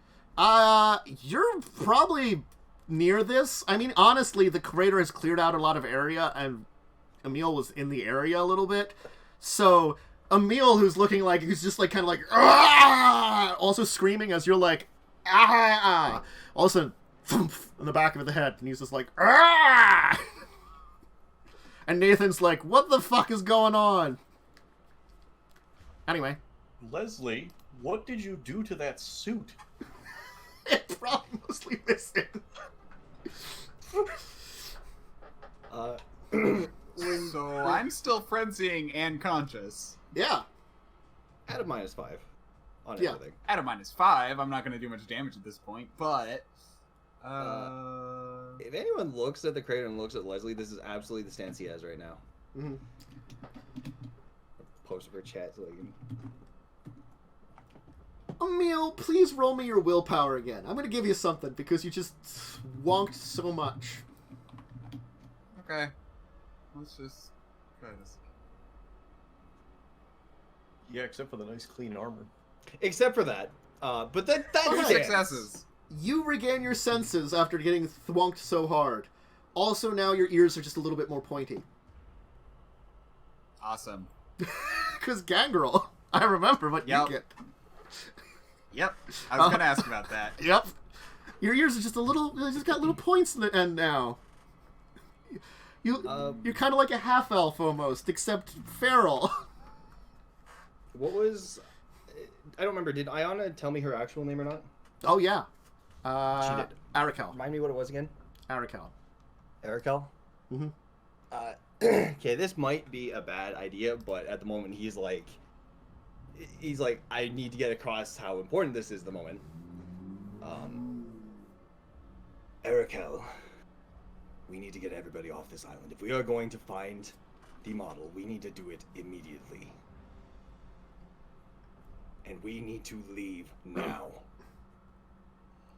You're probably near this. I mean, honestly, the crater has cleared out a lot of area, and Emil was in the area a little bit. So, Emil, who's looking like, who's just like, kind of like, ah! Also screaming as you're like, ah! All of a sudden, thump, in the back of the head, and he's just like, ah! And Nathan's like, what the fuck is going on? Anyway. Leslie, what did you do to that suit? It's probably mostly missing. So I'm still frenzying and conscious. Yeah. At a -5 on Yeah. everything. At a -5, I'm not going to do much damage at this point, but... If anyone looks at the crater and looks at Leslie, this is absolutely the stance he has right now. Mm-hmm. Post for chat so they can... Emil, please roll me your willpower again. I'm going to give you something because you just wonked so much. Okay. Let's just try this. Yeah, except for the nice clean armor. Except for that. But that Two stands. successes. You regain your senses after getting thwonked so hard. Also, now your ears are just a little bit more pointy. Awesome. Because Gangrel, I remember what Yep. you get. Yep. I was going to ask about that. Yep. Your ears are just a little, they just got little points in the end now. You're kind of like a half-elf almost, except feral. What was... I don't remember. Did Ayana tell me her actual name or not? Oh, yeah. She did. Arakel. Remind me what it was again? Arakel. Erikel? Mm-hmm. Okay, this might be a bad idea, but at the moment he's like, I need to get across how important this is at the moment. Erikel, we need to get everybody off this island. If we are going to find the model, we need to do it immediately. And we need to leave now.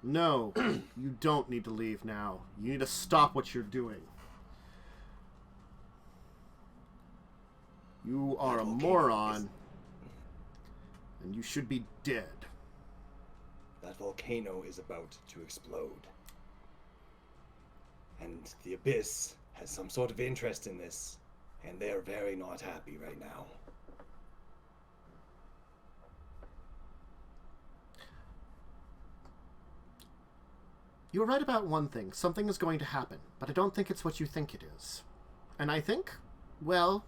No, you don't need to leave now. You need to stop what you're doing. You are a moron, and you should be dead. That volcano is about to explode. And the Abyss has some sort of interest in this, and they are very not happy right now. You're right about one thing. Something is going to happen, but I don't think it's what you think it is. And I think, well,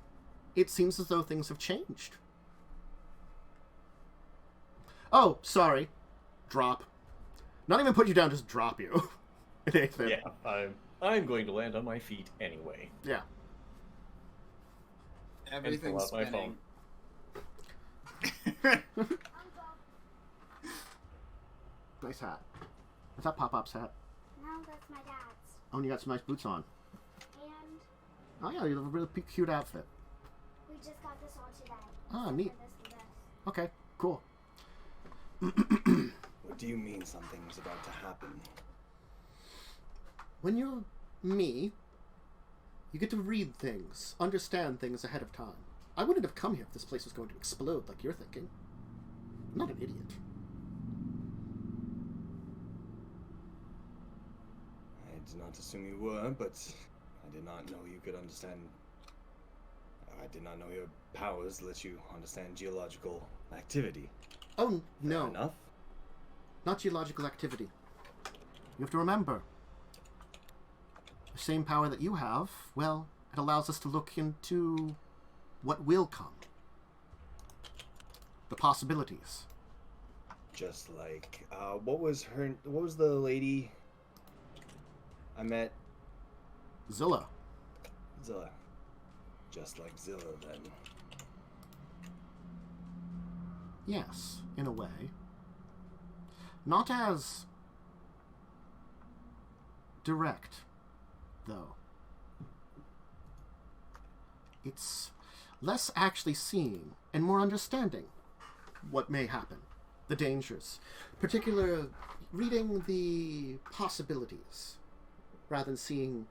it seems as though things have changed. Oh, sorry. Drop. Not even put you down, just drop you. Nathan. Yeah, I'm going to land on my feet anyway. Yeah. Everything's pull out my spinning. Nice hat. Is that Pop-Pop's hat? No, that's my dad's. Oh, and you got some nice boots on. And Oh, yeah, you have a really cute outfit. we just got this all today. Ah, Except neat. for this and this. Okay, cool. What do you mean something's about to happen? When you're me, you get to read things, understand things ahead of time. I wouldn't have come here if this place was going to explode like you're thinking. I'm not an idiot. I did not assume you were, but I did not know you could understand. I did not know your powers let you understand geological activity. Oh, no. Fair enough. Not geological activity. You have to remember, the same power that you have, well, it allows us to look into what will come. The possibilities. Just like, what was the lady I met? Zilla. Zilla. Just like Zilla, then. Yes, in a way. Not as direct, though. It's less actually seeing and more understanding what may happen, the dangers, particular reading the possibilities rather than seeing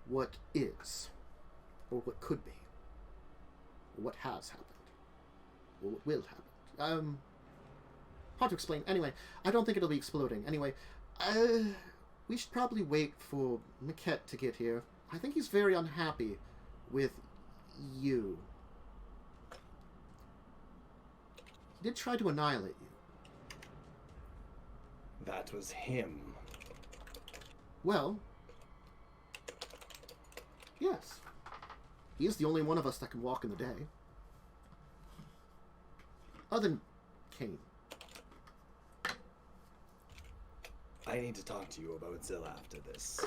what is or what could be or what has happened or what will happen. Hard to explain. Anyway, I don't think it'll be exploding. Anyway, we should probably wait for Maquette to get here. I think he's very unhappy with you. He did try to annihilate you. That was him. Well, yes. He is the only one of us that can walk in the day. Other than Caine. I need to talk to you about Zilla after this.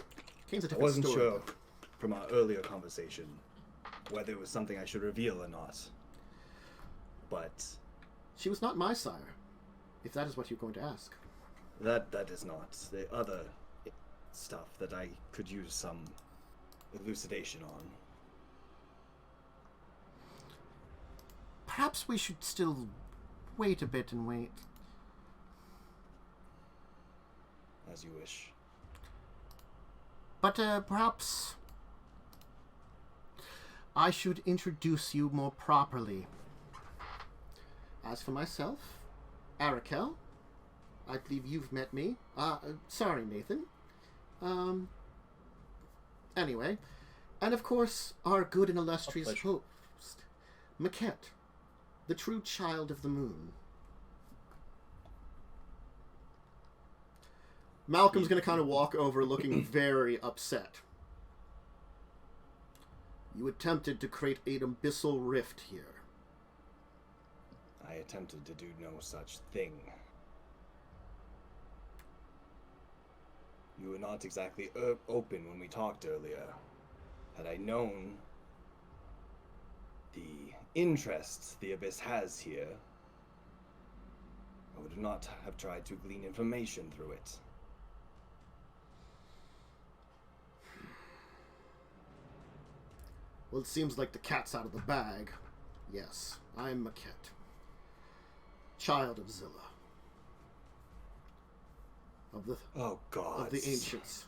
Caine's a I different wasn't story. sure from our earlier conversation whether it was something I should reveal or not. But She was not my sire, if that is what you're going to ask. that is not. The other stuff that I could use some elucidation on. Perhaps we should still wait a bit and wait. As you wish. But perhaps I should introduce you more properly. As for myself, Arakel, I believe you've met me. Sorry, Nathan. Anyway, and of course, our good and illustrious host, Maquette, the true child of the moon. Malcolm's going to kind of walk over looking very upset. You attempted to create an abyssal rift here. I attempted to do no such thing. You were not exactly open when we talked earlier. Had I known the interest the Abyss has here, I would not have tried to glean information through it. Well, it seems like the cat's out of the bag. Yes, I'm Maquette, child of Zilla. Oh God! Of the ancients.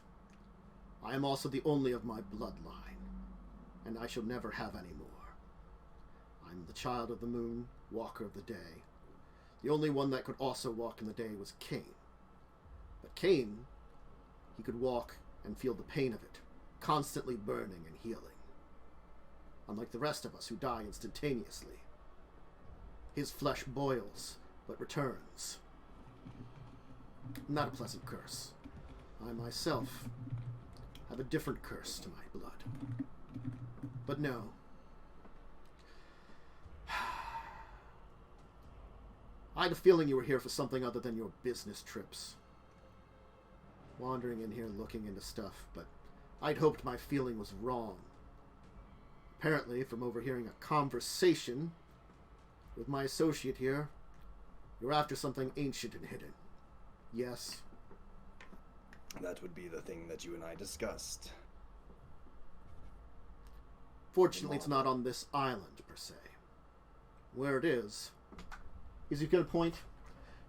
I am also the only of my bloodline, and I shall never have any more. I'm the child of the moon, walker of the day. The only one that could also walk in the day was Caine. But Caine, he could walk and feel the pain of it, constantly burning and healing. Unlike the rest of us who die instantaneously. His flesh boils, but returns. Not a pleasant curse. I myself have a different curse to my blood. But no. I had a feeling you were here for something other than your business trips. Wandering in here looking into stuff, but I'd hoped my feeling was wrong. Apparently, from overhearing a conversation with my associate here, you're after something ancient and hidden. Yes? That would be the thing that you and I discussed. Fortunately, it's not on this island, per se. Where it is he going to point?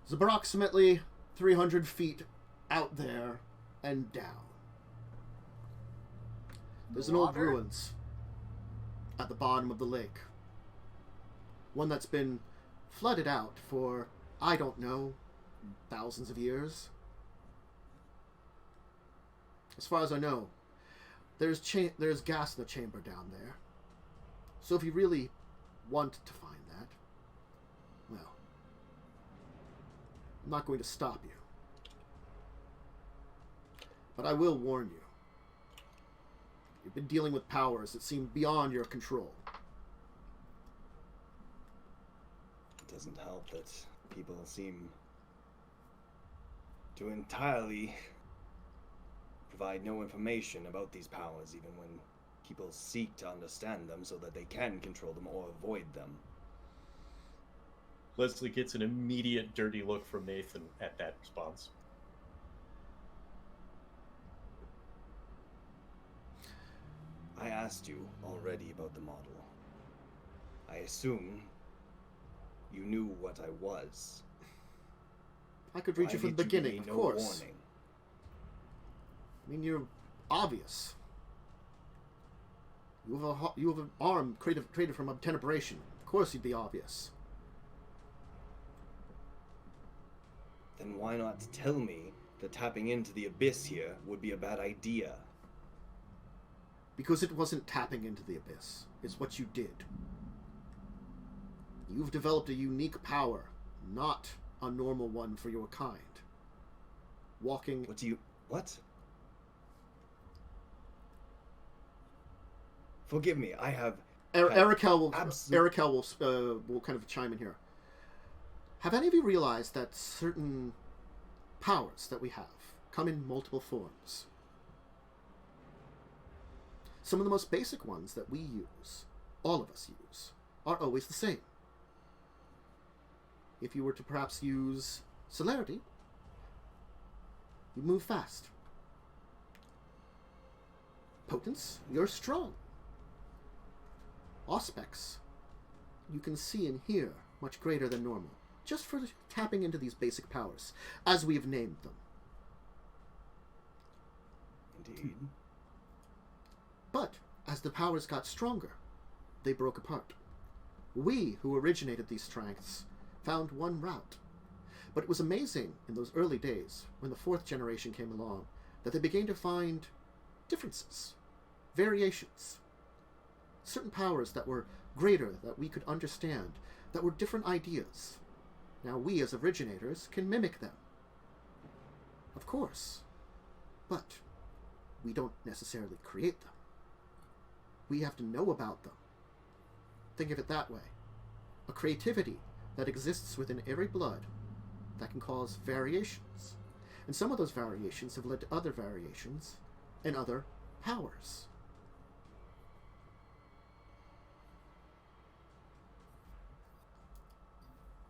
It's approximately 300 feet out there and down. There's an old ruins at the bottom of the lake. One that's been flooded out for, I don't know, thousands of years. As far as I know, there's gas in the chamber down there. So if you really want to find that, well, I'm not going to stop you. But I will warn you. You've been dealing with powers that seem beyond your control. It doesn't help that people seem to entirely provide no information about these powers, even when people seek to understand them so that they can control them or avoid them. Leslie gets an immediate dirty look from Nathan at that response. I asked you already about the model. I assume you knew what I was. I could reach you from the beginning, of course. Warning? I mean, you're obvious. You have an arm created from obtenebration. Of course you'd be obvious. Then why not tell me that tapping into the abyss here would be a bad idea? Because it wasn't tapping into the abyss. It's what you did. You've developed a unique power, not a normal one for your kind. Walking... What? Forgive me, I have... Erikel will kind of chime in here. Have any of you realized that certain powers that we have come in multiple forms? Some of the most basic ones that we use, all of us use, are always the same. If you were to perhaps use celerity, you move fast. Potence, you're strong. Auspex, you can see and hear much greater than normal, just for tapping into these basic powers, as we've named them. Indeed. But, as the powers got stronger, they broke apart. We, who originated these strengths, found one route. But it was amazing in those early days, when the fourth generation came along, that they began to find differences, variations. Certain powers that were greater, that we could understand, that were different ideas. Now we, as originators, can mimic them. Of course. But we don't necessarily create them. We have to know about them. Think of it that way. A creativity that exists within every blood that can cause variations. And some of those variations have led to other variations and other powers.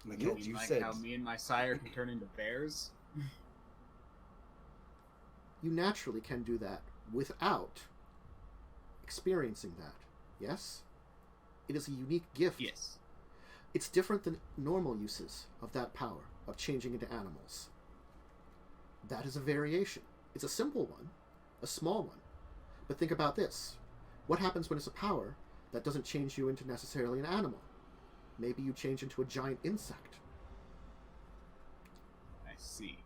Miguel, You you like said... how me and my sire can turn into bears? You naturally can do that without experiencing that. Yes? It is a unique gift. Yes. It's different than normal uses of that power, of changing into animals. That is a variation. It's a simple one, a small one. But think about this. What happens when it's a power that doesn't change you into necessarily an animal? Maybe you change into a giant insect. I see.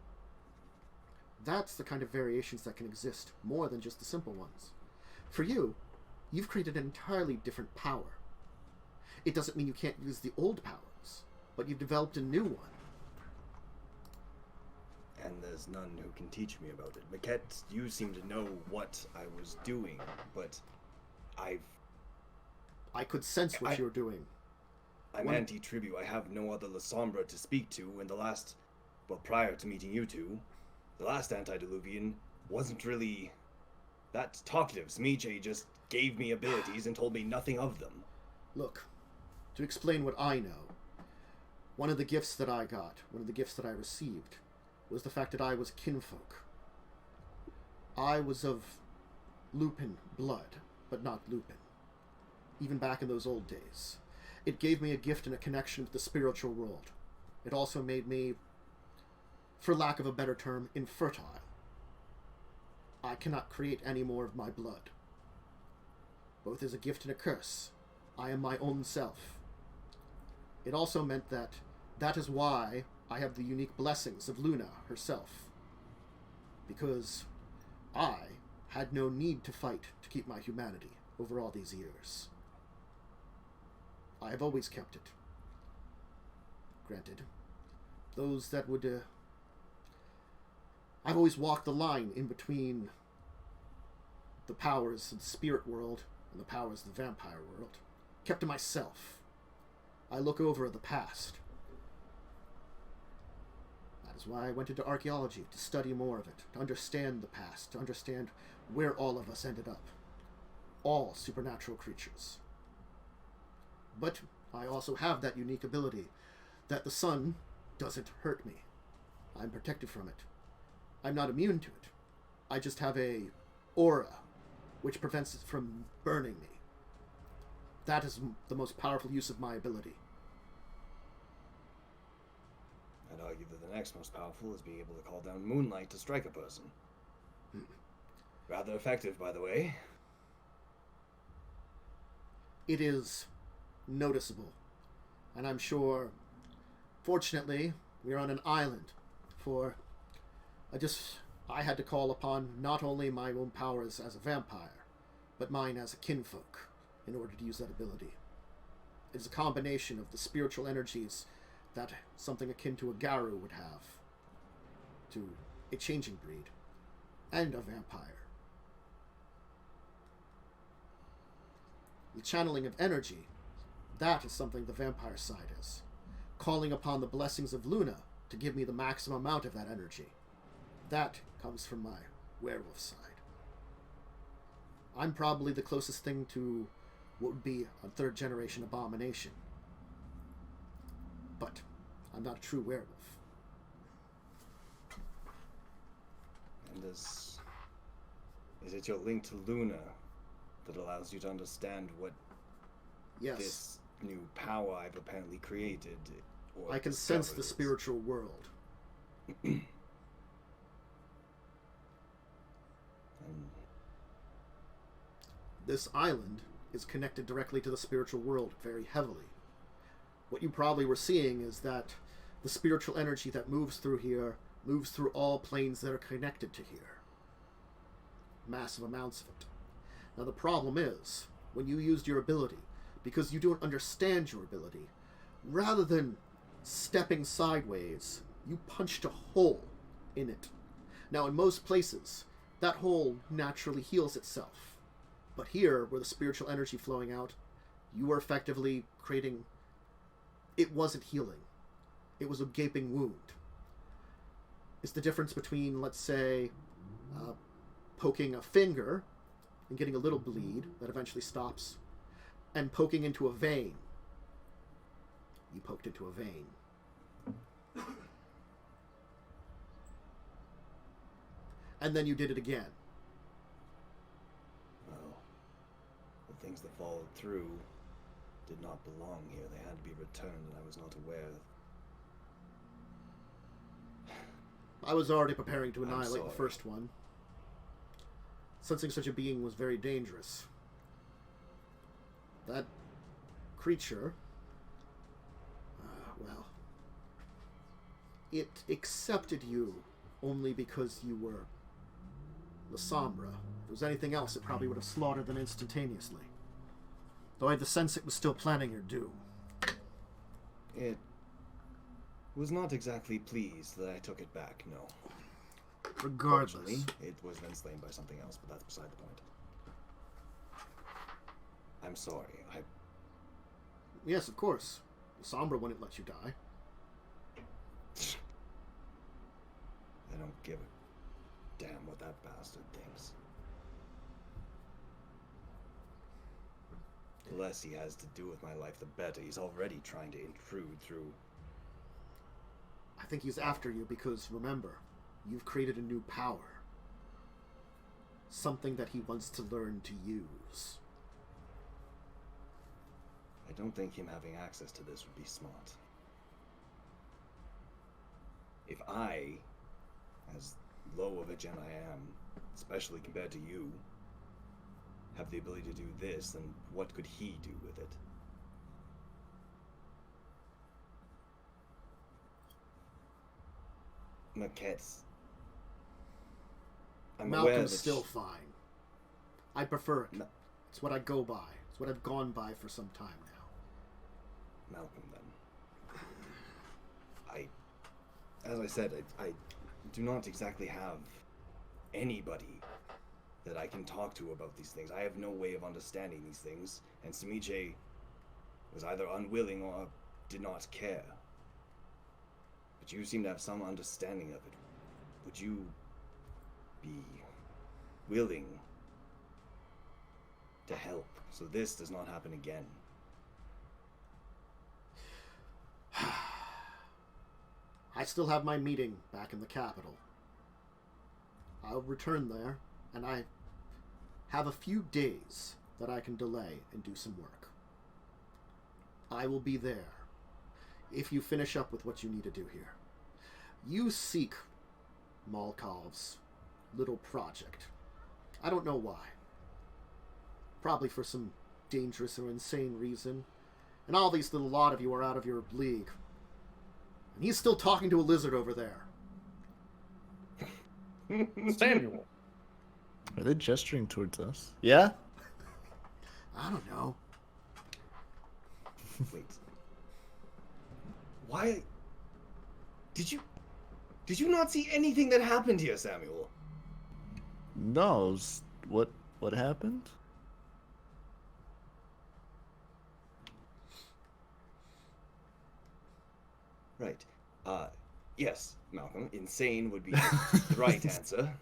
That's the kind of variations that can exist, more than just the simple ones. For you, you've created an entirely different power. It doesn't mean you can't use the old powers, but you've developed a new one. and there's none who can teach me about it. Maquette, you seem to know what I was doing, but I could sense what you're doing. I'm anti-tribute. I have no other La Sombra to speak to, and prior to meeting you two, the last antediluvian wasn't really that talkative. Smeeche just gave me abilities and told me nothing of them. Look, to explain what I know, one of the gifts that I got, one of the gifts that I received, was the fact that I was kinfolk. I was of Lupin blood, but not Lupin. Even back in those old days. It gave me a gift and a connection with the spiritual world. It also made me, for lack of a better term, infertile. I cannot create any more of my blood. Both as a gift and a curse. I am my own self. It also meant that is why I have the unique blessings of Luna herself. Because I had no need to fight to keep my humanity over all these years. I have always kept it. Granted, those that would... I've always walked the line in between the powers of the spirit world and the powers of the vampire world. Kept to myself. I look over at the past. That is why I went into archaeology, to study more of it, to understand the past, to understand where all of us ended up. All supernatural creatures. But I also have that unique ability that the sun doesn't hurt me. I'm protected from it. I'm not immune to it. I just have a aura which prevents it from burning me. That is the most powerful use of my ability. I'd argue that the next most powerful is being able to call down moonlight to strike a person. Rather effective, by the way. It is noticeable. And I'm sure, fortunately, we're on an island, for I had to call upon not only my own powers as a vampire, but mine as a kinfolk, in order to use that ability. It is a combination of the spiritual energies that something akin to a Garu would have, to a changing breed, and a vampire. The channeling of energy, that is something the vampire side is. Calling upon the blessings of Luna to give me the maximum amount of that energy. That comes from my werewolf side. I'm probably the closest thing to what would be a third generation abomination. But I'm not a true werewolf. And is it your link to Luna that allows you to understand what this new power I've apparently created? Or I can sense the spiritual world. This island is connected directly to the spiritual world very heavily. What you probably were seeing is that the spiritual energy that moves through here moves through all planes that are connected to here. Massive amounts of it. Now the problem is, when you used your ability, because you don't understand your ability, rather than stepping sideways, you punched a hole in it. Now in most places, that hole naturally heals itself. But here, where the spiritual energy flowing out, you were effectively creating... It wasn't healing. It was a gaping wound. It's the difference between, let's say, poking a finger and getting a little bleed that eventually stops, and poking into a vein. You poked into a vein. And then you did it again. Well, the things that followed through did not belong here. They had to be returned, and I was not aware. I was already preparing to I'm annihilate the sorry. first one. Sensing such a being was very dangerous. That creature... well... It accepted you only because you were La Sombra. If it was anything else, it probably would have slaughtered them instantaneously. Though I had the sense it was still planning your doom. It was not exactly pleased that I took it back, no. Regardless. Fortunately, it was then slain by something else, but that's beside the point. I'm sorry. Yes, of course. Sombra wouldn't let you die. I don't give a damn what that bastard thinks. The less he has to do with my life, the better. He's already trying to intrude through... I think he's after you because, remember, you've created a new power. Something that he wants to learn to use. I don't think him having access to this would be smart. If I, as low of a gen I am, especially compared to you, have the ability to do this, then what could he do with it? Maquettes. I'm aware Malcolm's that still fine. I prefer it. Ma- It's what I go by. It's what I've gone by for some time now. Malcolm, then. As I said, I do not exactly have anybody that I can talk to about these things. I have no way of understanding these things, and Simiche was either unwilling or did not care. But you seem to have some understanding of it. Would you be willing to help so this does not happen again? I still have my meeting back in the capital. I'll return there, and I have a few days that I can delay and do some work. I will be there if you finish up with what you need to do here. You seek Malkov's little project. I don't know why. Probably for some dangerous or insane reason. And obviously a lot of you are out of your league. And he's still talking to a lizard over there. Samuel. Are they gesturing towards us? Yeah? I don't know. Wait. Why? Did you not see anything that happened here, Samuel? No. What happened? Right. Yes, Malcolm. Insane would be the right answer.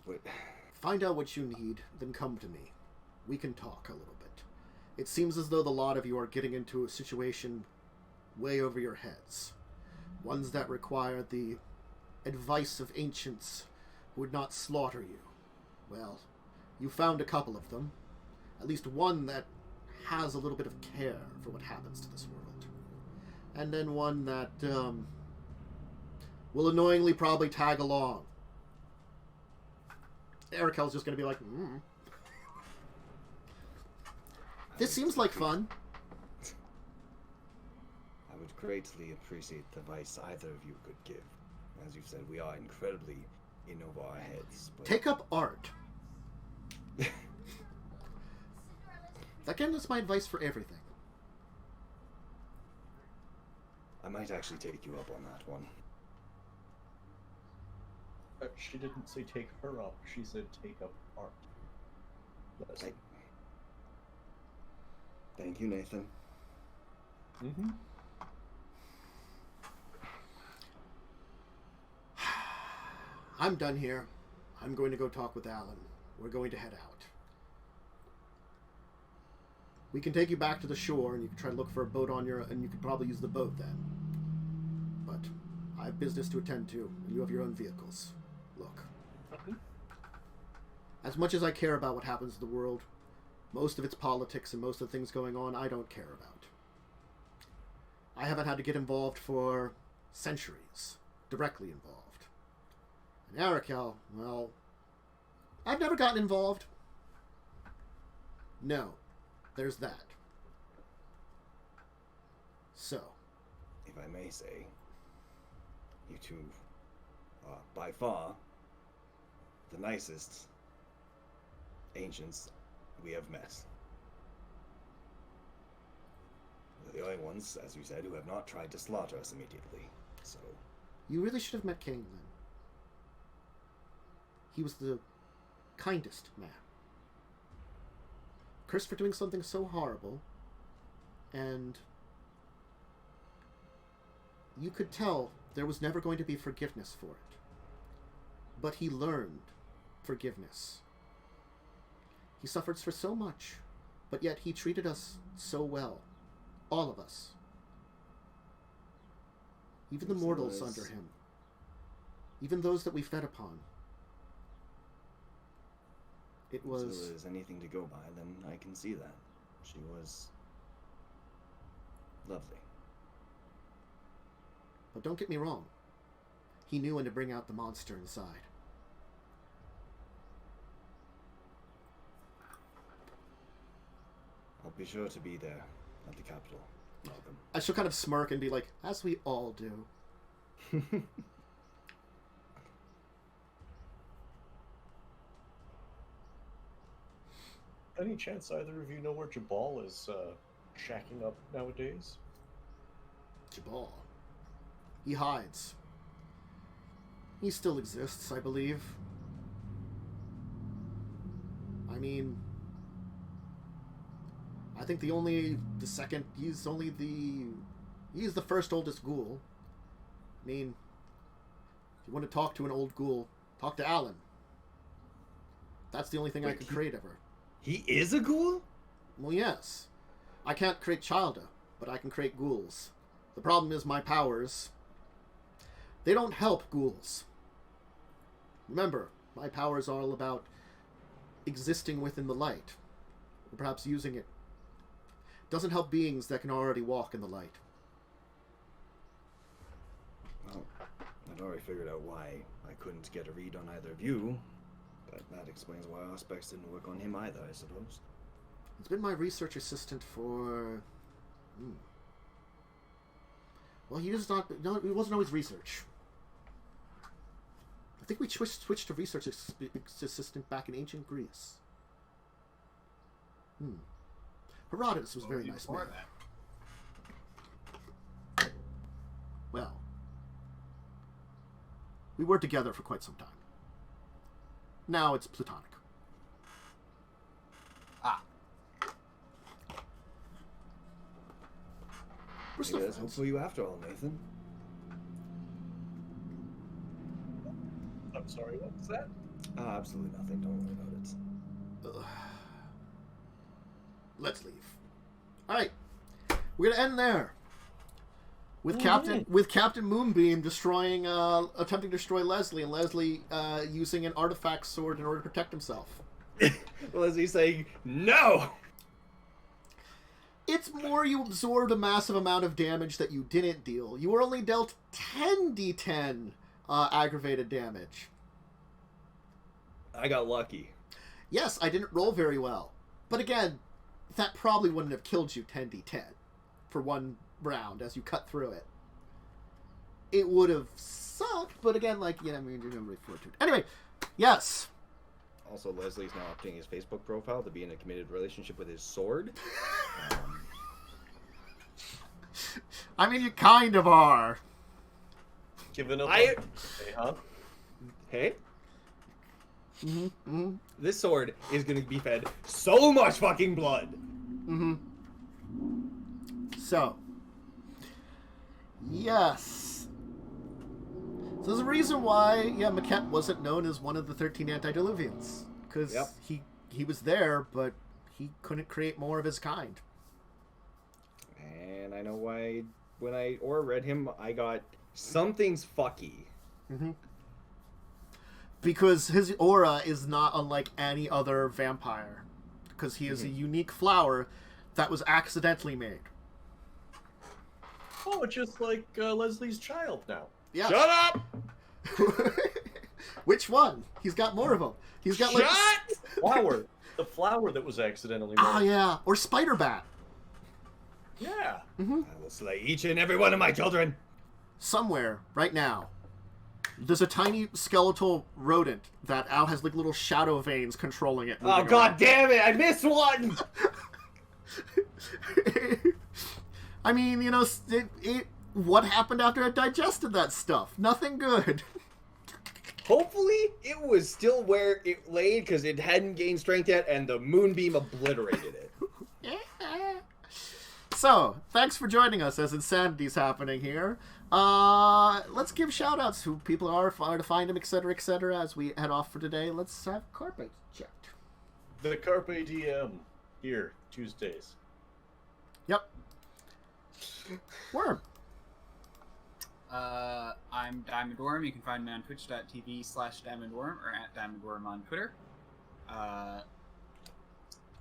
Wait. Find out what you need, then come to me. We can talk a little bit. It seems as though the lot of you are getting into a situation way over your heads. Ones that require the advice of ancients who would not slaughter you. Well, you found a couple of them. At least one that has a little bit of care for what happens to this world. And then one that will annoyingly probably tag along. Erikel's just going to be like, This seems like fun. I would greatly appreciate the advice either of you could give. As you've said, we are incredibly in over our heads. But... Take up art. Again, that's my advice for everything. I might actually take you up on that one. She didn't say take her up. She said take up art. Yes. Thank you, Nathan. Mm-hmm. I'm done here. I'm going to go talk with Alan. We're going to head out. We can take you back to the shore, and you can try to look for a boat on your... And you could probably use the boat then. But I have business to attend to, and you have your own vehicles. Look. As much as I care about what happens to the world, most of its politics and most of the things going on, I don't care about. I haven't had to get involved for centuries. Directly involved. And Arakel, well... I've never gotten involved. No. There's that. So. If I may say, you two are by far the nicest ancients we have met. We're the only ones, as you said, who have not tried to slaughter us immediately. So, You really should have met Caine then. He was the kindest man. Cursed for doing something so horrible, and you could tell there was never going to be forgiveness for it. But he learned forgiveness. He suffered for so much, but yet he treated us so well. All of us. Even the mortals under him. Even those that we fed upon. It was... If there's anything to go by, then I can see that. She was... lovely. But don't get me wrong. He knew when to bring out the monster inside. I'll be sure to be there at the capital. Welcome. I shall kind of smirk and be like, as we all do. Any chance either of you know where Jabal is shacking up nowadays? Jabal. He hides. He still exists, I believe. I mean... I think he's the first oldest ghoul. I mean, if you want to talk to an old ghoul, talk to Alan. That's the only thing I could create ever. He is a ghoul? Well, yes. I can't create Childa, but I can create ghouls. The problem is my powers, they don't help ghouls. Remember, my powers are all about existing within the light, or perhaps using it. Doesn't help beings that can already walk in the light. Well, I'd already figured out why I couldn't get a read on either of you, but that explains why Auspex didn't work on him either, I suppose. He's been my research assistant for... Well, he was not... No, it wasn't always research. I think we switched to research assistant back in ancient Greece. Herodotus was a very nice man. Well, we were together for quite some time. Now it's platonic. We're still There's hope friends. for you after all, Nathan. I'm sorry, what was that? Absolutely nothing. Don't worry about it. Let's leave. All right, we're gonna end there with Captain Moonbeam destroying, attempting to destroy Leslie, and Leslie using an artifact sword in order to protect himself. Leslie saying no. It's more you absorbed a massive amount of damage that you didn't deal. You were only dealt 10d10 aggravated damage. I got lucky. Yes, I didn't roll very well, but again, that probably wouldn't have killed you 10d10 for one round as you cut through it. It would have sucked, but again, like, yeah, I mean, you never referred to it. Anyway, yes. Also, Leslie's now updating his Facebook profile to be in a committed relationship with his sword. I mean, you kind of are. Giving up Hey, huh? Hey? This sword is going to be fed so much fucking blood. So, yes. So there's a reason why, yeah, Maquette wasn't known as one of the 13 Antediluvians. Because he was there, but he couldn't create more of his kind. And I know why when I read him, I got something's fucky. Because his aura is not unlike any other vampire. Because he is a unique flower that was accidentally made. Oh, just like Leslie's child now. Yeah. Shut up! Which one? He's got more of them. He's got like Flower. The flower that was accidentally made. Ah, yeah. Or spider bat. Yeah. I will slay each and every one of my children. Somewhere right now, there's a tiny skeletal rodent that Al has like little shadow veins controlling it. Oh, god damn it! I missed one! I mean, what happened after it digested that stuff? Nothing good. Hopefully, it was still where it laid because it hadn't gained strength yet, and the moonbeam obliterated it. So, thanks for joining us as Insanity's happening here. Let's give shout-outs who people are to find them, etc., as we head off for today. Let's have Carpe checked. The CarpeDM here, Tuesdays. Yep. Worm. I'm Diamondwyrm. You can find me on twitch.tv/Diamondwyrm or at Diamondwyrm on Twitter.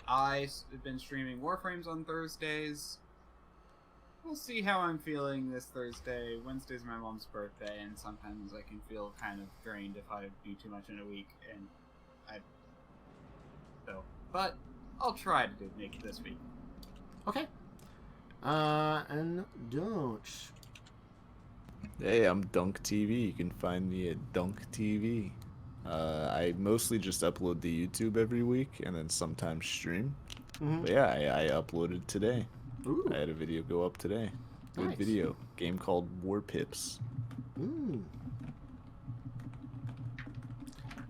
I've been streaming Warframes on Thursdays. We'll see how I'm feeling this Thursday. Wednesday's my mom's birthday, and sometimes I can feel kind of drained if I do too much in a week, but I'll try to make it this week. Okay. And don't. Hey, I'm Dunk TV. You can find me at Dunk TV. I mostly just upload to YouTube every week and then sometimes stream. Mm-hmm. But yeah, I uploaded today. Ooh. I had a video go up today. Good Nice. video. Game called War Pips. Ooh.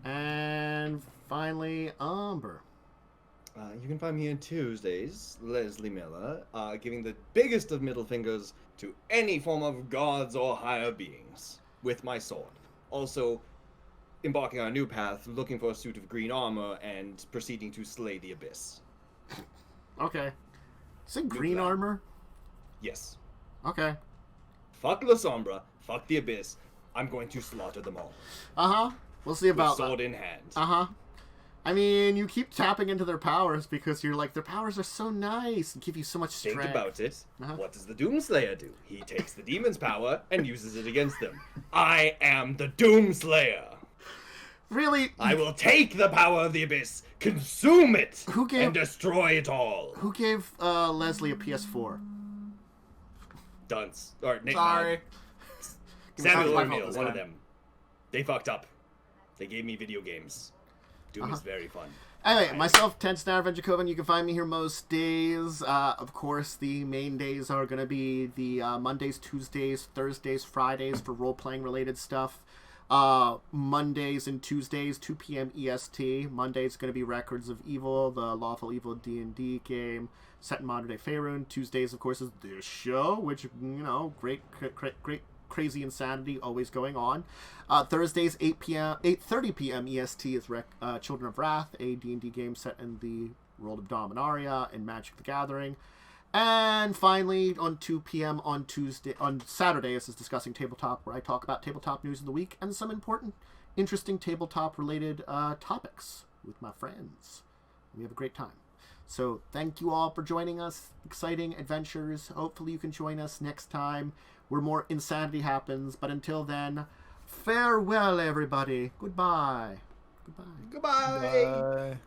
And finally, Umber. You can find me on Tuesdays, Leslie Miller, giving the biggest of middle fingers to any form of gods or higher beings with my sword. Also, embarking on a new path, looking for a suit of green armor and proceeding to slay the abyss. Okay. Is it green plan. armor? Yes. Okay. Fuck La Sombra, fuck the abyss. I'm going to slaughter them all. Uh-huh. We'll see about with sword that. in hand. Uh-huh. I mean, you keep tapping into their powers because you're like, their powers are so nice and give you so much strength. Think about it. Uh-huh. What does the Doomslayer do? He takes the demon's power and uses it against them. I am the Doomslayer. Really? I will take the power of the abyss, consume it, Who gave- and destroy it all. Who gave Leslie a PS4? Dunce. Or Nick. Sorry. Samuel My or fault Emil, this one of time. them. They fucked up. They gave me video games. Doom Uh-huh. is very fun. Anyway, myself, Dracovin, you can find me here most days. Of course, the main days are going to be the Mondays, Tuesdays, Thursdays, Fridays for role-playing related stuff. Mondays and Tuesdays, 2 p.m. EST. Monday's going to be Records of Evil, the Lawful Evil D&D game set in modern-day Faerun. Tuesdays, of course, is this show, which, great crazy insanity always going on. Thursdays, 8:30 p.m. EST is Children of Wrath, a D&D game set in the world of Dominaria and Magic the Gathering. And finally, on 2 p.m. on Saturdays is Discussing Tabletop, where I talk about tabletop news of the week and some important, interesting tabletop-related topics with my friends. We have a great time. So thank you all for joining us. Exciting adventures. Hopefully you can join us next time where more insanity happens. But until then, farewell, everybody. Goodbye. Goodbye. Goodbye. Bye.